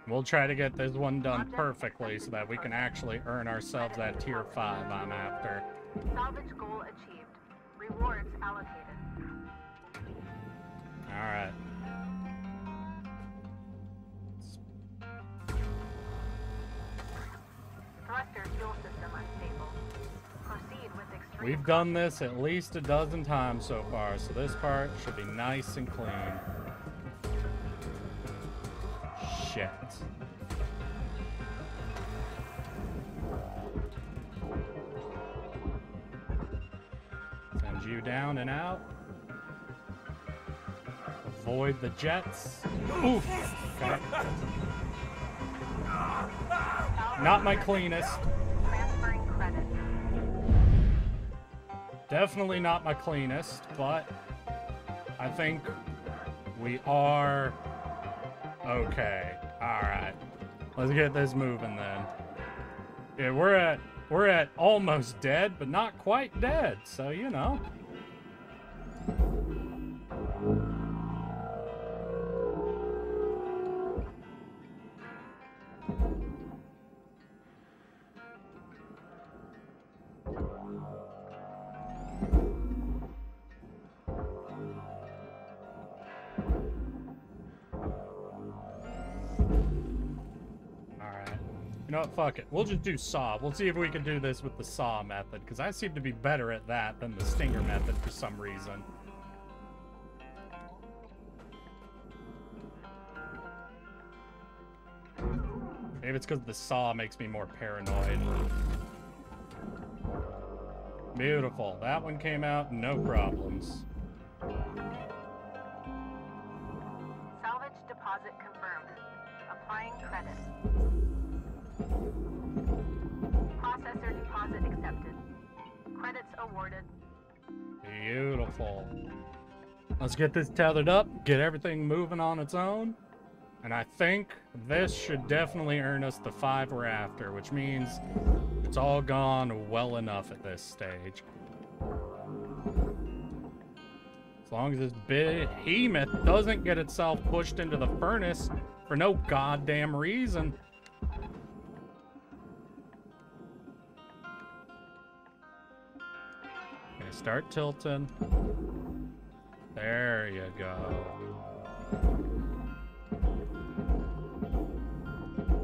We'll try to get this one done perfectly so that we can actually earn ourselves that tier 5 I'm after. Salvage goal achieved. Rewards allocated. Alright. Thruster fuel system unstable. Proceed with extreme. We've done this at least a dozen times so far, so this part should be nice and clean. Shit. Send you down and out. Avoid the jets. Oof. Okay. Not my cleanest. Transferring credit. Definitely not my cleanest, but I think we are okay. Alright. Let's get this moving then. Yeah, we're at almost dead, but not quite dead, so you know. You know what, fuck it. We'll just do saw. We'll see if we can do this with the saw method, because I seem to be better at that than the stinger method for some reason. Maybe it's because the saw makes me more paranoid. Beautiful. That one came out, no problems. Salvage deposit confirmed. Applying credit. Processor deposit accepted. Credits awarded. Beautiful. Let's get this tethered up, get everything moving on its own. And I think this should definitely earn us the 5 we're after, which means it's all gone well enough at this stage. As long as this behemoth doesn't get itself pushed into the furnace for no goddamn reason. Okay, start tilting. There you go.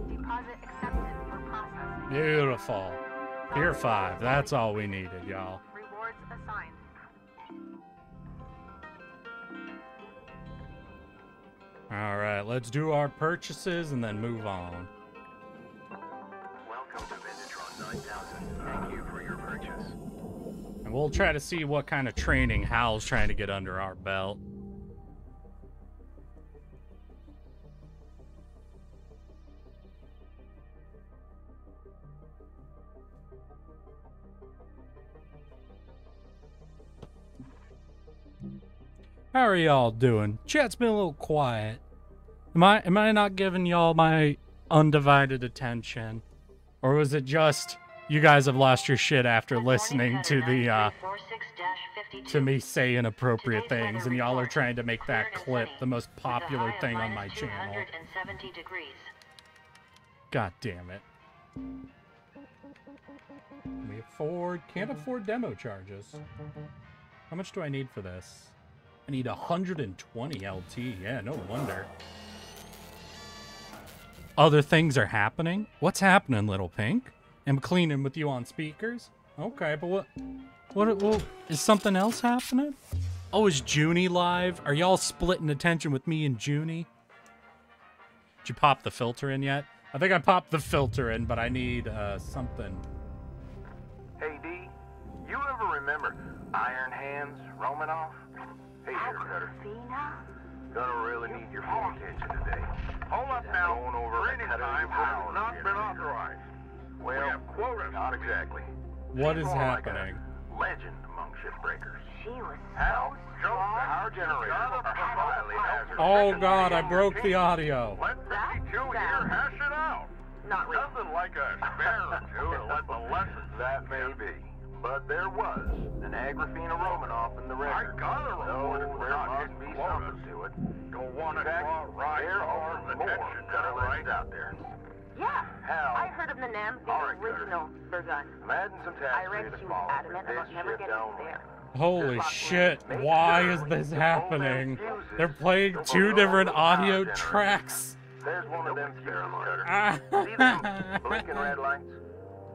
Deposit accepted for processing. Beautiful. Tier 5. That's all we needed, y'all. Rewards assigned. Alright, let's do our purchases and then move on. Welcome to Vintatron 9000. Thank you for your purchase. And we'll try to see what kind of training Hal's trying to get under our belt. How are y'all doing? Chat's been a little quiet. Am I not giving y'all my undivided attention? Or was it just you guys have lost your shit after listening to the to me say inappropriate things and y'all are trying to make that clip the most popular thing on my channel? God damn it. Can't afford demo charges. How much do I need for this? I need 120 LT. Yeah, no wonder. Other things are happening? What's happening, Little Pink? I'm cleaning with you on speakers? Okay, but what is something else happening? Oh, is Junie live? Are y'all splitting attention with me and Junie? Did you pop the filter in yet? I think I popped the filter in, but I need something. Hey, D, you ever remember Iron Hands Romanoff? Hey there, Cutter. Gonna really need your full attention today. Hold up now. Going over training time has not been authorized. Well, we have quotas. Not exactly. What is happening? Like legend among shipbreakers. She was Hal, the power generators are highly hazardous. Oh God, I broke the audio. Let the two here hash it out. Not really. Nothing like a spare or two to let the lessons. That may be. But there was an Agrafina Romanoff in the record. I got a report. There must be something to it. Don't want to draw right on the attention out there. Yeah, Hal. I heard of the NAM, the original version. I'm adding some I tax read to she was follow adamant for about this never ship getting only. there. Holy shit, why is this happening? They're playing two different audio tracks. There's one of them fuses, Cutter. See them blinking red lights?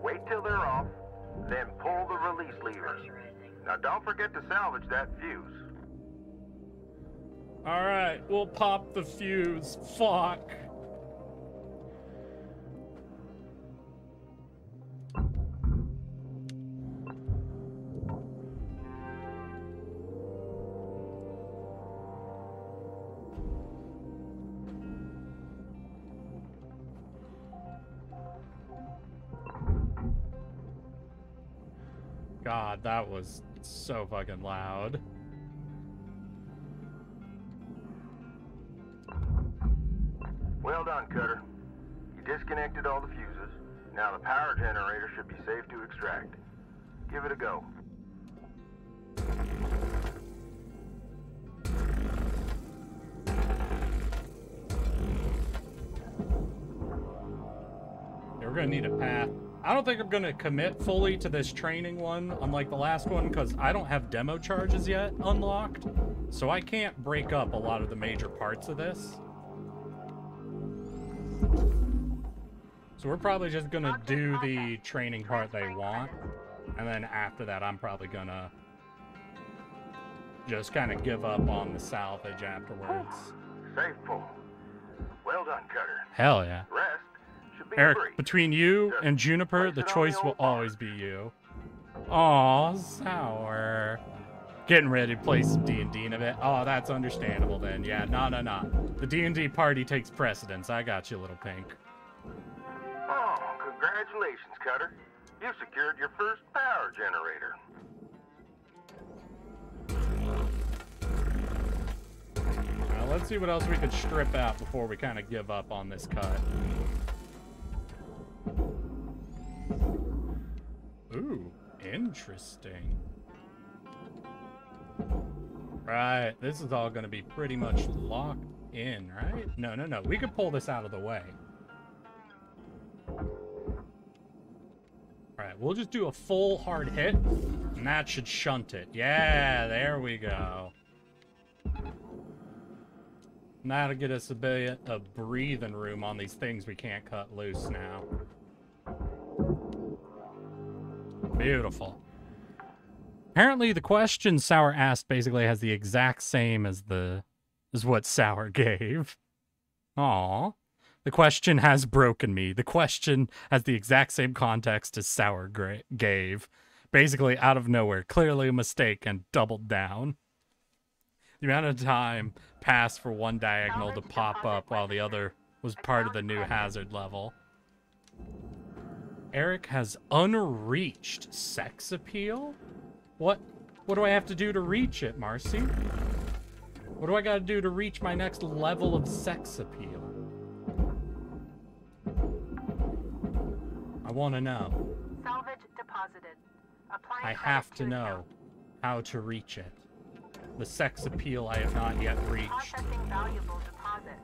Wait till they're off, then pull the release levers. Now don't forget to salvage that fuse. Alright, we'll pop the fuse. Fuck. God, that was so fucking loud. Well done, Cutter. You disconnected all the fuses. Now the power generator should be safe to extract. Give it a go. Yeah, we're gonna need a path. I don't think I'm gonna commit fully to this training one, unlike the last one, because I don't have demo charges yet unlocked. So I can't break up a lot of the major parts of this. So we're probably just gonna do the training part they want. And then after that, I'm probably gonna just kind of give up on the salvage afterwards. Safe pull. Well done, Cutter. Hell yeah. Rest should be Eric, free. between you and Juniper, the choice will always be you. Aw, Sour. Getting ready to play some D&D in a bit. Oh, that's understandable then. Yeah, no. The D&D party takes precedence. I got you, Little Pink. Oh, congratulations, Cutter. You secured your first power generator. Now, let's see what else we could strip out before we kind of give up on this cut. Ooh, interesting. Right, this is all going to be pretty much locked in, right? No. We could pull this out of the way. Alright, we'll just do a full hard hit, and that should shunt it. Yeah, there we go. And that'll get us a bit of breathing room on these things we can't cut loose now. Beautiful. Apparently the question Sour asked basically has the exact same as what Sour gave. Aww. The question has broken me. The question has the exact same context as Sour gave. Basically out of nowhere. Clearly a mistake and doubled down. The amount of time passed for one diagonal to pop up while the other was part of the new hazard level. Eric has unreached sex appeal? What do I have to do to reach it, Marcy? What do I gotta do to reach my next level of sex appeal? I wanna know. Salvage deposited. Applying I have to know how to reach it. The sex appeal I have not yet reached. Processing valuable deposit.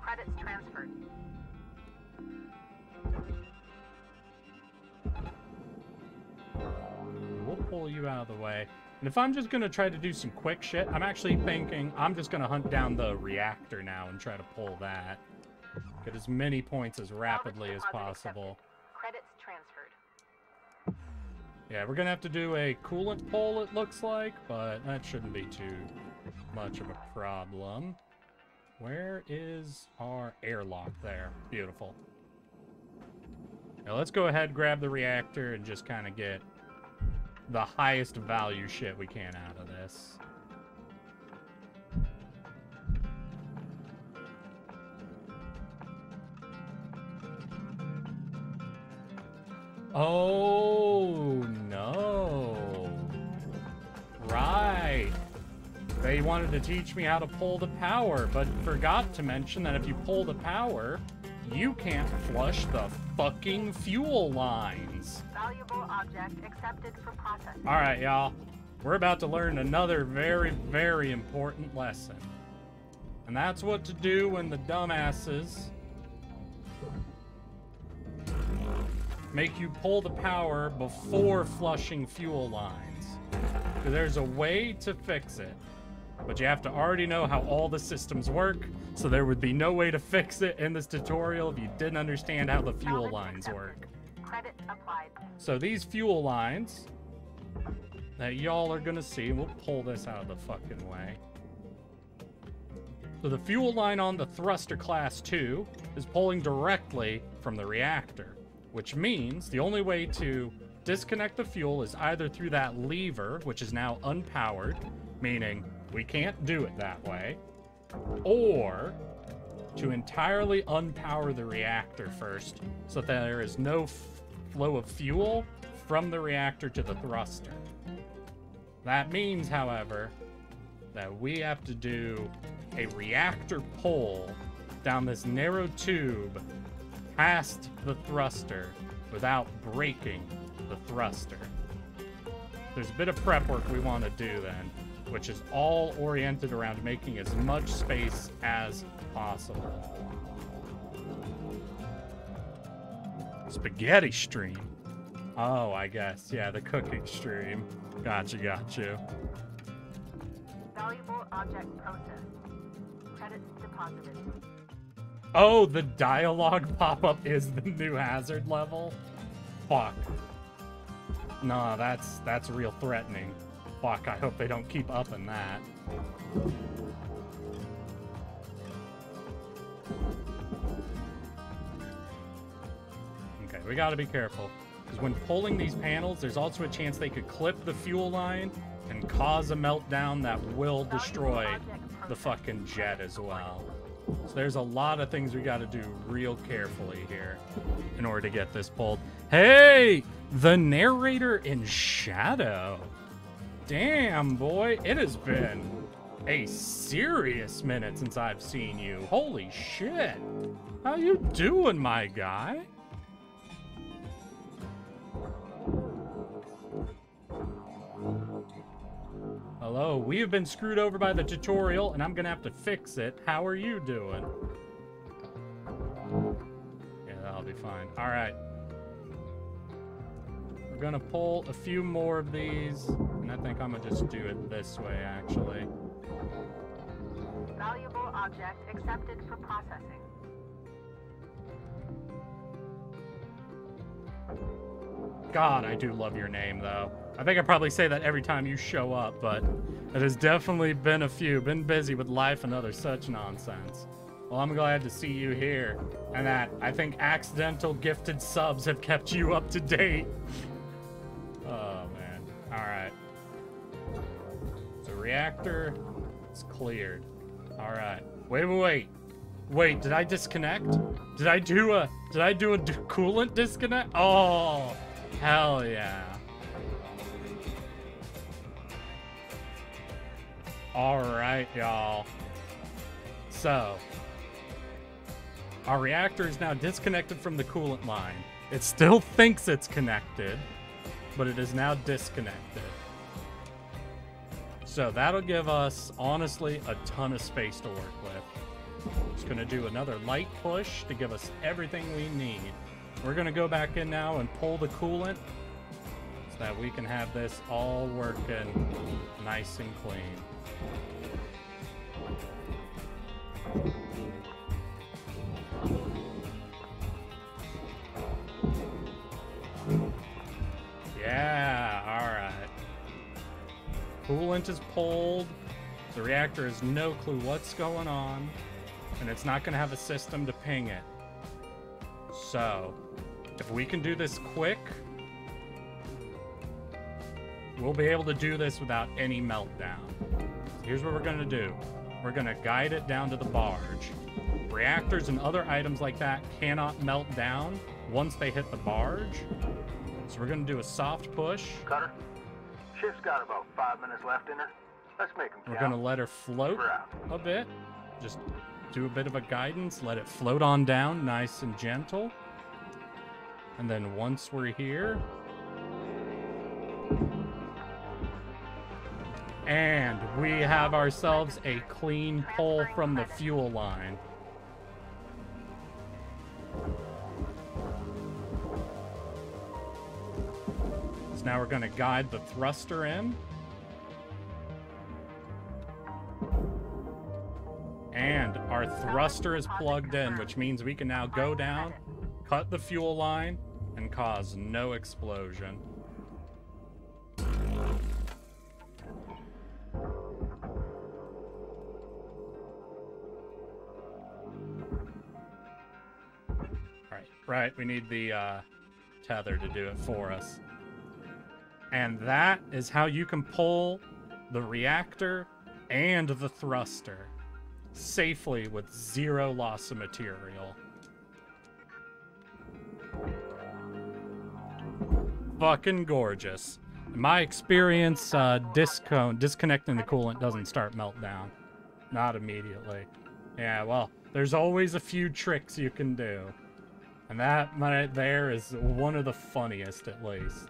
Credits transferred. We'll pull you out of the way. And if I'm just going to try to do some quick shit, I'm actually thinking I'm just going to hunt down the reactor now and try to pull that. Get as many points as rapidly as possible. Credits transferred. Yeah, we're going to have to do a coolant pull, it looks like, but that shouldn't be too much of a problem. Where is our airlock there? Beautiful. Now let's go ahead, grab the reactor, and just kind of get the highest value shit we can out of this. Oh, no. Right. They wanted to teach me how to pull the power, but forgot to mention that if you pull the power, you can't flush the fucking fuel lines. Valuable object accepted for processing. All right, y'all. We're about to learn another very, very important lesson. And that's what to do when the dumbasses make you pull the power before flushing fuel lines. Because there's a way to fix it. But you have to already know how all the systems work, so there would be no way to fix it in this tutorial if you didn't understand how the fuel lines work. Credit applied. So these fuel lines that y'all are gonna see, we'll pull this out of the fucking way. So the fuel line on the thruster class 2 is pulling directly from the reactor, which means the only way to disconnect the fuel is either through that lever, which is now unpowered, meaning we can't do it that way, or to entirely unpower the reactor first so that there is no flow of fuel from the reactor to the thruster. That means, however, that we have to do a reactor pull down this narrow tube past the thruster without breaking the thruster. There's a bit of prep work we want to do then, which is all oriented around making as much space as possible. Spaghetti stream. Oh, I guess. Yeah, the cooking stream. Gotcha, gotcha. Valuable object processed. Credits deposited. Oh, the dialogue pop-up is the new hazard level? Fuck. Nah, that's real threatening. Fuck, I hope they don't keep upping that. Okay, we gotta be careful. Because when pulling these panels, there's also a chance they could clip the fuel line and cause a meltdown that will destroy the fucking jet as well. So there's a lot of things we gotta do real carefully here in order to get this pulled. Hey! The narrator in shadow. Damn, boy, it has been a serious minute since I've seen you. Holy shit. How you doing, my guy? Hello, we have been screwed over by the tutorial, and I'm gonna have to fix it. How are you doing? Yeah, that'll be fine. All right. We're gonna pull a few more of these, and I think I'm gonna just do it this way, actually. Valuable object accepted for processing. God, I do love your name, though. I think I probably say that every time you show up, but it has definitely been a few. Been busy with life and other such nonsense. Well, I'm glad to see you here, and that I think accidental gifted subs have kept you up to date. Oh, man. All right. So reactor is cleared. All right. Wait, did I disconnect? Did I do a coolant disconnect? Oh, hell yeah. All right, y'all. So, our reactor is now disconnected from the coolant line. It still thinks it's connected, but it is now disconnected. So that'll give us, honestly, a ton of space to work with. Just gonna do another light push to give us everything we need. We're gonna go back in now and pull the coolant. so that we can have this all working nice and clean. Yeah, alright. Coolant is pulled. The reactor has no clue what's going on, and it's not going to have a system to ping it. So, if we can do this quick, we'll be able to do this without any meltdown. So here's what we're going to do. We're going to guide it down to the barge. Reactors and other items like that cannot melt down once they hit the barge. So we're going to do a soft push. Cutter, ship's got about 5 minutes left in her. Let's make them count. We're going to let her float a bit. Just do a bit of a guidance. Let it float on down, nice and gentle. And then once we're here... And we have ourselves a clean pull from the fuel line. So now we're going to guide the thruster in. And our thruster is plugged in, which means we can now go down, cut the fuel line, and cause no explosion. Right, we need the tether to do it for us. And that is how you can pull the reactor and the thruster safely with zero loss of material. Fucking gorgeous. In my experience, disconnecting the coolant doesn't start meltdown. Not immediately. Yeah, well, there's always a few tricks you can do. And that right there is one of the funniest, at least.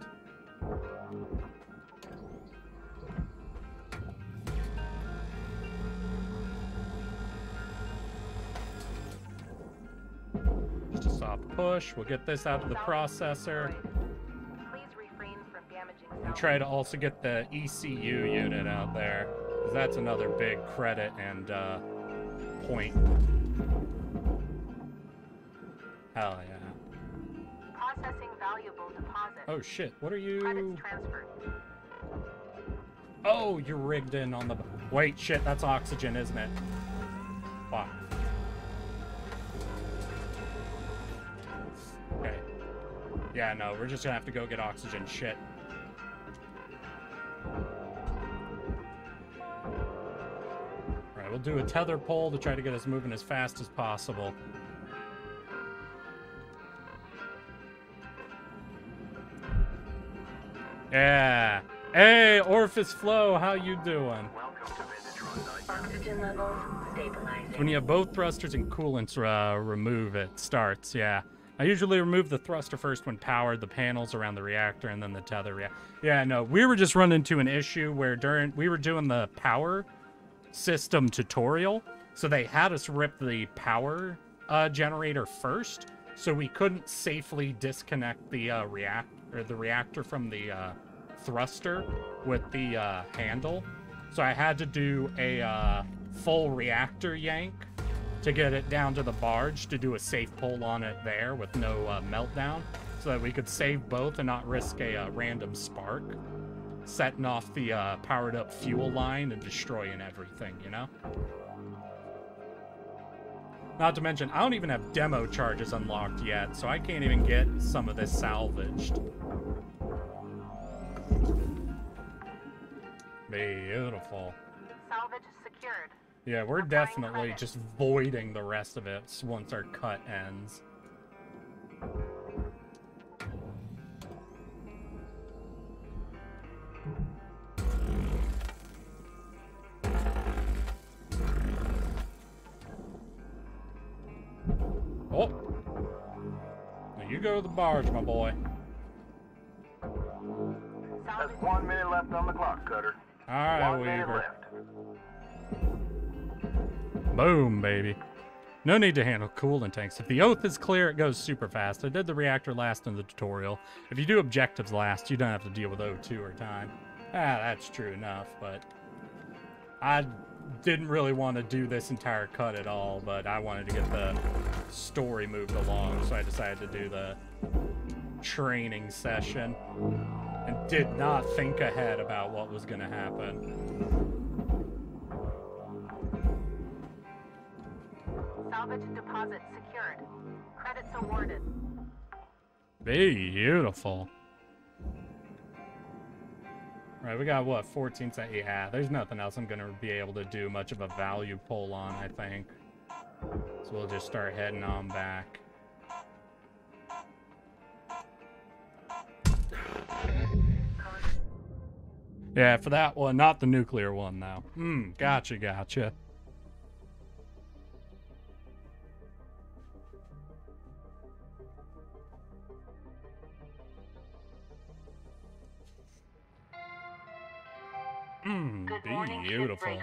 Just a soft push. We'll get this out of the processor. Please refrain from damaging And try to also get the ECU unit out there, because that's another big credit and point. Hell yeah. Processing valuable deposit. Oh shit, what are you? Credits transferred. Oh, you're rigged in on the... Wait, shit, that's oxygen, isn't it? Fuck. Okay. Yeah, no, we're just gonna have to go get oxygen. Shit. Alright, we'll do a tether pull to try to get us moving as fast as possible. Yeah. Hey, Orphis Flow, how you doing? Oxygen levels stabilizing. When you have both thrusters and coolants remove, it starts, yeah. I usually remove the thruster first when powered, the panels around the reactor, and then the tether. Yeah, no, we were just running into an issue where we were doing the power system tutorial, so they had us rip the power generator first, so we couldn't safely disconnect the reactor from the thruster with the handle. So I had to do a full reactor yank to get it down to the barge to do a safe pull on it there with no meltdown, so that we could save both and not risk a random spark setting off the powered up fuel line and destroying everything, you know? Not to mention, I don't even have demo charges unlocked yet, so I can't even get some of this salvaged. Beautiful. Salvage secured. Yeah, we're definitely just voiding the rest of it once our cut ends. Oh! Now you go to the barge, my boy. There's 1 minute left on the clock, Cutter. Alright, Weaver. Boom, baby. No need to handle coolant tanks. If the oath is clear, it goes super fast. I did the reactor last in the tutorial. If you do objectives last, you don't have to deal with O2 or time. Ah, that's true enough, but I didn't really want to do this entire cut at all, but I wanted to get the story moved along, so I decided to do the training session and did not think ahead about what was going to happen. Salvage deposit secured. Credits awarded. Beautiful. Right, we got what, 14 cents? Yeah, there's nothing else I'm gonna be able to do much of a value pull on, I think. So we'll just start heading on back. Yeah, for that one, not the nuclear one now. Gotcha. Beautiful.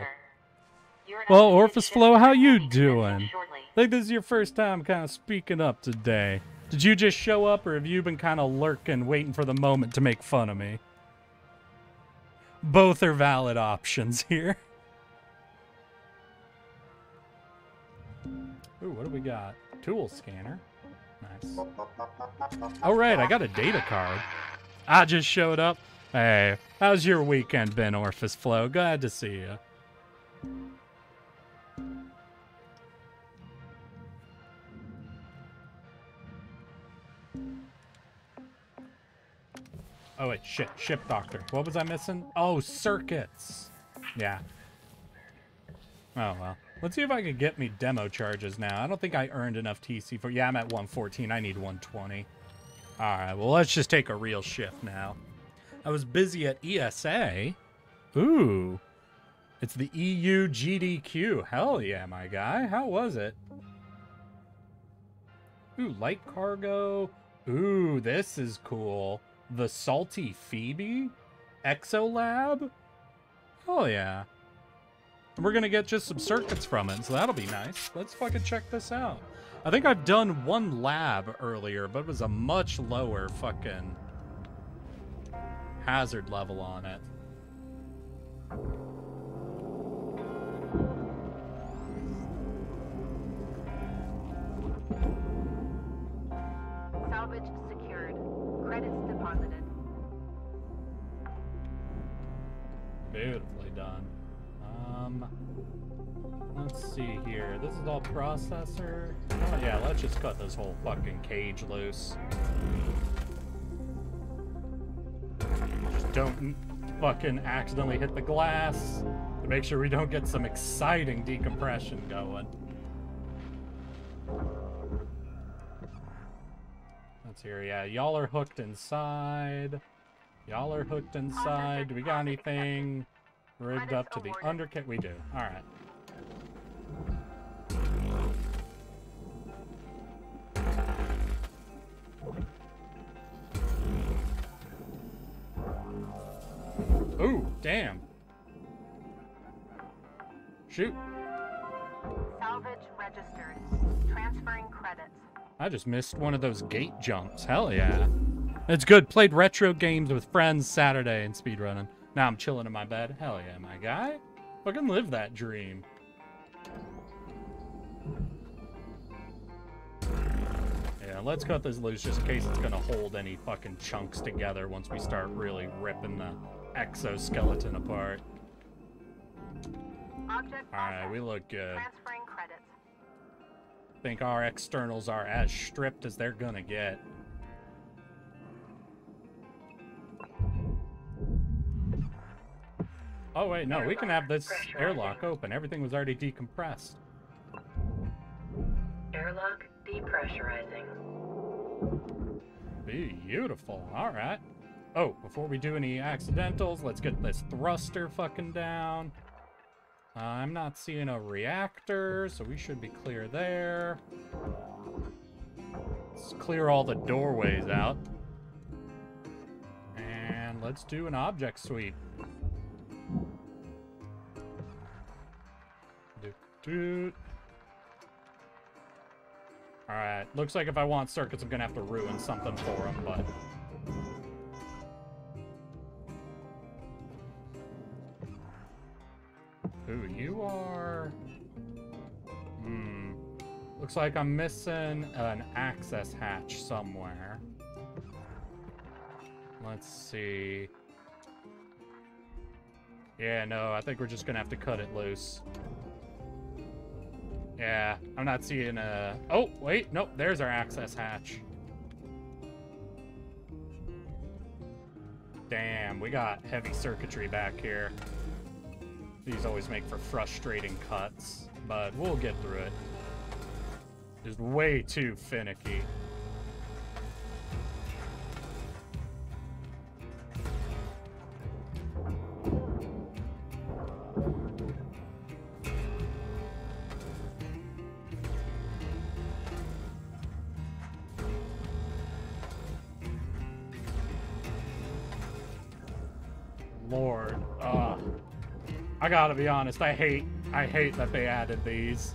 Well, Orphis Flo, how you doing? I think this is your first time kind of speaking up today. Did you just show up, or have you been kind of lurking, waiting for the moment to make fun of me? Both are valid options here. Ooh, what do we got? Tool scanner. Nice. Oh, right, I got a data card. I just showed up. Hey, how's your weekend been, Orphis Flo? Glad to see you. Oh, wait, shit. Ship doctor. What was I missing? Oh, circuits. Yeah. Oh, well. Let's see if I can get me demo charges now. I don't think I earned enough TC for... Yeah, I'm at 114. I need 120. Alright, well, let's just take a real shift now. I was busy at ESA. Ooh. It's the EU GDQ. Hell yeah, my guy. How was it? Ooh, light cargo. Ooh, this is cool. The Salty Phoebe? Exolab? Hell yeah. And we're gonna get just some circuits from it, so that'll be nice. Let's fucking check this out. I think I've done one lab earlier, but it was a much lower fucking hazard level on it. Salvage secured. Credits deposited. Beautifully done. Let's see here. This is all processor. Oh yeah, let's just cut this whole fucking cage loose. Just don't fucking accidentally hit the glass to make sure we don't get some exciting decompression going. Let's hear, yeah, y'all are hooked inside. Y'all are hooked inside. Do we got anything rigged up to the underkit? We do. Alright. Ooh, damn. Shoot. Salvage registered. Transferring credits. I just missed one of those gate jumps. Hell yeah. It's good. Played retro games with friends Saturday and speedrunning. Now I'm chilling in my bed. Hell yeah, my guy. Fucking live that dream. Yeah, let's cut this loose just in case it's gonna hold any fucking chunks together once we start really ripping the exoskeleton apart. Alright, we look good. Transferring credits. Think our externals are as stripped as they're gonna get. Oh wait, no, we can have this airlock open. Everything was already decompressed. Airlock depressurizing. Beautiful. Alright. Oh, before we do any accidentals, let's get this thruster fucking down. I'm not seeing a reactor, so we should be clear there. Let's clear all the doorways out. And let's do an object sweep. Alright, looks like if I want circuits, I'm gonna have to ruin something for them, but... Ooh, you are... Looks like I'm missing an access hatch somewhere. Let's see... Yeah, no, I think we're just gonna have to cut it loose. Yeah, I'm not seeing a... Oh, wait, nope, there's our access hatch. Damn, we got heavy circuitry back here. These always make for frustrating cuts, but we'll get through it. Just way too finicky. Lord, I gotta be honest, I hate that they added these.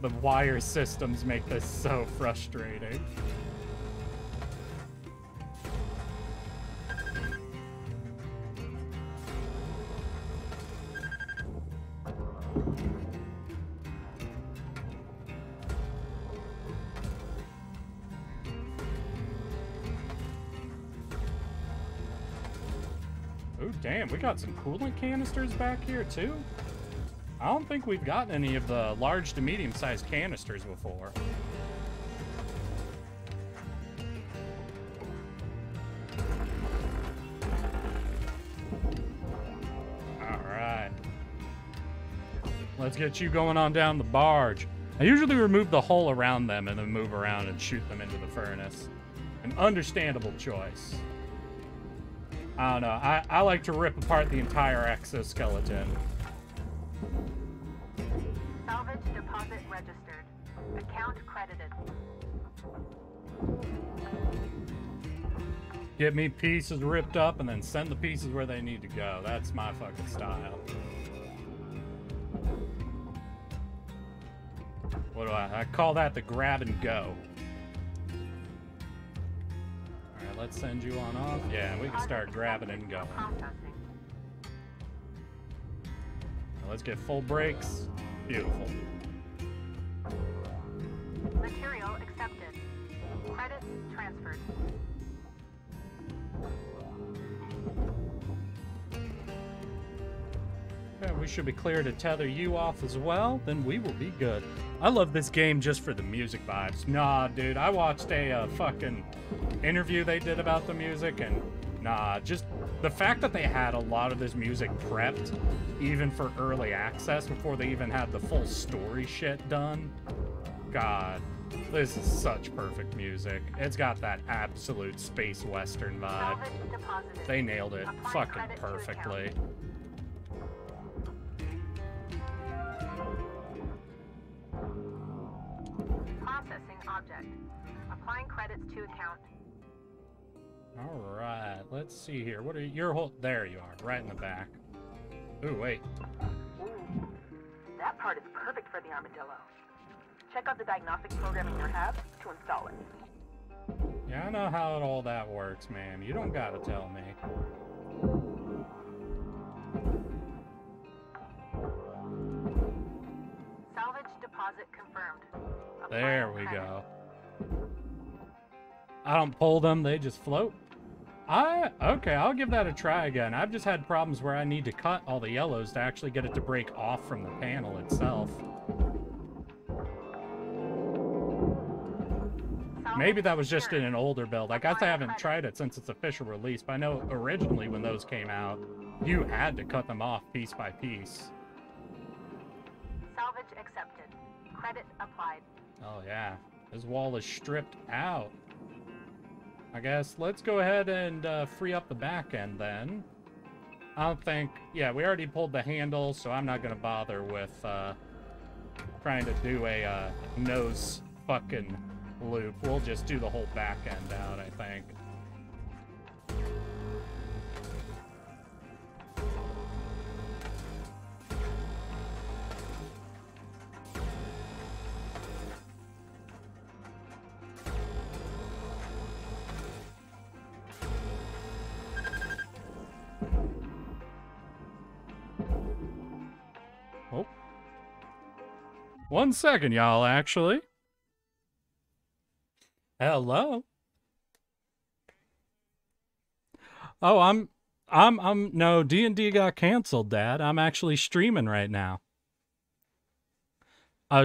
The wire systems make this so frustrating. Oh, damn, we got some coolant canisters back here, too? I don't think we've gotten any of the large to medium-sized canisters before. Alright. Let's get you going on down the barge. I usually remove the hull around them and then move around and shoot them into the furnace. An understandable choice. I don't know. I like to rip apart the entire exoskeleton. Salvage deposit registered. Account credited. Get me pieces ripped up and then send the pieces where they need to go. That's my fucking style. What do I call that the grab and go. Alright, let's send you on off. Yeah, we can start grabbing and going. Let's get full brakes. Beautiful. Material accepted. Credit transferred. Okay, we should be clear to tether you off as well. Then we will be good. I love this game just for the music vibes. Nah, dude, I watched a fucking interview they did about the music, and nah, just the fact that they had a lot of this music prepped, even for early access, before they even had the full story shit done. God, this is such perfect music. It's got that absolute space western vibe. They nailed it fucking perfectly. Processing object. Applying credits to account. All right, let's see here. What are your whole? There you are, right in the back. Ooh, wait. Ooh, that part is perfect for the armadillo. Check out the diagnostic program in your hab to install it. Yeah, I know how all that works, man. You don't gotta tell me. Salvage deposit confirmed. There we go. I don't pull them, they just float. Okay, I'll give that a try again. I've just had problems where I need to cut all the yellows to actually get it to break off from the panel itself. Maybe that was just in an older build. I guess I haven't tried it since its official release, but I know originally when those came out, you had to cut them off piece by piece. Salvage accepted. Credit applied. Oh yeah, this wall is stripped out. I guess let's go ahead and free up the back end then. I don't think... Yeah, we already pulled the handle, so I'm not going to bother with trying to do a nose fucking loop. We'll just do the whole back end out, I think. 1 second, y'all, actually. Hello. Oh, no, D&D got canceled, Dad. I'm actually streaming right now.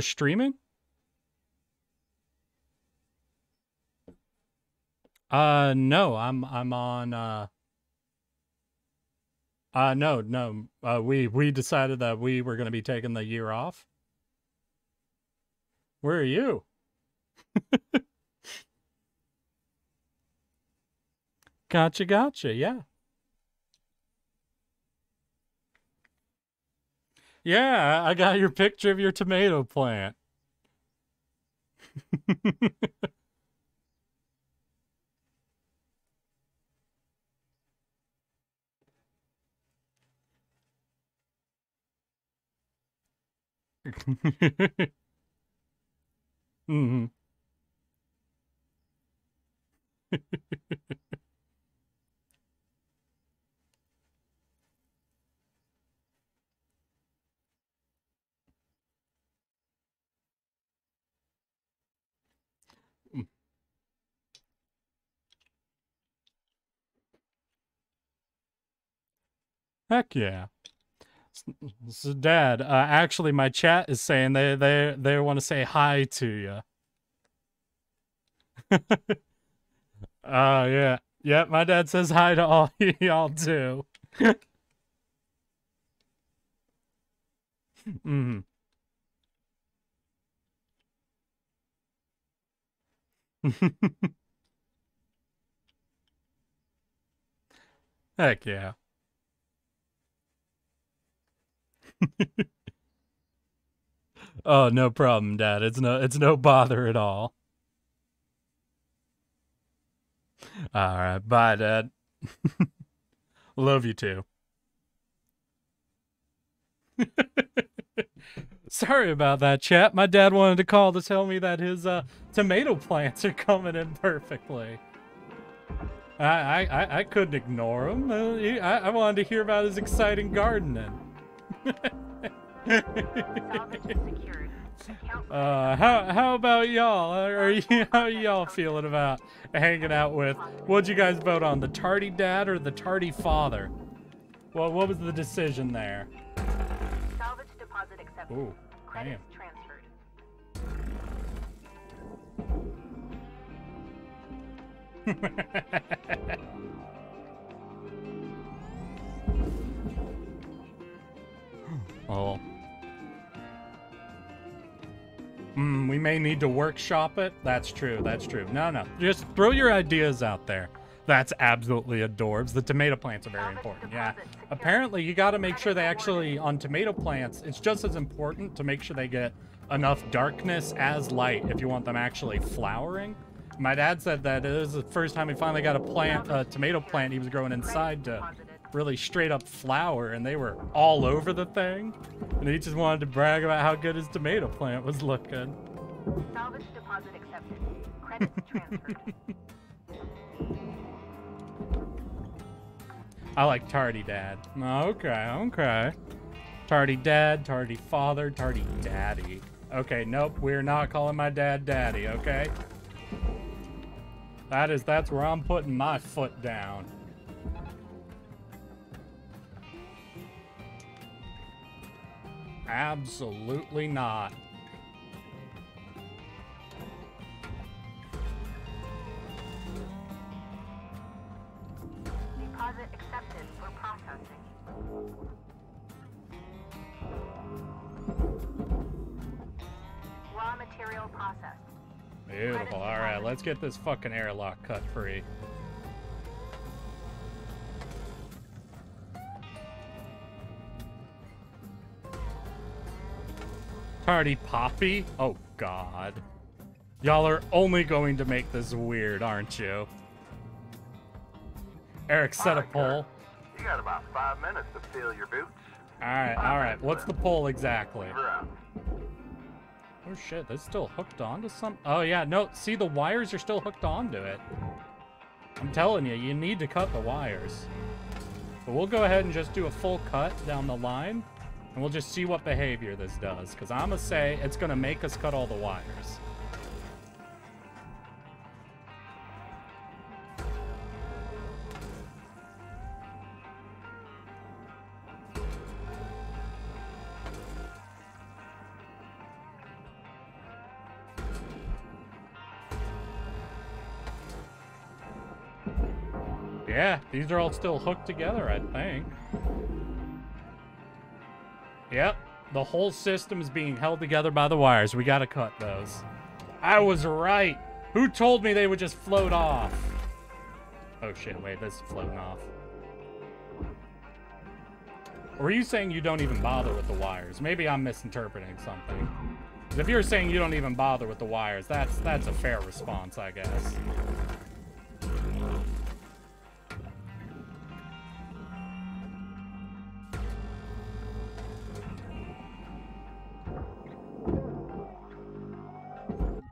Streaming? No, I'm on, no, we decided that we were going to be taking the year off. Where are you? Gotcha, yeah. Yeah, I got your picture of your tomato plant. Mm-hmm. Heck yeah. So, Dad, actually, my chat is saying they want to say hi to you. Yeah. Yep, my dad says hi to all y'all too. Mm. Heck yeah. Oh, no problem, Dad. It's no bother at all. All right, bye, Dad. Love you too. Sorry about that, chat. My dad wanted to call to tell me that his tomato plants are coming in perfectly. I couldn't ignore him. I wanted to hear about his exciting gardening. How about y'all? How y'all feeling about hanging out with? What'd you guys vote on? The tardy dad or the tardy father? Well, what was the decision there? Salvage deposit accepted. Ooh, Credits transferred. Oh. We may need to workshop it. That's true. No. Just throw your ideas out there. That's absolutely adorbs. The tomato plants are very important. Yeah. Apparently, you got to make sure they actually, on tomato plants, it's just as important to make sure they get enough darkness as light if you want them actually flowering. My dad said that it was the first time he finally got a tomato plant he was growing inside to really straight up flower, and they were all over the thing. And he just wanted to brag about how good his tomato plant was looking. Salvage deposit accepted. Credits transferred. I like tardy dad. Okay. Tardy dad, tardy father, tardy daddy. Okay, nope, we're not calling my dad daddy, okay? That's where I'm putting my foot down. Absolutely not. Deposit accepted for processing. Raw material processed. Beautiful. All right, let's get this fucking airlock cut free. Tardy Poppy? Oh, God. Y'all are only going to make this weird, aren't you? Eric, set a poll. You got about 5 minutes to fill your boots. All right. What's the poll exactly? We're out. Oh, shit. That's still hooked onto some... Oh, yeah. No, see, the wires are still hooked onto it. I'm telling you, you need to cut the wires. But we'll go ahead and just do a full cut down the line. And we'll just see what behavior this does. Because I'm going to say it's going to make us cut all the wires. Yeah, these are all still hooked together, I think. Yep, the whole system is being held together by the wires. We gotta cut those. I was right. Who told me they would just float off? Oh shit, wait, this is floating off. Or are you saying you don't even bother with the wires? Maybe I'm misinterpreting something. 'Cause if you're saying you don't even bother with the wires, that's a fair response, I guess.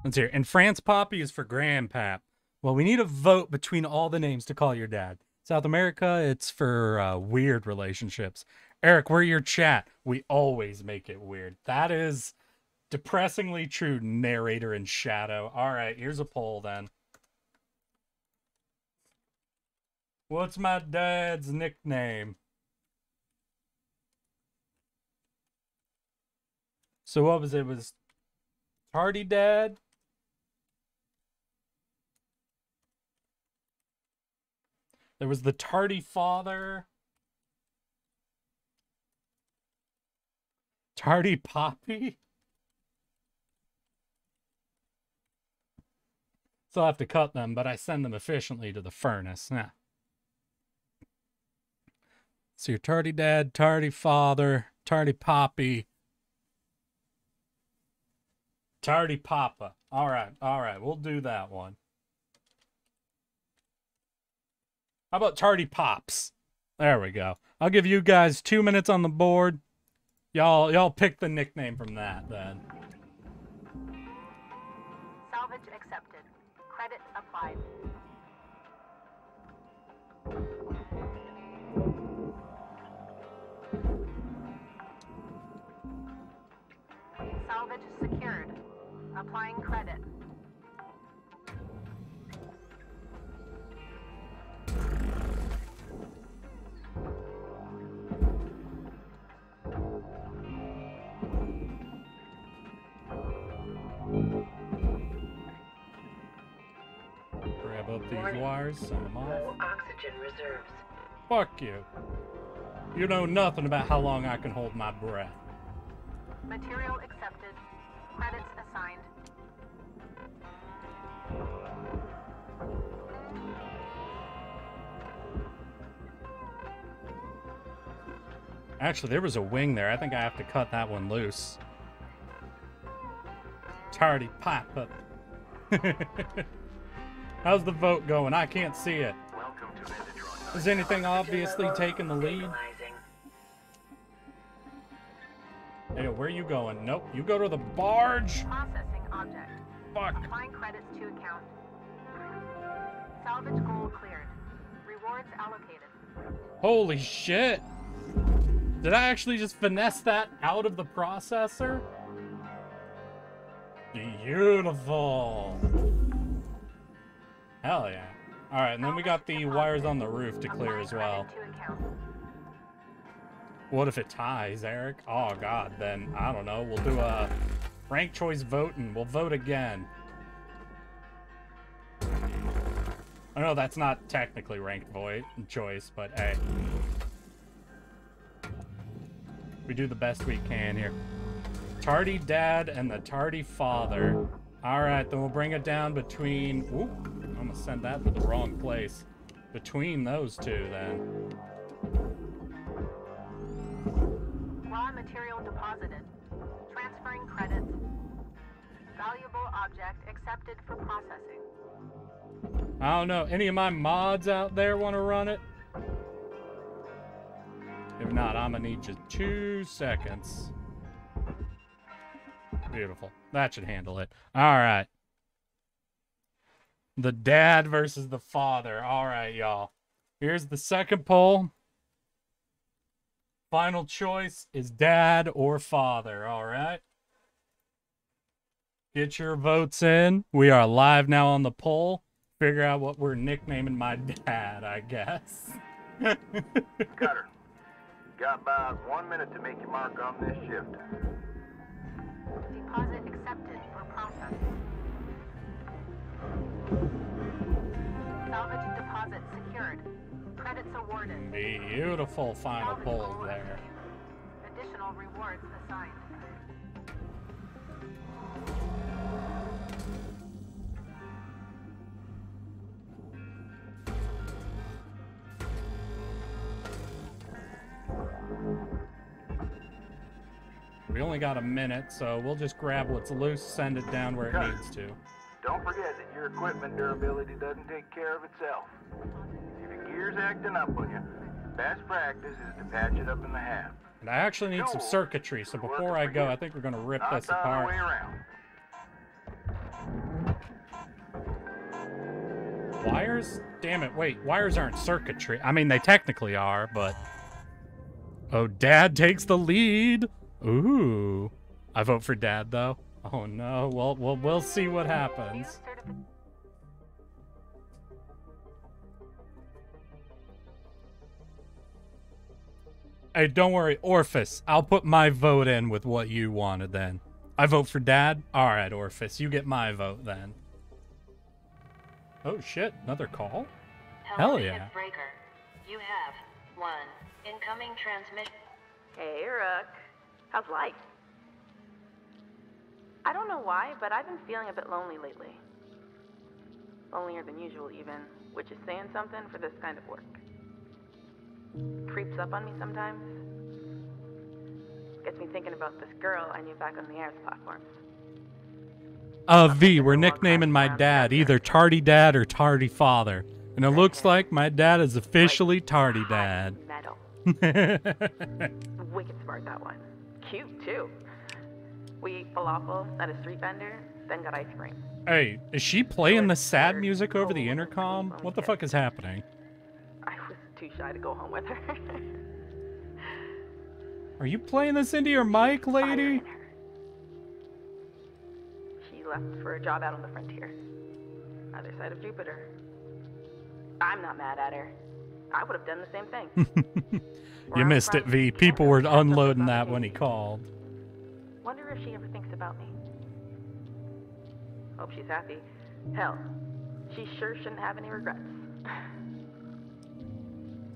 Let's hear. In France, Poppy is for Grandpap. Well, we need a vote between all the names to call your dad. South America, it's for weird relationships. Eric, we're your chat. We always make it weird. That is depressingly true, narrator in shadow. All right, here's a poll then. What's my dad's nickname? So what was it? It was Tardy Dad? There was the Tardy Father. Tardy Poppy? Still have to cut them, but I send them efficiently to the furnace. Nah. So your Tardy Dad, Tardy Father, Tardy Poppy, Tardy Papa. All right, we'll do that one. How about Tardy Pops? There we go. I'll give you guys 2 minutes on the board. Y'all pick the nickname from that then. Salvage accepted. Credit applied. Salvage secured. Applying credit. Grab up these wires, send them off. Low oxygen reserves. Fuck you. You know nothing about how long I can hold my breath. Material accepted. Credits assigned. Actually, there was a wing there. I think I have to cut that one loose. Tardy Papa. How's the vote going? I can't see it. Is anything obviously taking the lead? Hey, where are you going? Nope, you go to the barge. Processing object. Fuck. Applying credits to account. Salvage goal cleared. Rewards allocated. Holy shit. Did I actually just finesse that out of the processor? Beautiful. Hell yeah. Alright, and then we got the wires on the roof to clear as well. What if it ties, Eric? Oh god, then I don't know. We'll do a ranked choice vote and we'll vote again. I know that's not technically ranked choice, but hey. We do the best we can here. Tardy Dad and the Tardy Father. Alright, then we'll bring it down between... Oop, I'm gonna send that to the wrong place. Between those two, then. Raw material deposited. Transferring credits. Valuable object accepted for processing. I don't know. Any of my mods out there want to run it? If not, I'm gonna need just 2 seconds. Beautiful. That should handle it. Alright. The dad versus the father. Alright, y'all. Here's the second poll. Final choice is dad or father, all right? Get your votes in. We are live now on the poll. Figure out what we're nicknaming my dad, I guess. Cutter, got about 1 minute to make your mark on this shift. Deposit accepted for processing. Salvage deposit secured. Credits awarded. Beautiful final poll there. Additional rewards assigned. We only got a minute, so we'll just grab what's loose, send it down where it needs to. Don't forget that your equipment durability doesn't take care of itself. If your gear's acting up on you, best practice is to patch it up in the hab. And I actually need some circuitry, so before I go, I think we're going to rip this apart. Way around. Wires? Damn it, wait, wires aren't circuitry. I mean, they technically are, but... Oh, Dad takes the lead! Ooh. I vote for Dad, though. Oh, no. Well, we'll see what happens. Hey, don't worry, Orphis. I'll put my vote in with what you wanted, then. I vote for Dad? Alright, Orphis. You get my vote, then. Oh, shit. Another call? Hello, Hell yeah. Shipbreaker. You have 1 incoming transmission. Hey, Rook. How's life? I don't know why, but I've been feeling a bit lonely lately. Lonelier than usual, even, which is saying something for this kind of work. Creeps up on me sometimes. Gets me thinking about this girl I knew back on the Airs platforms. V, we're nicknaming my dad, either Tardy Dad or Tardy Father. And it looks like my dad is officially Tardy Dad. Metal. Wicked smart, that one. Cute, too. We ate falafel at a street vendor, then got ice cream. Hey, is she playing the sad music over the intercom? What the fuck is happening? I was too shy to go home with her. Are you playing this into your mic, lady? She left for a job out on the frontier. Other side of Jupiter. I'm not mad at her. I would have done the same thing. You missed it, V. People were unloading that when he called. Wonder if she ever thinks about me. Hope she's happy. Hell, she sure shouldn't have any regrets.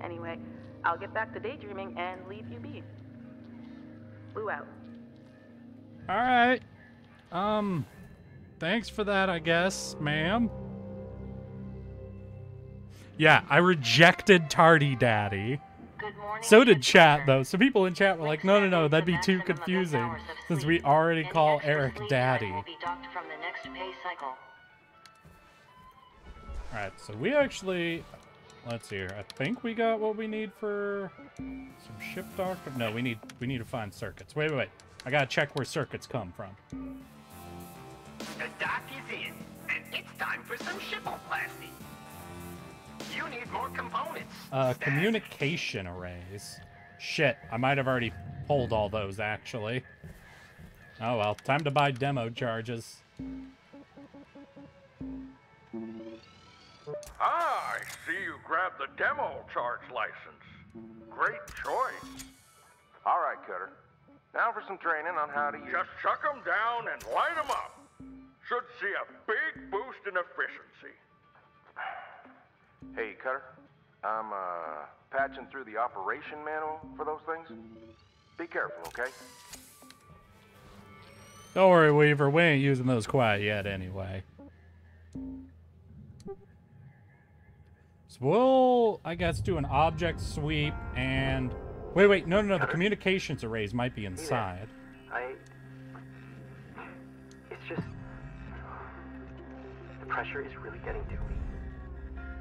Anyway, I'll get back to daydreaming and leave you be. Blue out. Alright. Thanks for that, I guess, ma'am. Yeah, I rejected Tardy Daddy. So did chat, though. So people in chat were like, no, that'd be too confusing, since we already call Eric Daddy. Alright, so we actually... Let's see here. I think we got what we need for some ship doctor. No, we need to find circuits. Wait. I gotta check where circuits come from. The dock is in, and it's time for some shipoplasty. You need more components. Communication arrays. Shit, I might have already pulled all those, actually. Oh well, time to buy demo charges. Ah, I see you grabbed the demo charge license. Great choice. All right, Cutter. Now for some training on how to use... Just chuck them down and light them up. Should see a big boost in efficiency. Hey, Cutter. I'm, patching through the operation manual for those things. Be careful, okay? Don't worry, Weaver. We ain't using those quite yet, anyway. So we'll, I guess, do an object sweep and... Wait, no, the communications arrays might be inside. It's just... The pressure is really getting to me.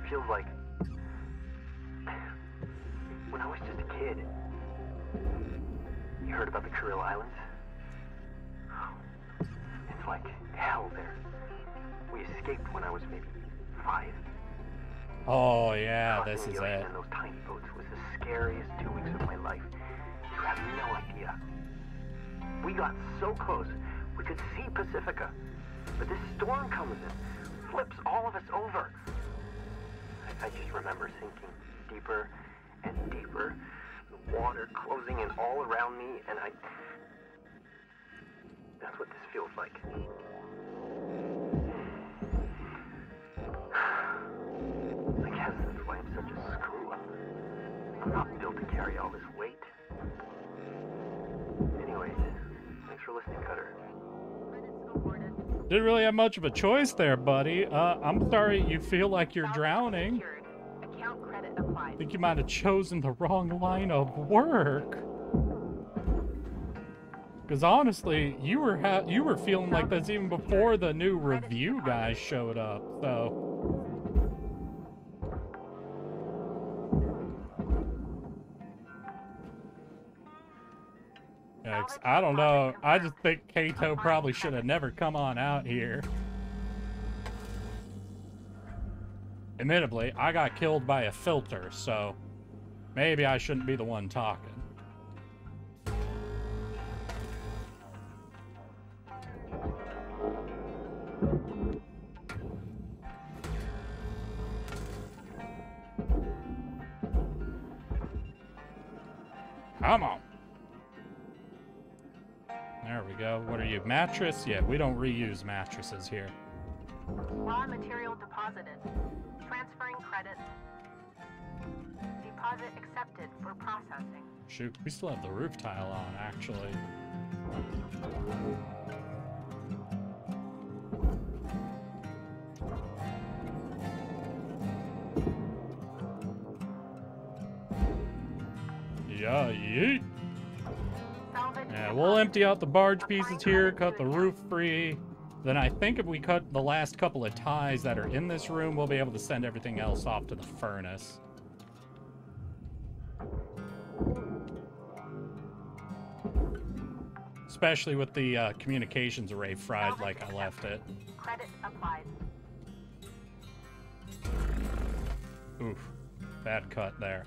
Feels like... When I was just a kid. You heard about the Kuril Islands? It's like hell there. We escaped when I was maybe 5. Oh, yeah, this is it. And those tiny boats was the scariest 2 weeks of my life. got so close, we could see Pacifica. But this storm comes in, flips all of us over. I just remember sinking deeper and deeper, the water closing in all around me, and that's what this feels like. I guess that's why I'm such a screw-up. I'm not built to carry all this weight. Anyways, thanks for listening, Cutter. Didn't really have much of a choice there, buddy. I'm sorry you feel like you're drowning. I think you might have chosen the wrong line of work. Because honestly, you were feeling like this even before the new review guys showed up. So I don't know. I just think Kato probably should have never come on out here. Admittedly, I got killed by a filter, so maybe I shouldn't be the one talking. Come on. There we go. What are you, mattress? Yeah, we don't reuse mattresses here. Raw material deposited. Transferring credits. Deposit accepted for processing. Shoot, we still have the roof tile on, actually. Yeah, yeet. Yeah, we'll empty out the barge pieces here, cut the roof free. Then I think if we cut the last couple of ties that are in this room, we'll be able to send everything else off to the furnace. Especially with the communications array fried like I left it. Credit applied. Oof, bad cut there.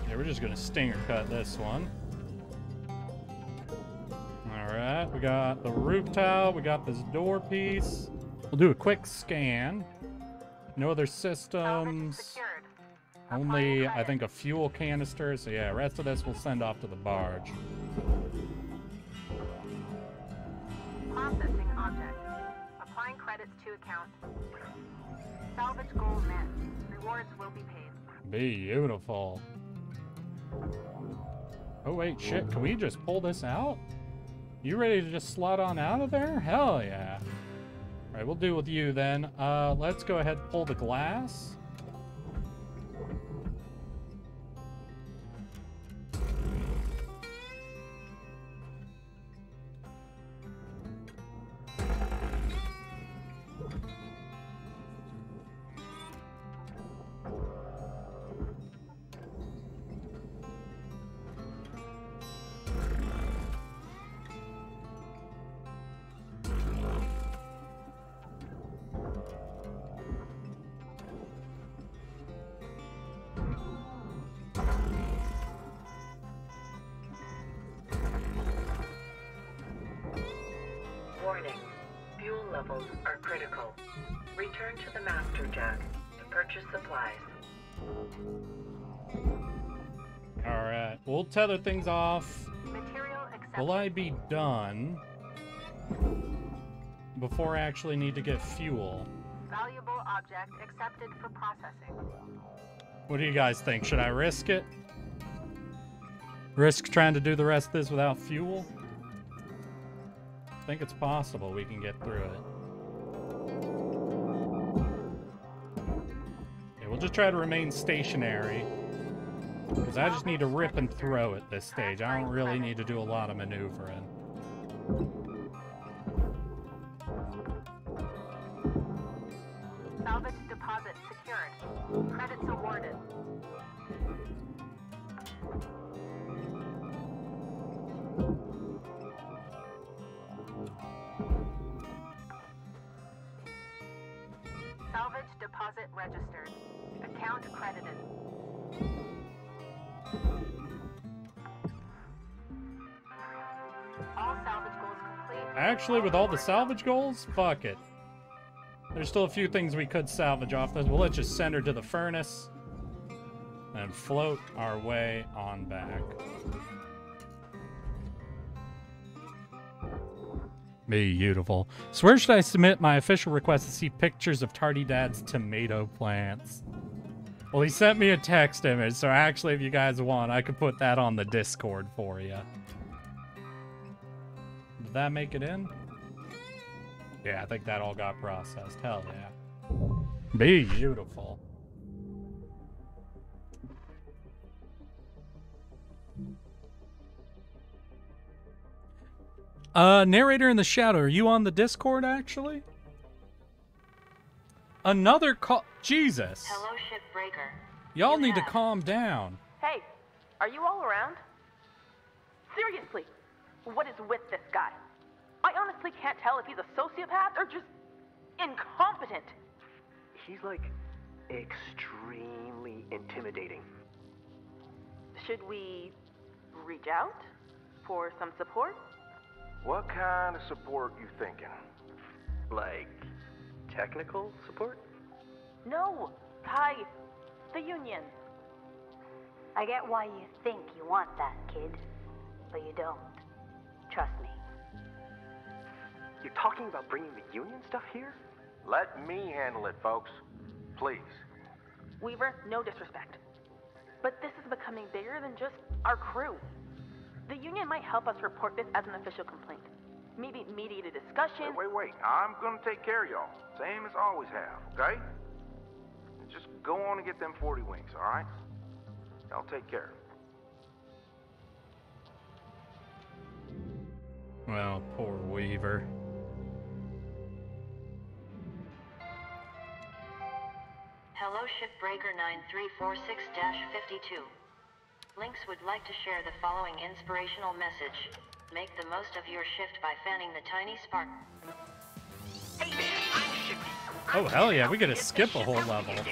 Yeah, we're just gonna stinger cut this one. Alright, we got the roof tile, we got this door piece. We'll do a quick scan. No other systems. Only, I think, a fuel canister. So yeah, rest of this we'll send off to the barge. Processing object. Applying credits to account. Salvage goal met. Rewards will be paid. Beautiful. Oh wait, shit, can we just pull this out? You ready to just slot on out of there? Hell yeah. Alright, we'll deal with you then. Let's go ahead and pull the glass. Warning. Fuel levels are critical. Return to the master jack to purchase supplies. Alright, we'll tether things off. Material accepted. Will I be done before I actually need to get fuel? Valuable object accepted for processing. What do you guys think? Should I risk it? Risk trying to do the rest of this without fuel? I think it's possible we can get through it. Yeah, we'll just try to remain stationary. Because I just need to rip and throw at this stage. I don't really need to do a lot of maneuvering. Salvage deposit secured. Credits awarded. Deposit registered. Account credited. All salvage goals complete. Actually, with all the salvage goals, fuck it. There's still a few things we could salvage off this. Well, let's just send her to the furnace and float our way on back. Beautiful. So where should I submit my official request to see pictures of Tardy Dad's tomato plants? Well, he sent me a text image, so actually, if you guys want, I could put that on the Discord for you. Did that make it in? Yeah, I think that all got processed. Hell yeah. Beautiful. Narrator in the shadow, are you on the Discord, actually? Another call. Jesus. Hello, Shipbreaker. Y'all need to calm down. Hey, are you all around? Seriously, what is with this guy? I honestly can't tell if he's a sociopath or just incompetent. He's like extremely intimidating. Should we reach out for some support? What kind of support you thinking? Like, technical support? No, Kai, the Union. I get why you think you want that, kid, but you don't. Trust me. You're talking about bringing the Union stuff here? Let me handle it, folks. Please. Weaver, no disrespect. But this is becoming bigger than just our crew. The Union might help us report this as an official complaint. Maybe mediate a discussion. Wait. I'm gonna take care of y'all. Same as always have, okay? Just go on and get them 40 wings, alright? I'll take care. Well, poor Weaver. Hello, Shipbreaker 9346-52. Lynx would like to share the following inspirational message. Make the most of your shift by fanning the tiny spark. Hey there, I'm Shippy. Oh, hell yeah, we gotta skip a whole level. Nice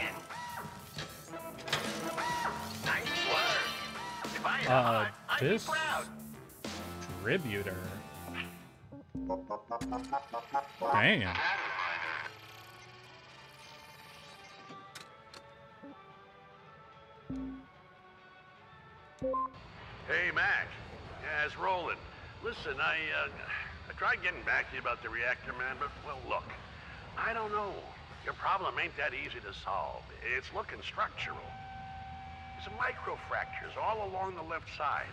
work. If I had a heart, I'd be proud. Distributor. Damn. Hey, Mac. Yeah, it's Roland. Listen, I tried getting back to you about the reactor, man, but, well, look. I don't know. Your problem ain't that easy to solve. It's looking structural. There's microfractures all along the left side.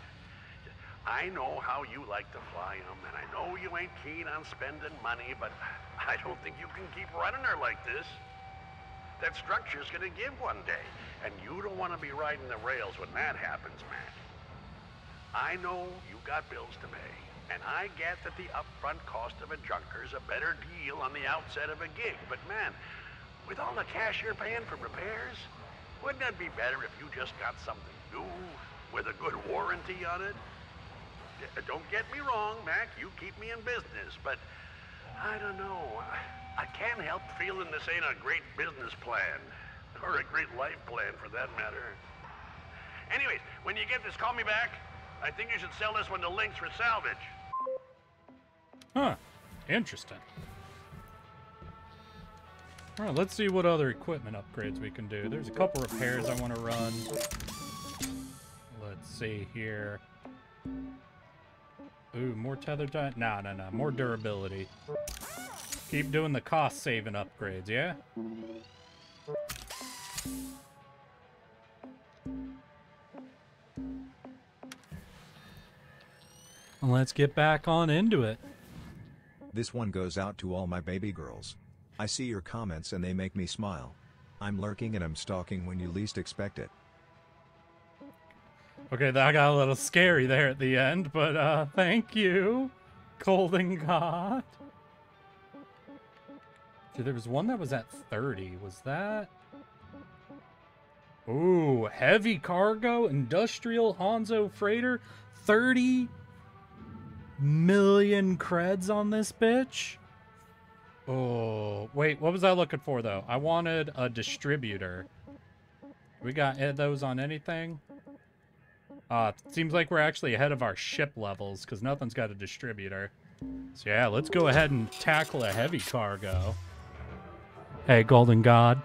I know how you like to fly them, and I know you ain't keen on spending money, but I don't think you can keep running her like this. That structure's gonna give one day, and you don't want to be riding the rails when that happens, Mac. I know you got bills to pay, and I get that the upfront cost of a junker's a better deal on the outset of a gig, but man, with all the cash you're paying for repairs, wouldn't it be better if you just got something new with a good warranty on it? Don't get me wrong, Mac, you keep me in business, but I don't know. I can't help feeling this ain't a great business plan, or a great life plan for that matter. Anyways, when you get this, call me back. I think you should sell this one to Lynx for salvage. Huh. Interesting. Alright, let's see what other equipment upgrades we can do. There's a couple repairs I want to run. Let's see here. Ooh, more tether time? No. More durability. Keep doing the cost-saving upgrades, yeah? Let's get back on into it. This one goes out to all my baby girls. I see your comments and they make me smile. I'm lurking and I'm stalking when you least expect it. Okay, that got a little scary there at the end, but thank you, Golden God. Dude, there was one that was at 30. Was that? Ooh, heavy cargo, industrial Hanzo freighter, 30 million creds on this bitch. Oh, wait, what was I looking for, though? I wanted a distributor. We got those on anything? Seems like we're actually ahead of our ship levels, because nothing's got a distributor. So yeah, let's go ahead and tackle a heavy cargo. Hey, Golden God.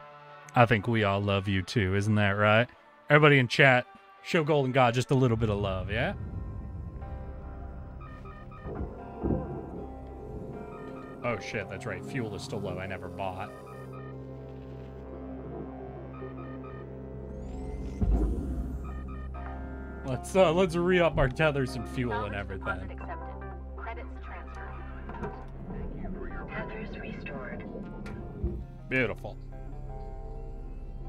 I think we all love you too, isn't that right? Everybody in chat, show Golden God just a little bit of love, yeah? Oh shit, that's right. Fuel is still low. I never bought. Let's re-up our tethers and fuel and everything. Credits transferred. Tethers restored. Beautiful.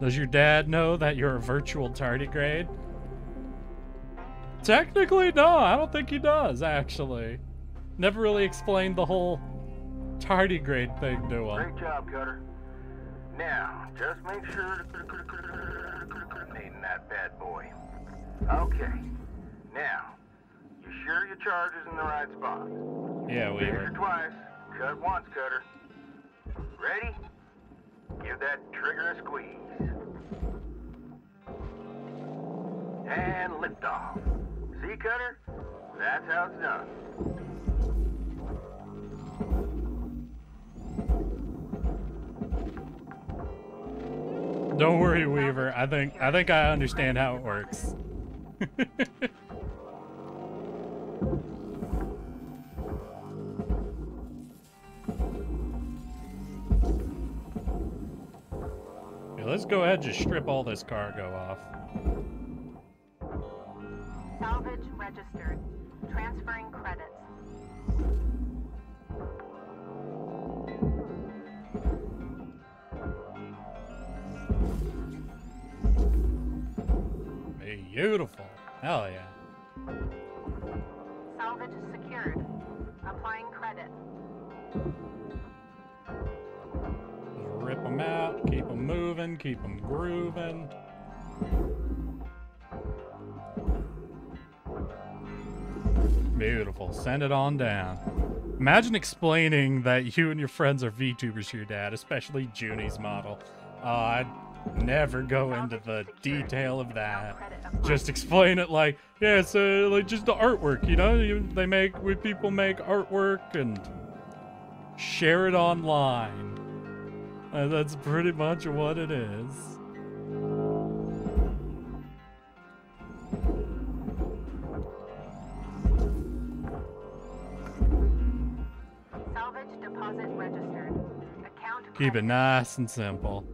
Does your dad know that you're a virtual tardigrade? Technically, no. I don't think he does, actually. Never really explained the whole tardigrade thing to him. Great job, Cutter. Now, just make sure to clean that bad boy. Okay. Now, you sure your charge is in the right spot? Yeah, we Laser twice, cut once, Cutter. Ready? Give that trigger a squeeze. And lift off. See, Cutter? That's how it's done. Don't worry, Weaver. I think I understand how it works. Yeah, let's go ahead and just strip all this cargo off. Salvage registered. Transferring credits. Beautiful. Hell yeah. Salvage secured. Applying credit. Just rip them out, keep them moving, keep them grooving. Beautiful. Send it on down. Imagine explaining that you and your friends are VTubers to your dad, especially Junie's model. I'd never go into the detail of that. Just explain it like, yeah, it's like just the artwork, you know? People make artwork and share it online. That's pretty much what it is. Salvage deposit registered. Account Keep it nice and simple.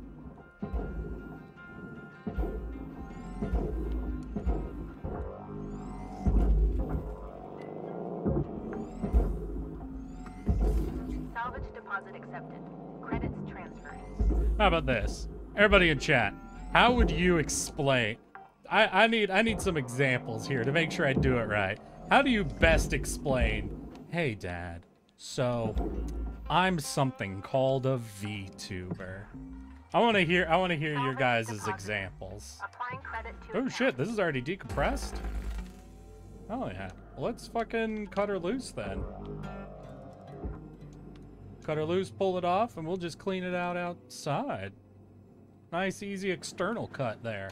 Salvage deposit accepted. Credits transferred. How about this? Everybody in chat, how would you explain? I need some examples here to make sure I do it right. How do you best explain, hey dad, so I'm something called a VTuber. I wanna hear your guys' examples. Applying credit to Oh shit, this is already decompressed? Oh yeah. Well, let's fucking cut her loose then. Cut her loose, pull it off, and we'll just clean it out outside. Nice, easy external cut there.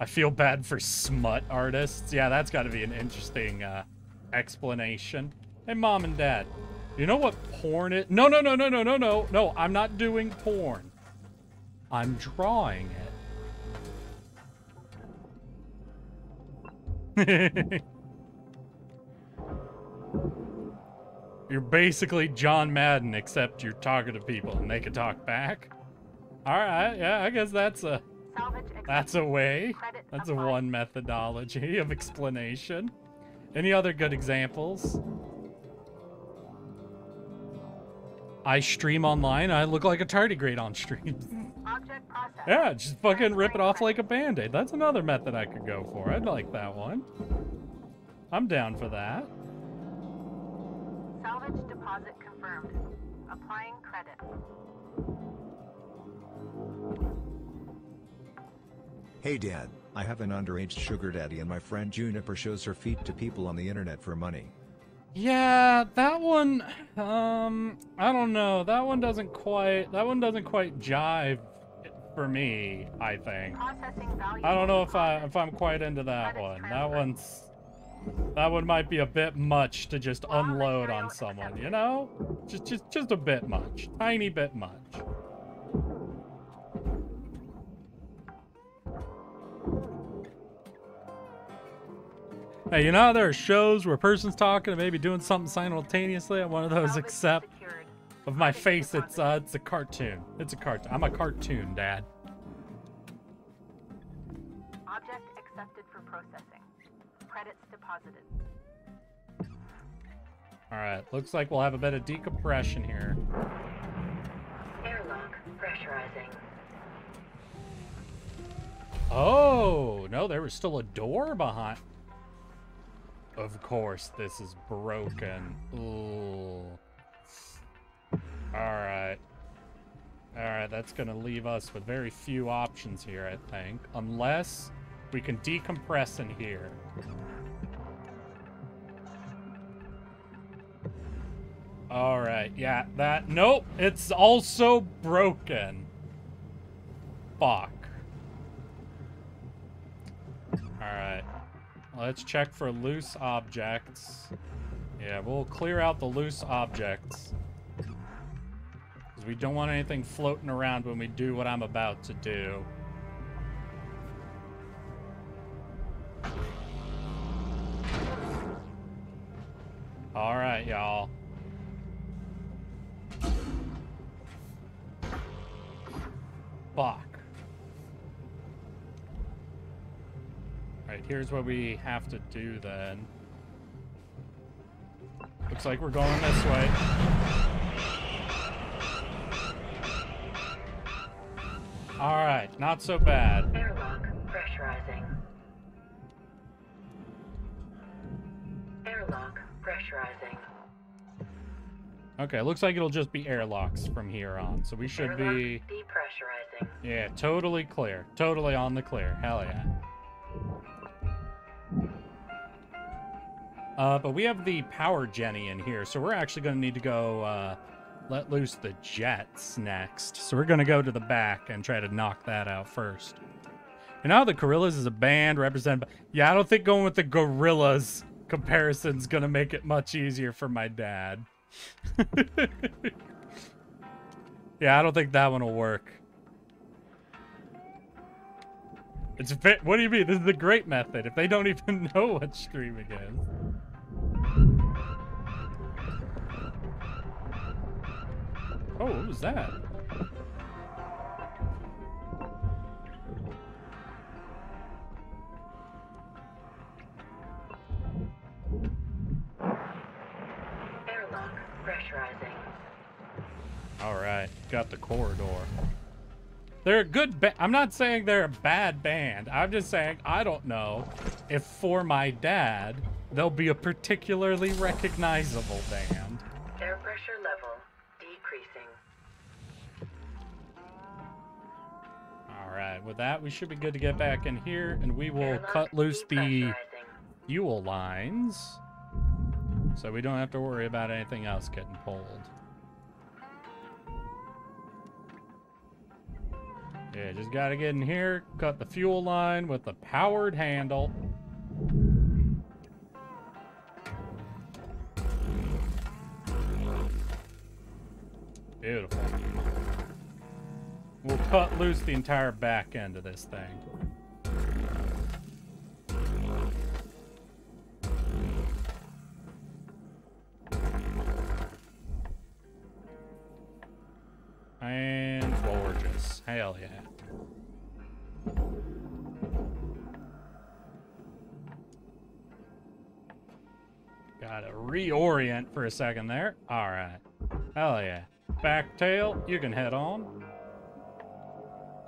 I feel bad for smut artists. Yeah, that's got to be an interesting explanation. Hey, mom and dad, you know what porn is? No, no, no, no, no, no, no, no. I'm not doing porn. I'm drawing it. You're basically John Madden, except you're talking to people and they can talk back. All right, yeah, I guess that's a way. That's a one methodology of explanation. Any other good examples? I stream online. I look like a tardigrade on stream. Object process. Yeah, just fucking rip it off like a band-aid. That's another method I could go for. I'd like that one. I'm down for that. Salvage deposit confirmed. Applying credit. Hey Dad, I have an underage sugar daddy and my friend Juniper shows her feet to people on the internet for money. Yeah, that one, I don't know. That one doesn't quite jive for me, I think. I don't know if I'm quite into that one. That one might be a bit much to just unload on someone, you know? Just a bit much. Tiny bit much. Hey, you know how there are shows where a person's talking and maybe doing something simultaneously at one of those, except of my face, it's a cartoon. It's a cartoon. I'm a cartoon, Dad. Object accepted for processing. Credits deposited. Alright, looks like we'll have a bit of decompression here. Airlock pressurizing. Oh, no, there was still a door behind. Of course, this is broken. Ooh. Alright. Alright, that's gonna leave us with very few options here, I think. Unless we can decompress in here. Alright, yeah, that... Nope, it's also broken. Fuck. Alright. Let's check for loose objects. Yeah, we'll clear out the loose objects. Because we don't want anything floating around when we do what I'm about to do. Alright, y'all. Fuck. Alright, here's what we have to do then. Looks like we're going this way. Alright, not so bad. Airlock pressurizing. Airlock pressurizing. Okay, looks like it'll just be airlocks from here on. So we should be... Depressurizing. Yeah, totally clear. Totally on the clear. Hell yeah. But we have the power Jenny in here, so we're actually going to need to go let loose the jets next. So we're going to go to the back and try to knock that out first. You know how the Gorillas is a band represented by... Yeah, I don't think going with the Gorillas comparison's going to make it much easier for my dad. Yeah, I don't think that one will work. It's what do you mean? This is the great method. If they don't even know what streaming is. Oh, what was that? Airlock pressurizing. All right, got the corridor. They're a good I'm not saying they're a bad band. I'm just saying I don't know if for my dad they'll be a particularly recognizable band. Air pressure level decreasing. All right, with that we should be good to get back in here, and we will cut loose the fuel lines, so we don't have to worry about anything else getting pulled. Yeah, just gotta get in here, cut the fuel line with the powered handle. Beautiful. We'll cut loose the entire back end of this thing. And gorgeous. Hell yeah. Gotta reorient for a second there. Alright. Hell yeah. Back tail, you can head on.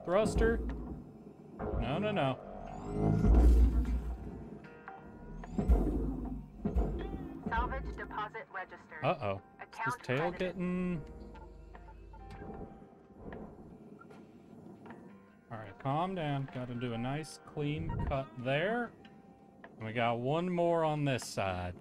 Thruster. No, no, no. Salvage deposit registered. Uh-oh. Is this tail getting... Alright, calm down. Gotta do a nice clean cut there. And we got one more on this side.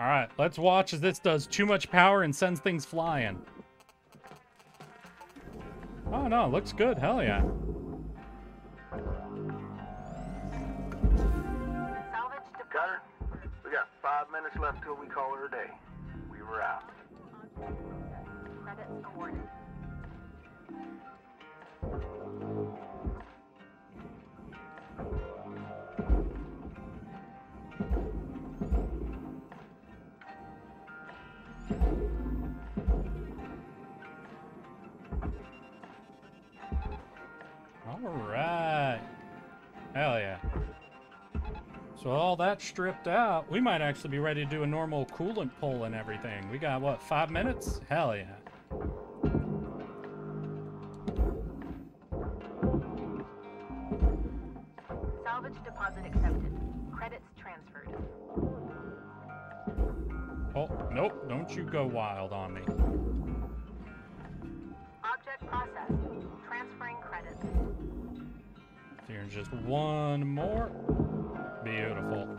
Alright, let's watch as this does too much power and sends things flying. Oh no, looks good. Hell yeah. Cutter, we got 5 minutes left till we call her a day. We were out. Credits awarded. Alright. Hell yeah. So all that stripped out, we might actually be ready to do a normal coolant pull and everything. We got, what, 5 minutes? Hell yeah. Salvage deposit accepted. Credits transferred. Oh, nope. Don't you go wild on me. Object processed. Transferring credits. Here's just one more. Beautiful.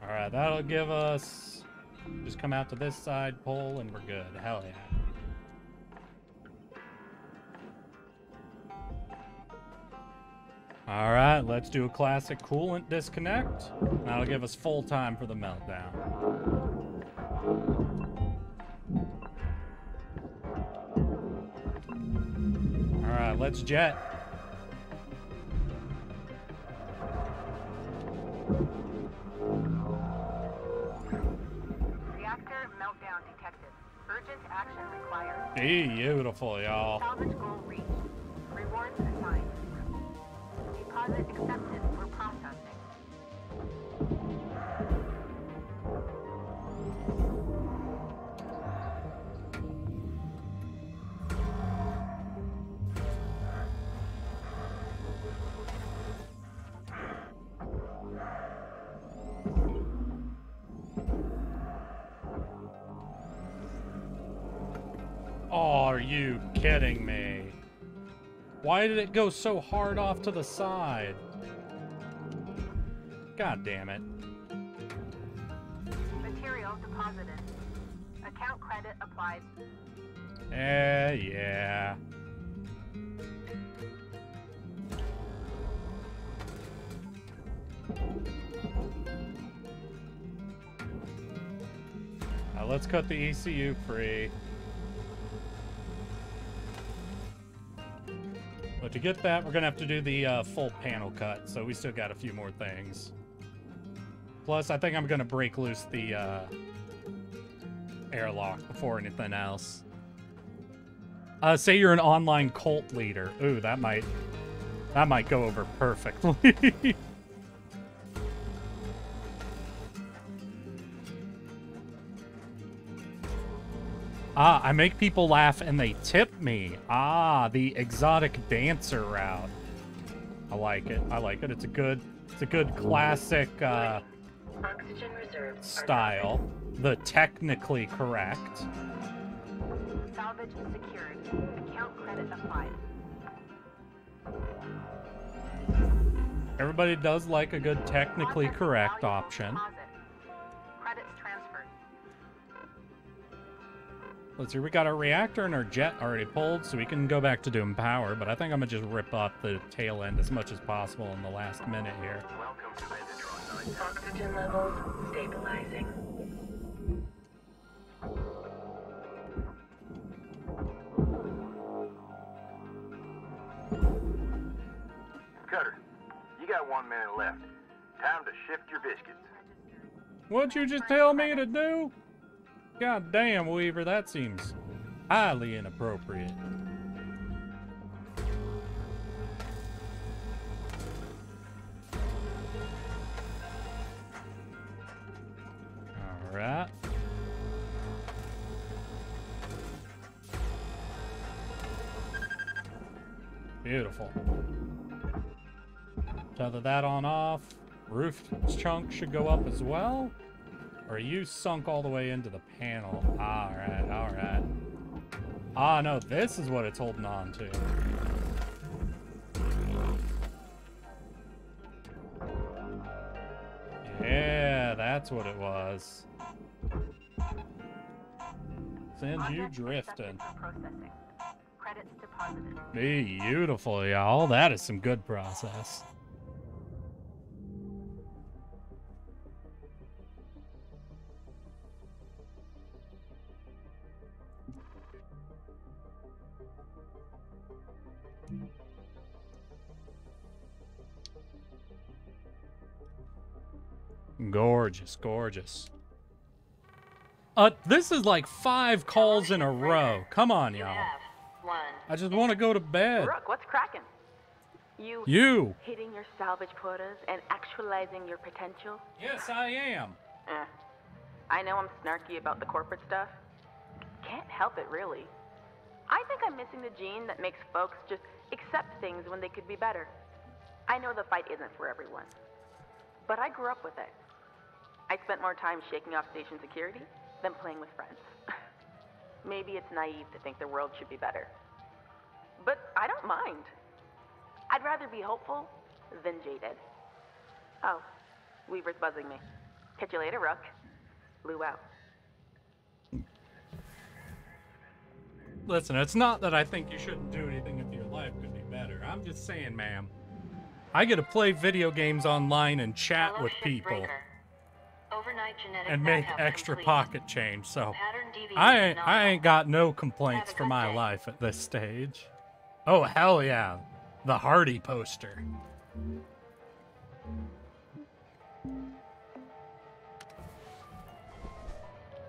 Alright, that'll give us... Just come out to this side, pull, and we're good. Hell yeah. Alright, let's do a classic coolant disconnect. That'll give us full time for the meltdown. Alright, let's jet. Reactor meltdown detected. Urgent action required. Beautiful, y'all. Salvage goal reached. Rewards assigned. Deposit accepted for processing. Oh, are you kidding me? Why did it go so hard off to the side? God damn it. Material deposited. Account credit applied. Yeah. Now let's cut the ECU free. But to get that, we're going to have to do the full panel cut, so we still got a few more things. Plus, I think I'm going to break loose the airlock before anything else. Say you're an online cult leader. Ooh, that might go over perfectly. Ah, I make people laugh and they tip me. Ah, the exotic dancer route. I like it. I like it. It's a good classic Oxygen reserves style. The technically correct. Salvage secured. Account credit applied. Everybody does like a good technically correct option. Credits transferred. Let's see, we got our reactor and our jet already pulled, so we can go back to doing power, but I think I'm gonna just rip off the tail end as much as possible in the last minute here. Welcome to Megatron 9. Oxygen levels stabilizing. Cutter, you got 1 minute left. Time to shift your biscuits. What'd you just tell me to do? God damn, Weaver, that seems highly inappropriate. Alright. Beautiful. Tether that on off. Roof chunk should go up as well. Or are you sunk all the way into the panel? Alright, alright. Ah, no, this is what it's holding on to. Yeah, that's what it was. Send you drifting. Credits deposited. Beautiful, y'all. That is some good process. Gorgeous, gorgeous. This is like 5 calls in a row. Come on, y'all. I just want to go to bed. Brooke, what's cracking? You. Hitting your salvage quotas and actualizing your potential? Yes, I am. I know I'm snarky about the corporate stuff. Can't help it, really. I think I'm missing the gene that makes folks just accept things when they could be better. I know the fight isn't for everyone, but I grew up with it. I spent more time shaking off station security than playing with friends. Maybe it's naive to think the world should be better, but I don't mind. I'd rather be hopeful than jaded. Oh, Weaver's buzzing me. Catch you later, Rook. Lou out. Listen, it's not that I think you shouldn't do anything if your life could be better. I'm just saying, ma'am. I get to play video games online and chat with people. And make extra pocket change, so I ain't got no complaints for my life at this stage. Oh, hell yeah. The Hardy poster.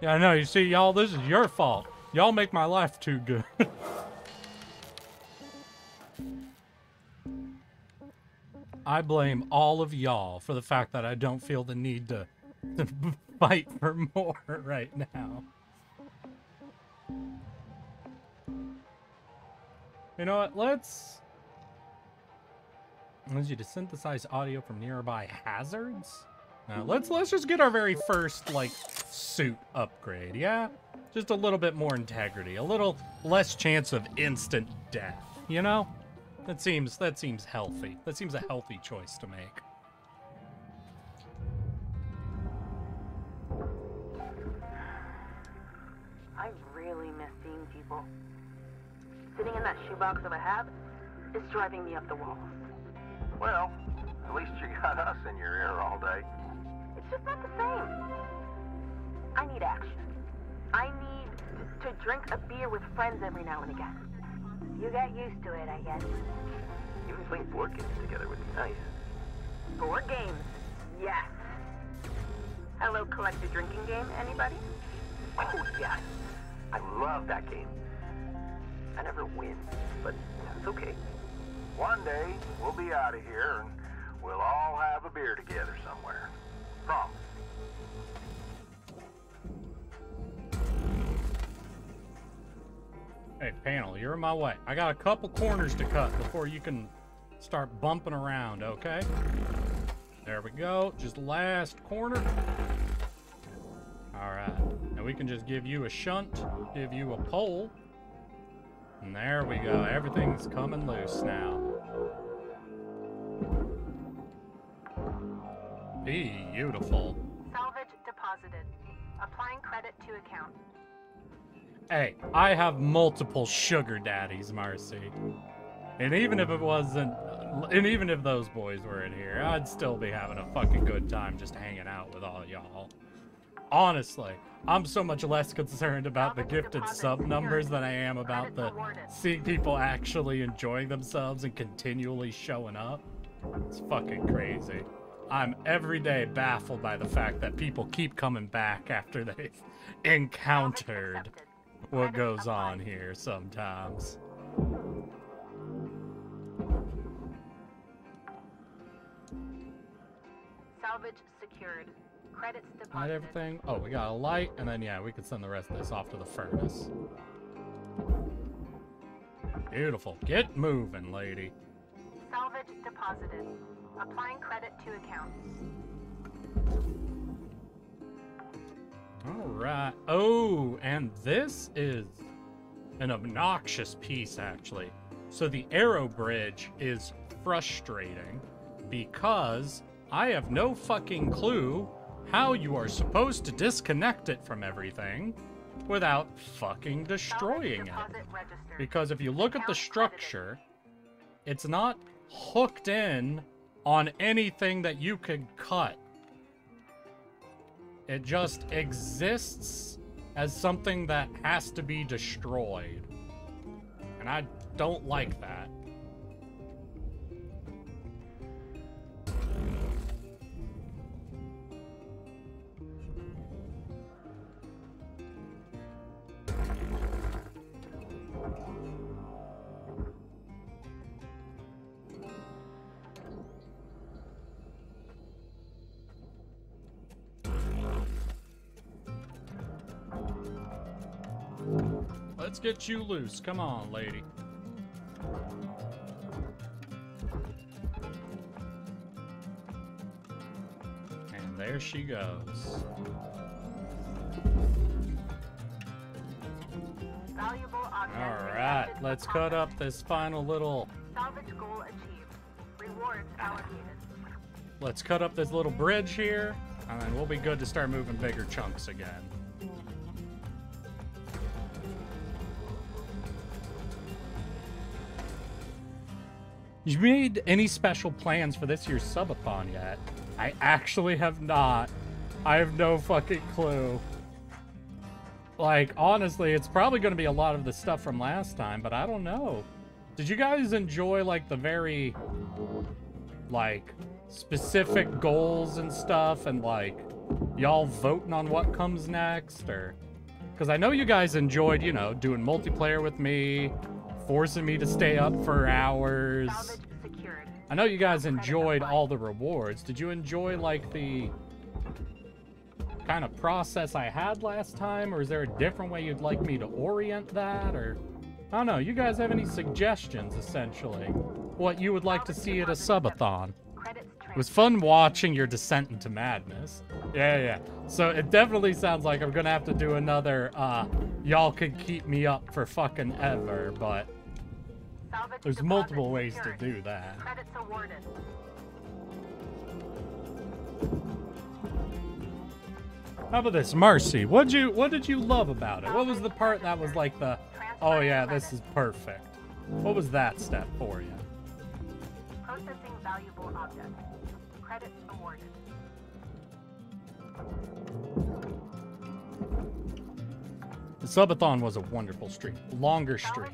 Yeah, I know. You see, y'all, this is your fault. Y'all make my life too good. I blame all of y'all for the fact that I don't feel the need to fight for more right now. You know what? Let's you to synthesize audio from nearby hazards. Now let's just get our very first like suit upgrade. Yeah, just a little bit more integrity, a little less chance of instant death. You know, that seems healthy. That seems a healthy choice to make. I really miss seeing people. Sitting in that shoebox of a hab is driving me up the wall. Well, at least you got us in your ear all day. It's just not the same. I need action. I need to drink a beer with friends every now and again. You get used to it, I guess. Even playing board games together would be nice. Board games? Yes. Hello, collective drinking game, anybody? Oh, yes. I love that game. I never win, but that's okay. One day, we'll be out of here and we'll all have a beer together somewhere. Promise. Hey, panel, you're in my way. I got a couple corners to cut before you can start bumping around, okay? There we go. Just last corner. All right. Now we can just give you a shunt, give you a pole. And there we go. Everything's coming loose now. Beautiful. Salvage deposited. Applying credit to account. Hey, I have multiple sugar daddies, Marcy. And even if it wasn't, and even if those boys were in here, I'd still be having a fucking good time just hanging out with all y'all. Honestly, I'm so much less concerned about the gifted sub numbers than I am about the seeing people actually enjoying themselves and continually showing up. It's fucking crazy. I'm every day baffled by the fact that people keep coming back after they've encountered what goes on here sometimes. Salvage secured. Credits deposited. Not everything. Oh, we got a light, and then yeah, we can send the rest of this off to the furnace. Beautiful. Get moving, lady. Salvage deposited. Applying credit to account. Alright. Oh, and this is an obnoxious piece, actually. So the arrow bridge is frustrating because I have no fucking clue how you are supposed to disconnect it from everything without fucking destroying it. Because if you look at the structure, it's not hooked in on anything that you could cut. It just exists as something that has to be destroyed. And I don't like that. Let's get you loose. Come on, lady. And there she goes. Alright, let's cut up this final little... Salvage goal achieved. Rewards allocated. Let's cut up this little bridge here, and then we'll be good to start moving bigger chunks again. You made any special plans for this year's subathon yet? I actually have not. I have no fucking clue. Like, honestly, it's probably going to be a lot of the stuff from last time, but I don't know. Did you guys enjoy, like, the very, like, specific goals and stuff, and, like, y'all voting on what comes next, or... Because I know you guys enjoyed, you know, doing multiplayer with me, forcing me to stay up for hours. I know you guys enjoyed all the rewards. Did you enjoy, like, the kind of process I had last time, or is there a different way you'd like me to orient that, or... I don't know, you guys have any suggestions, essentially? What you would like to see at a subathon? It was fun watching your descent into madness. Yeah. So it definitely sounds like I'm gonna have to do another, y'all could keep me up for fucking ever, but... There's multiple ways to do that. Credits awarded. How about this, Marcy? What did you love about it? What was the part that was like the, oh yeah, this is perfect? What was that step for you? Processing valuable objects. Credits awarded. The subathon was a wonderful stream. Longer stream.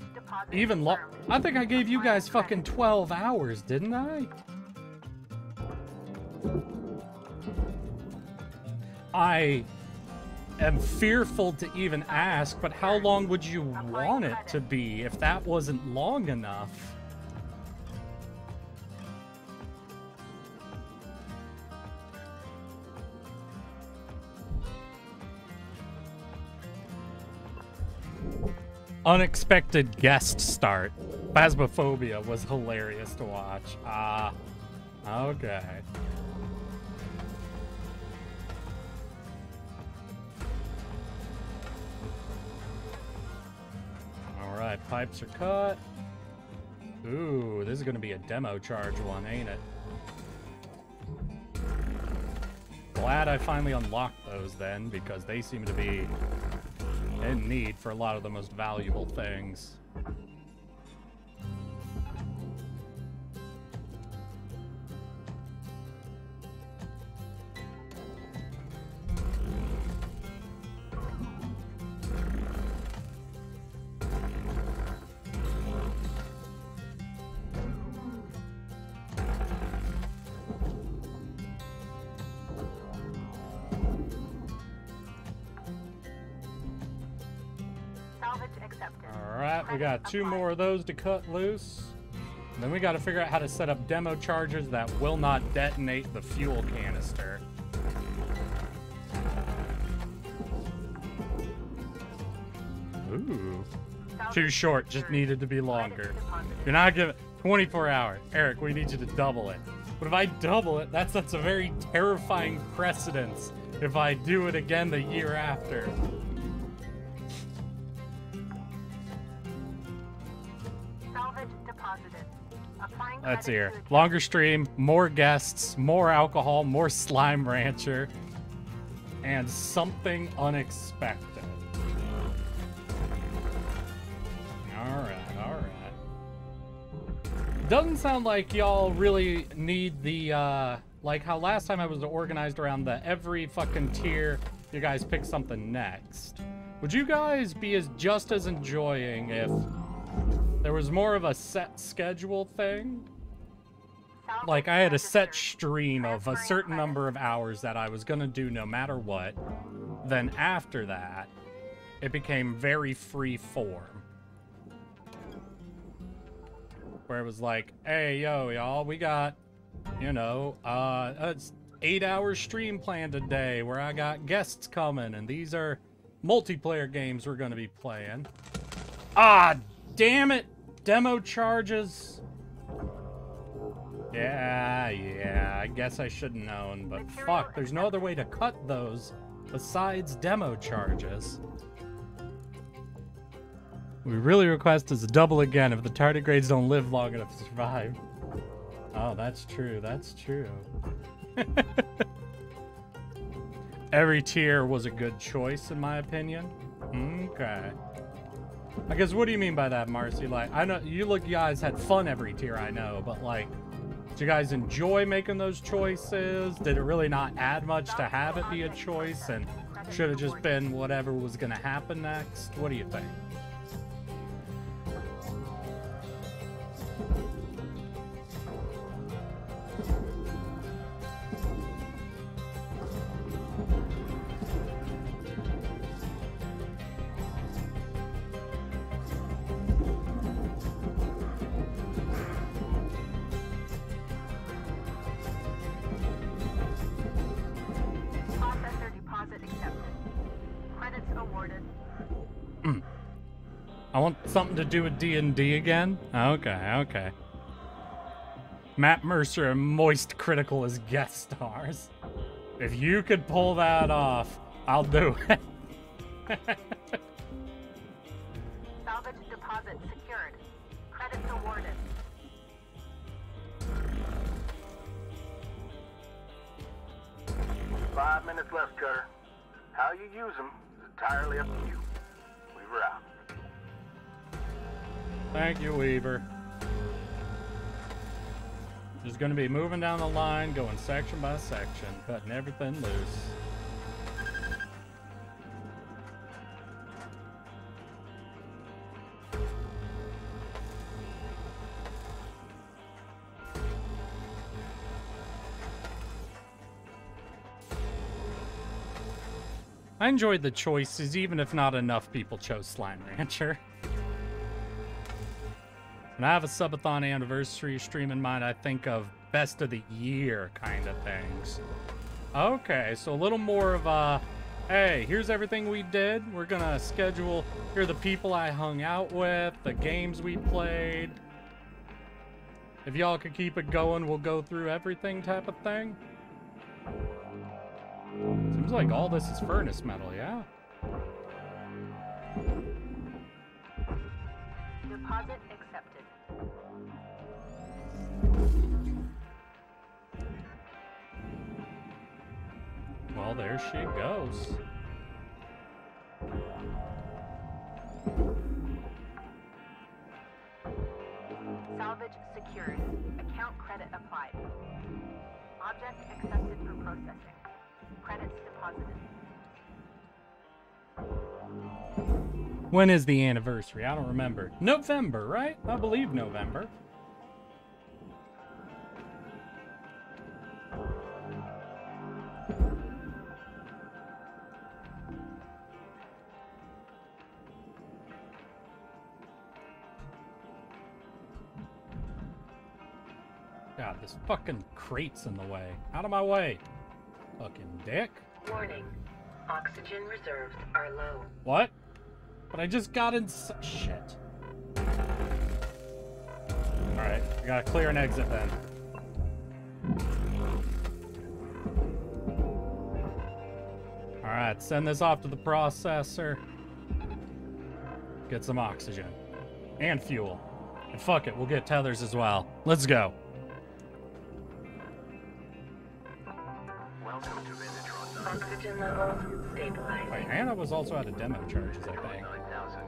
Even I think I gave you guys fucking 12 hours, didn't I? I am fearful to even ask, but how long would you want it to be if that wasn't long enough? Unexpected guest start. Phasmophobia was hilarious to watch. Okay. Alright, pipes are cut. Ooh, this is gonna be a demo charge one, ain't it? Glad I finally unlocked those then, because they seem to be in need for a lot of the most valuable things. Alright, we got 2 more of those to cut loose. And then we got to figure out how to set up demo charges that will not detonate the fuel canister. Ooh. Too short, just needed to be longer. You're not giving 24 hours. Eric, we need you to double it. But if I double it, that sets a very terrifying precedence if I do it again the year after. Salvage deposited. Applying Let's credit hear. to Longer stream, more guests, more alcohol, more Slime Rancher, and something unexpected. Alright. Doesn't sound like y'all really need the, like how last time I was organized around the every fucking tier, you guys pick something next. Would you guys be just as enjoying if there was more of a set schedule thing? Like I had a set stream of a certain number of hours that I was gonna do no matter what. Then after that, it became very free form. Where it was like, hey, yo, y'all, we got, you know, it's 8-hour stream planned today where I got guests coming, and these are multiplayer games we're gonna be playing. Ah, damn it! Demo charges. Yeah, I guess I should have known, but fuck, there's no other way to cut those besides demo charges. We really request is a double again if the tardigrades don't live long enough to survive. Oh, that's true, that's true. Every tier was a good choice, in my opinion. Okay. I guess, what do you mean by that, Marcy? Like, I know, you guys had fun every tier, I know, but like, did you guys enjoy making those choices? Did it really not add much to have it be a choice, and should have just been whatever was gonna happen next? What do you think? processor deposit accepted. Credits awarded. I want something to do with D&D again? Okay. Matt Mercer and Moist Critical as guest stars. If you could pull that off, I'll do it. Salvage deposit secured. Credits awarded. Five minutes left, Cutter. How you use them is entirely up to you. Weaver out. Thank you, Weaver. Just gonna be moving down the line, going section by section, cutting everything loose. I enjoyed the choices, even if not enough people chose Slime Rancher. When I have a subathon anniversary stream in mind, I think of best of the year kind of things. Okay, so a little more of a, hey, here's everything we did. We're gonna schedule, here are the people I hung out with, the games we played. If y'all could keep it going, we'll go through everything type of thing. Seems like all this is furnace metal, yeah? Deposit accepted. Well, there she goes. Salvage secured. Account credit applied. Object accepted for processing. Credits deposited. When is the anniversary? I don't remember. November, right? I believe November. God, this fucking crate's in the way. Out of my way. Fucking dick. Warning. Oxygen reserves are low. What? But I just got in shit. Alright, I gotta clear an exit then. Alright, send this off to the processor. Get some oxygen. And fuel. And fuck it, we'll get tethers as well. Let's go. Welcome to Vinitron. Oxygen levels stabilized. Wait, Anna was also out of demo charges, I think. 9,000.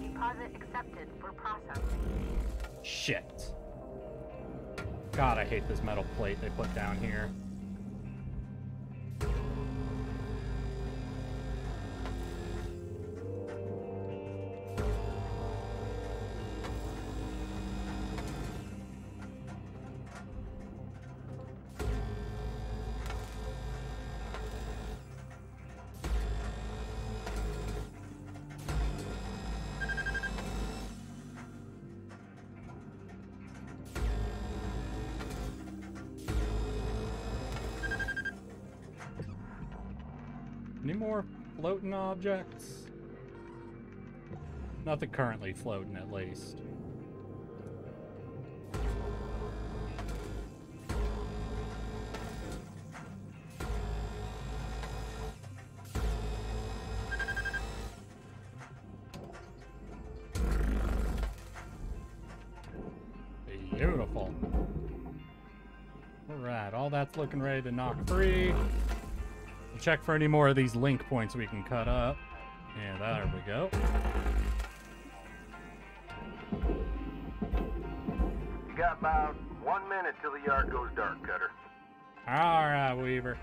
Deposit accepted for processing. Shit. God, I hate this metal plate they put down here. Any more floating objects? Nothing currently floating, at least. Beautiful. Alright, all that's looking ready to knock free. Check for any more of these link points we can cut up. Yeah, there we go. You got about 1 minute till the yard goes dark, Cutter. Alright, Weaver.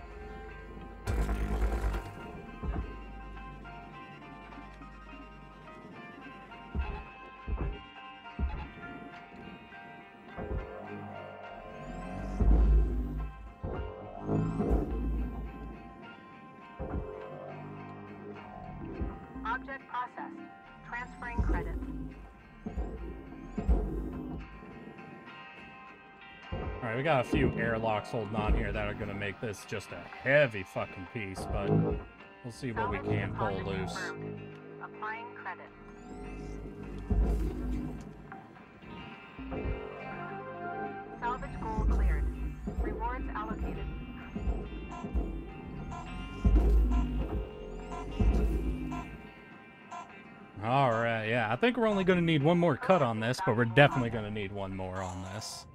Object processed. Transferring credit. Alright, we got a few airlocks holding on here that are going to make this just a heavy fucking piece, but we'll see what we can pull loose. Applying credit. Salvage goal cleared. Rewards allocated. Alright, yeah, I think we're only going to need one more cut on this, but we're definitely going to need one more on this.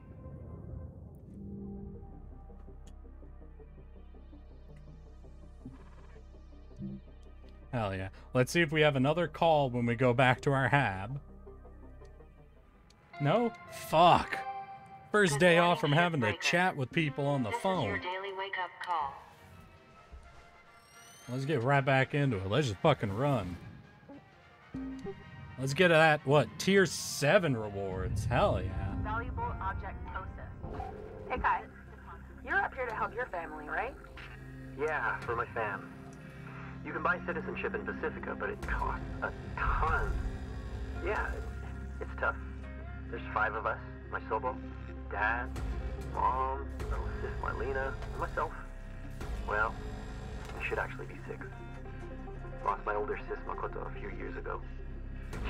Hell yeah. Let's see if we have another call when we go back to our hab. No? Fuck. First day off from having to chat with people on the phone. Your daily wake-up call. Let's get right back into it. Let's just fucking run. Let's get at, what, tier 7 rewards. Hell yeah. Valuable object process. Hey, Kai. You're up here to help your family, right? Yeah, for my fam. You can buy citizenship in Pacifica, but it costs a ton. Yeah, it's tough. There's 5 of us. My Sobo, Dad, Mom, little sis Marlena, and myself. Well, it should actually be 6. Lost my older sis Makoto a few years ago.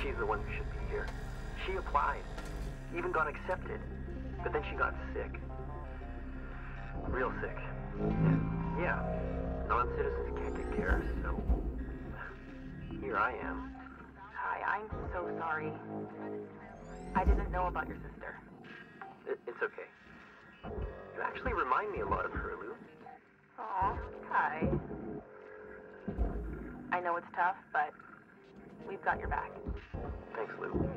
She's the one who should be here. She applied, even got accepted, but then she got sick. Real sick. Yeah, non-citizens can't take care, so here I am. Hi, I'm so sorry. I didn't know about your sister. It's okay. You actually remind me a lot of her, Lou. Aw, Kai. I know it's tough, but we've got your back. Thanks, Lou.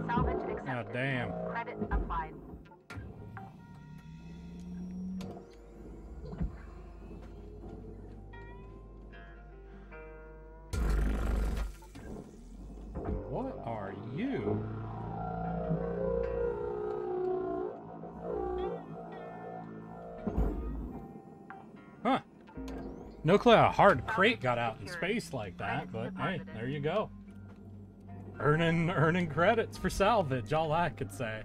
Salvage accepted. God damn. Credit applied. What are you? Huh. No clue how hard crate got out in space like that, but hey, there you go. Earning credits for salvage, all I could say.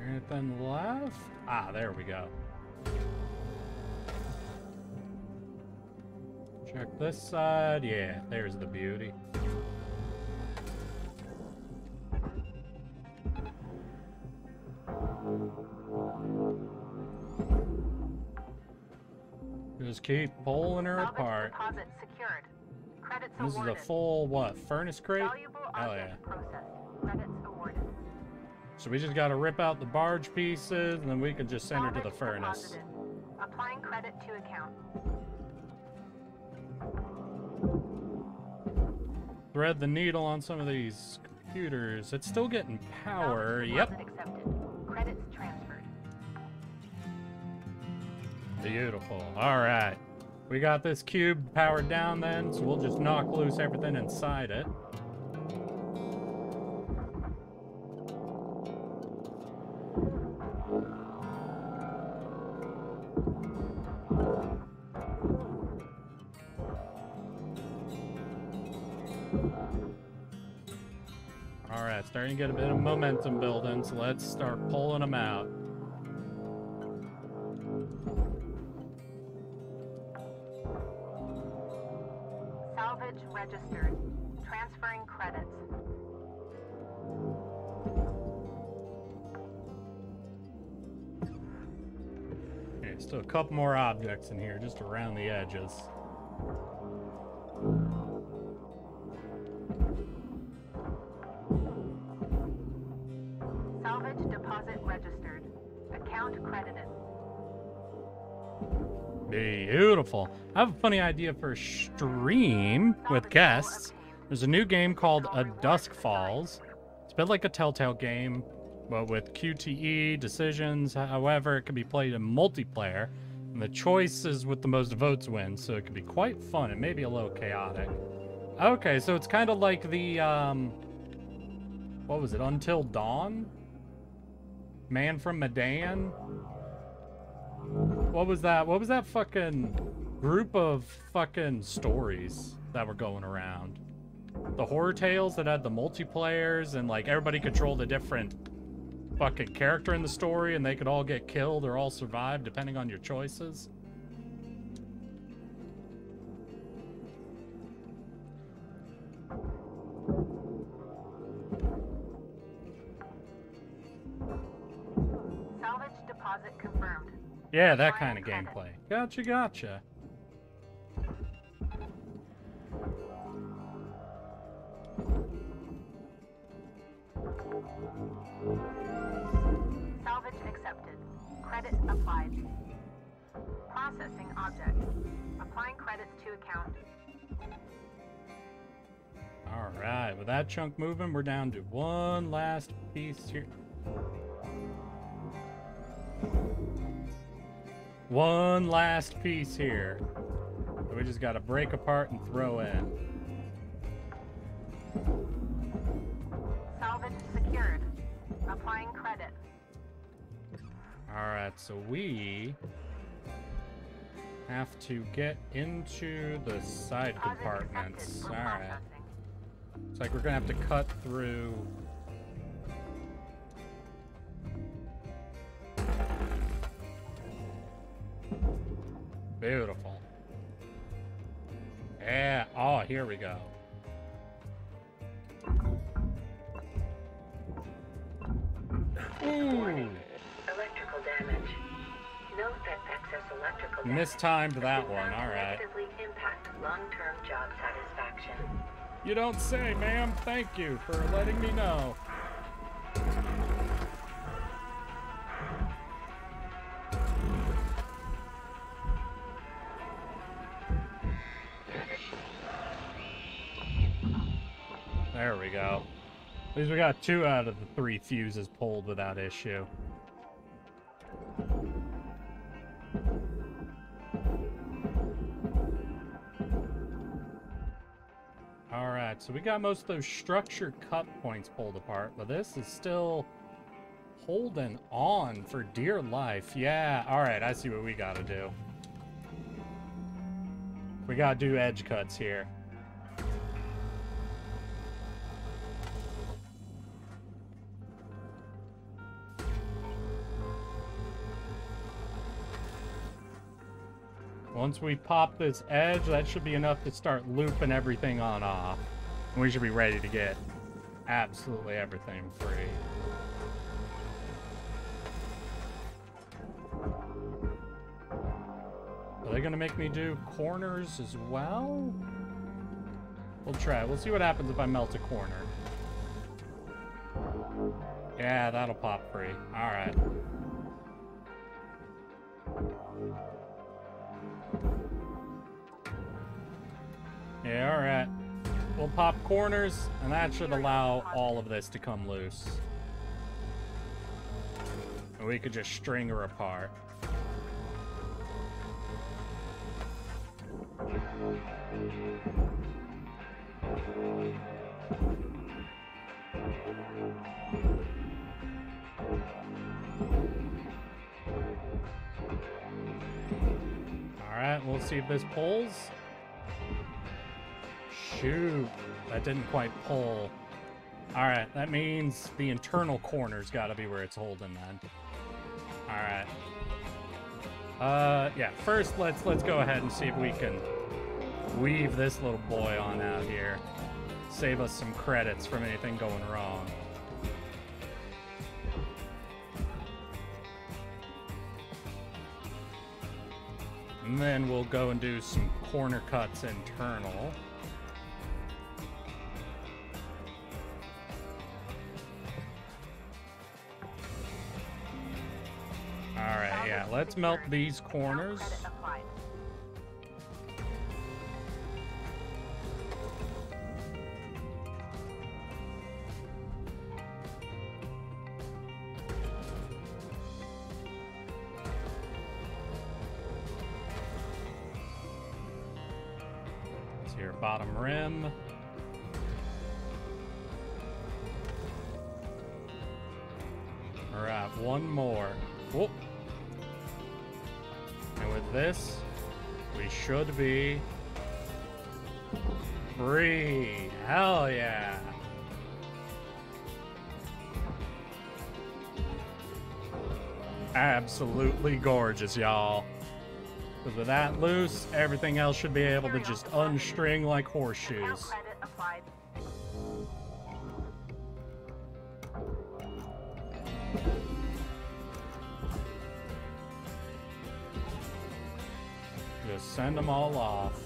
Anything left? Ah, there we go. Check this side. Yeah, there's the beauty. Just keep pulling her apart. Deposit secured. Credits This awarded. is a full, what, furnace crate? Valuable Hell yeah. object processed. Credits awarded. So we just gotta rip out the barge pieces, and then we can just send her to the Salvage furnace. deposited. Applying credit to account. Thread the needle on some of these computers. It's still getting power. Salvage Yep. deposit accepted. Credits transferred. Beautiful. Alright. We got this cube powered down then, so we'll just knock loose everything inside it. Alright, starting to get a bit of momentum building, so let's start pulling them out. Salvage registered. Transferring credits. Okay, still a couple more objects in here, just around the edges. Salvage deposit registered. Account credited. Beautiful. I have a funny idea for a stream with guests. There's a new game called A Dusk Falls. It's a bit like a Telltale game, but with QTE decisions. However, it can be played in multiplayer, and the choice is with the most votes wins, so it can be quite fun and maybe a little chaotic. Okay, so it's kind of like the, what was it, Until Dawn? Man from Medan? What was that? What was that fucking group of fucking stories that were going around? The horror tales that had the multiplayers and like everybody controlled a different fucking character in the story and they could all get killed or all survive depending on your choices. Salvage deposit confirmed. Yeah, that kind of gameplay. Gotcha, gotcha. Salvage accepted. Credit applied. Processing object. Applying credits to account. Alright, with that chunk moving, we're down to one last piece here. One last piece here. We just gotta break apart and throw in. Salvage secured. Applying credit. Alright, so we have to get into the side compartments. Alright. It's like we're gonna have to cut through. Beautiful. Yeah. Oh, here we go. Ooh. Electrical damage. Note that excess electrical Mistimed that can one. All right. negatively impact long-term job satisfaction. You don't say, ma'am. Thank you for letting me know. There we go. At least we got 2 out of the 3 fuses pulled without issue. Alright, so we got most of those structure cut points pulled apart, but this is still holding on for dear life. Yeah, alright, I see what we gotta do. We gotta do edge cuts here. Once we pop this edge, that should be enough to start looping everything on off. And we should be ready to get absolutely everything free. Are they gonna make me do corners as well? We'll try. We'll see what happens if I melt a corner. Yeah, that'll pop free. Alright. Yeah, alright. We'll pop corners, and that should allow all of this to come loose. And we could just string her apart. Alright, we'll see if this pulls. Shoot, that didn't quite pull. Alright, that means the internal corner's gotta be where it's holding then. Alright. Yeah, first let's go ahead and see if we can weave this little boy on out here. Save us some credits from anything going wrong. And then we'll go and do some corner cuts internal. Alright, yeah, let's melt these corners. Let's see your bottom rim. Alright, one more. Whoop. And with this, we should be free. Hell yeah. Absolutely gorgeous, y'all. Because with that loose, everything else should be able to just unstring like horseshoes. Just send them all off.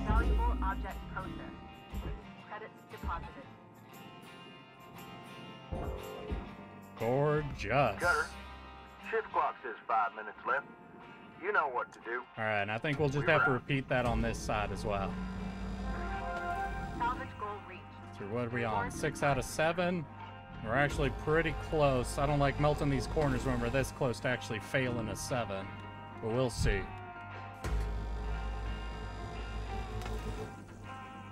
Valuable object processed. Credits deposited. Gorgeous. Cutter, shift clock says 5 minutes left. You know what to do. Alright, and I think we'll just have to repeat that on this side as well. Salvage goal reached. So what are we on? 6 out of 7? We're actually pretty close. I don't like melting these corners when we're this close to actually failing a 7. But we'll see.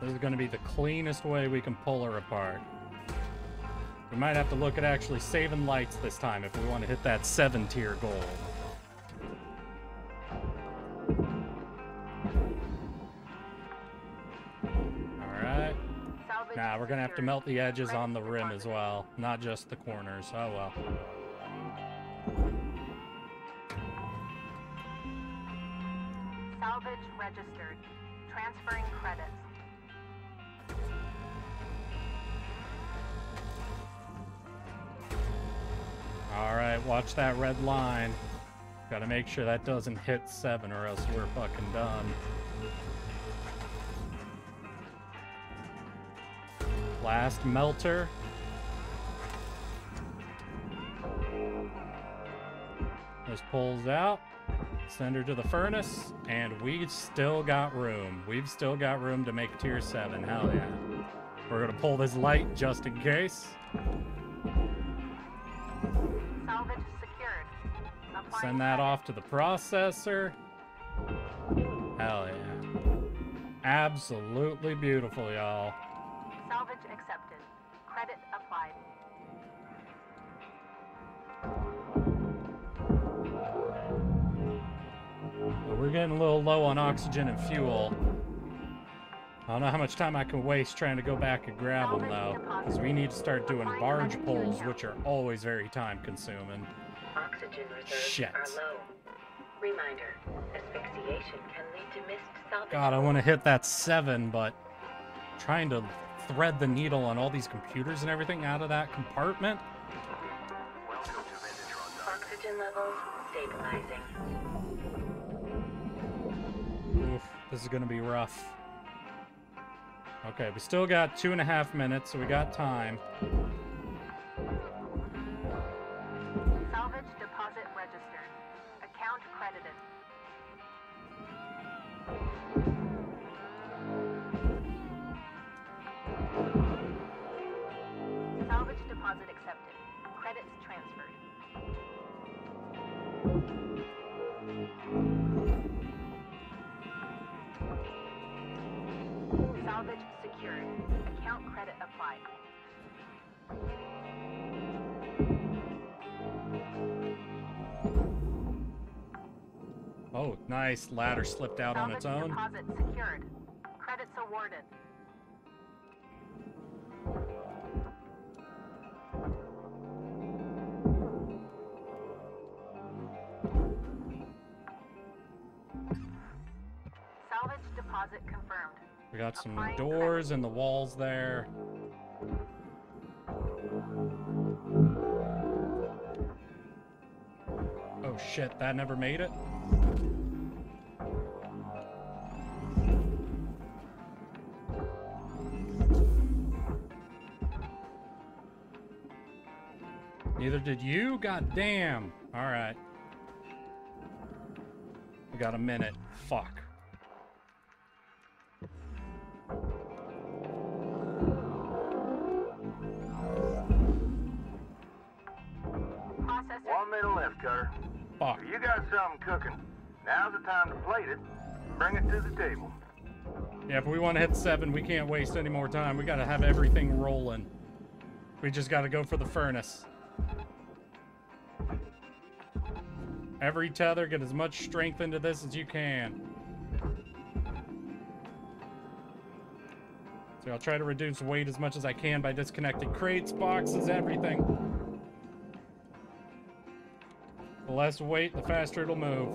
This is going to be the cleanest way we can pull her apart. We might have to look at actually saving lights this time if we want to hit that 7-tier goal. Alright. Now we're going to have to melt the edges on the rim as well, not just the corners. Oh well. Salvage registered. Transferring credits. Alright, watch that red line. Gotta make sure that doesn't hit 7 or else we're fucking done. Last melter. This pulls out. Send her to the furnace. And we've still got room. We've still got room to make tier 7. Hell yeah. We're gonna pull this light just in case. Salvage secured. Send that off to the processor. Hell yeah. Absolutely beautiful, y'all. Salvage accepted. Credit applied. We're we're getting a little low on oxygen and fuel. I don't know how much time I can waste trying to go back and grab them, though, because we need to start doing barge pulls, which are always very time-consuming. Oxygen reserves Shit. are low. Reminder, asphyxiation can lead to missed salvage. God, I want to hit that 7, but trying to thread the needle on all these computers and everything out of that compartment. Oxygen levels stabilizing. Oof, this is going to be rough. Okay, we still got 2.5 minutes, so we got time. Salvage deposit registered. Account credited. Salvage deposit accepted. Credits transferred. Salvage secured. Account credit applied. Oh, nice. Ladder slipped out on its own. Deposit secured. Credits awarded. Salvage deposit confirmed. We got some doors in the walls there. Oh shit, that never made it? Neither did you? God damn. Alright. We got a minute. Fuck. Processor. 1 minute left, Cutter. Fuck. If you got something cooking, now's the time to plate it. Bring it to the table. Yeah, if we want to hit 7, we can't waste any more time. We gotta have everything rolling. We just gotta go for the furnace. Every tether, get as much strength into this as you can. So I'll try to reduce weight as much as I can by disconnecting crates, boxes, everything. The less weight, the faster it'll move.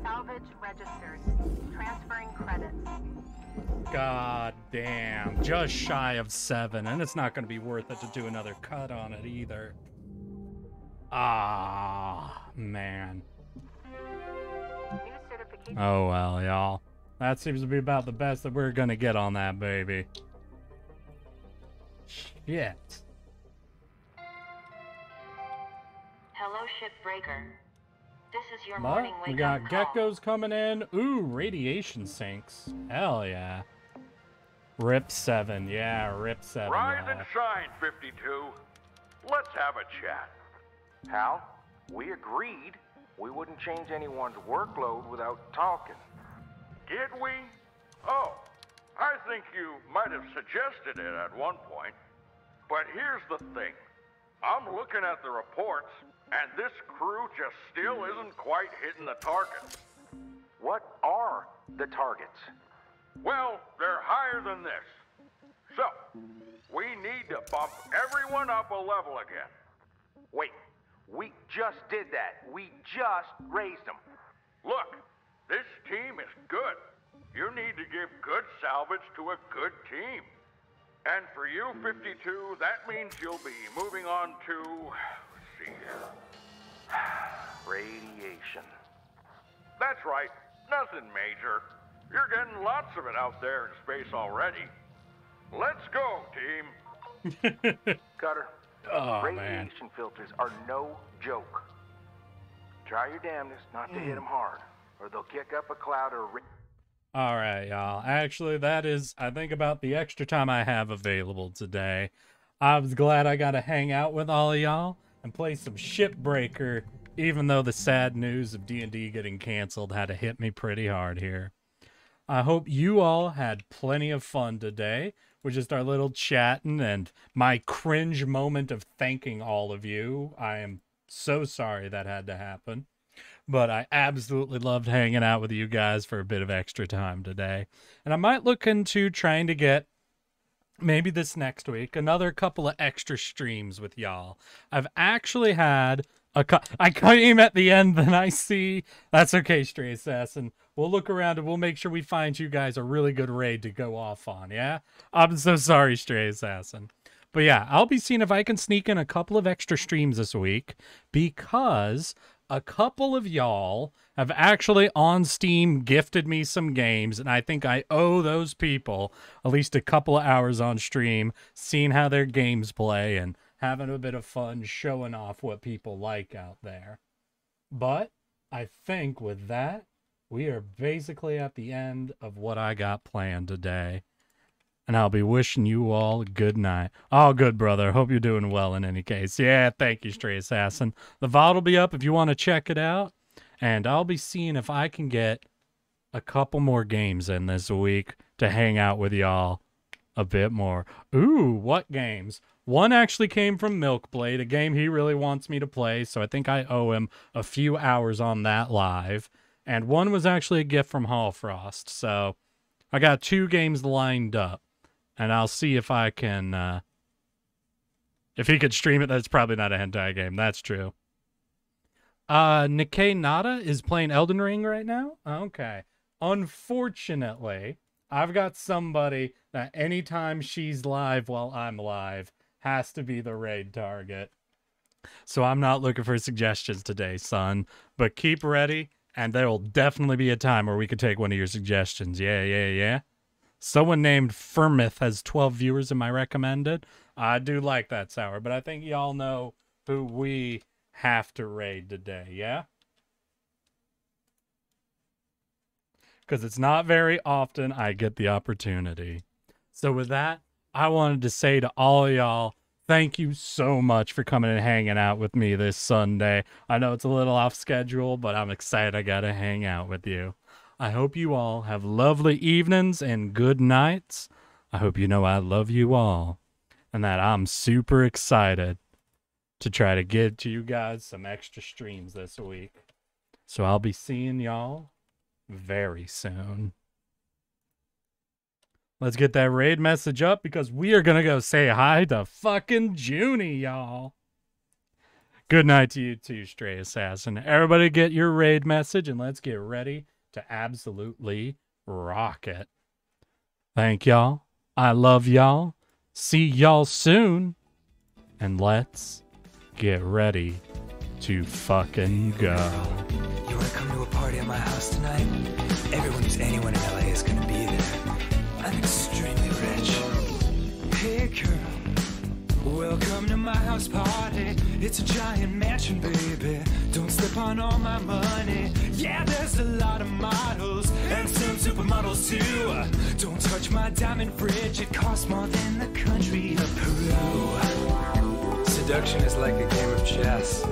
Salvage registered. Transferring credits. God damn. Just shy of 7, and it's not going to be worth it to do another cut on it either. Ah, man. New certification. Oh well, y'all. That seems to be about the best that we're going to get on that baby. Shit. Hello, Shipbreaker. This is your But morning we wake-up got call. geckos coming in. Ooh, radiation sinks. Hell yeah. Rip 7. Yeah, Rip 7. Rise y'all. and shine, 52. Let's have a chat. Hal, we agreed we wouldn't change anyone's workload without talking. Did we? Oh, I think you might have suggested it at one point. But here's the thing. I'm looking at the reports, and this crew just still isn't quite hitting the targets. What are the targets? Well, they're higher than this. So, we need to bump everyone up a level again. Wait, we just did that. We just raised them. Look, this team is good. You need to give good salvage to a good team. And for you, 52, that means you'll be moving on to... let's see here. Radiation. That's right. Nothing major. You're getting lots of it out there in space already. Let's go, team. Cutter, Oh, radiation man. filters are no joke. Try your damnedest not to hit them hard, or they'll kick up a cloud of... All right, y'all. Actually, that is, I think, about the extra time I have available today. I was glad I got to hang out with all of y'all and play some Shipbreaker even though the sad news of D&D getting canceled had to hit me pretty hard here. I hope you all had plenty of fun today with just our little chatting and my cringe moment of thanking all of you. I am so sorry that had to happen, but I absolutely loved hanging out with you guys for a bit of extra time today. And I might look into trying to get, maybe this next week, another couple of extra streams with y'all. I've actually had I came at the end, then I see. That's okay, Stray Assassin. We'll look around and we'll make sure we find you guys a really good raid to go off on, yeah? I'm so sorry, Stray Assassin. But yeah, I'll be seeing if I can sneak in a couple of extra streams this week, because a couple of y'all have actually on Steam gifted me some games, and I think I owe those people at least a couple of hours on stream, seeing how their games play and having a bit of fun showing off what people like out there. But I think with that, we are basically at the end of what I got planned today. And I'll be wishing you all a good night. Oh, good, brother. Hope you're doing well in any case. Yeah, thank you, Stray Assassin. The VOD will be up if you want to check it out. And I'll be seeing if I can get a couple more games in this week to hang out with y'all a bit more. Ooh, what games? One actually came from Milkblade, a game he really wants me to play, so I think I owe him a few hours on that live. And one was actually a gift from Hallfrost, so I got 2 games lined up. And I'll see if I can, if he could stream it. That's probably not a hentai game, that's true. Nikkei Nada is playing Elden Ring right now? Okay. Unfortunately, I've got somebody that anytime she's live while I'm live has to be the raid target. So I'm not looking for suggestions today, son. But keep ready, and there will definitely be a time where we could take one of your suggestions. Yeah. Someone named Firmith has 12 viewers in my recommended. I do like that, Sour, but I think y'all know who we have to raid today, yeah? Because it's not very often I get the opportunity. So with that, I wanted to say to all y'all, thank you so much for coming and hanging out with me this Sunday. I know it's a little off schedule, but I'm excited I got to hang out with you. I hope you all have lovely evenings and good nights. I hope you know I love you all, and that I'm super excited to try to give to you guys some extra streams this week. So I'll be seeing y'all very soon. Let's get that raid message up, because we are going to go say hi to fucking Junie, y'all. Good night to you too, Stray Assassin. Everybody get your raid message, and let's get ready to absolutely rock it. Thank y'all. I love y'all. See y'all soon. And let's get ready to fucking go. You wanna come to a party at my house tonight? Everyone who's anyone in LA is gonna be there. I'm extremely rich. Hey girl, welcome to my house party. It's a giant mansion, baby. Don't slip on all my money. Yeah, there's a lot of models and some supermodels too. Don't touch my diamond fridge, it costs more than the country of Peru. Seduction is like a game of chess.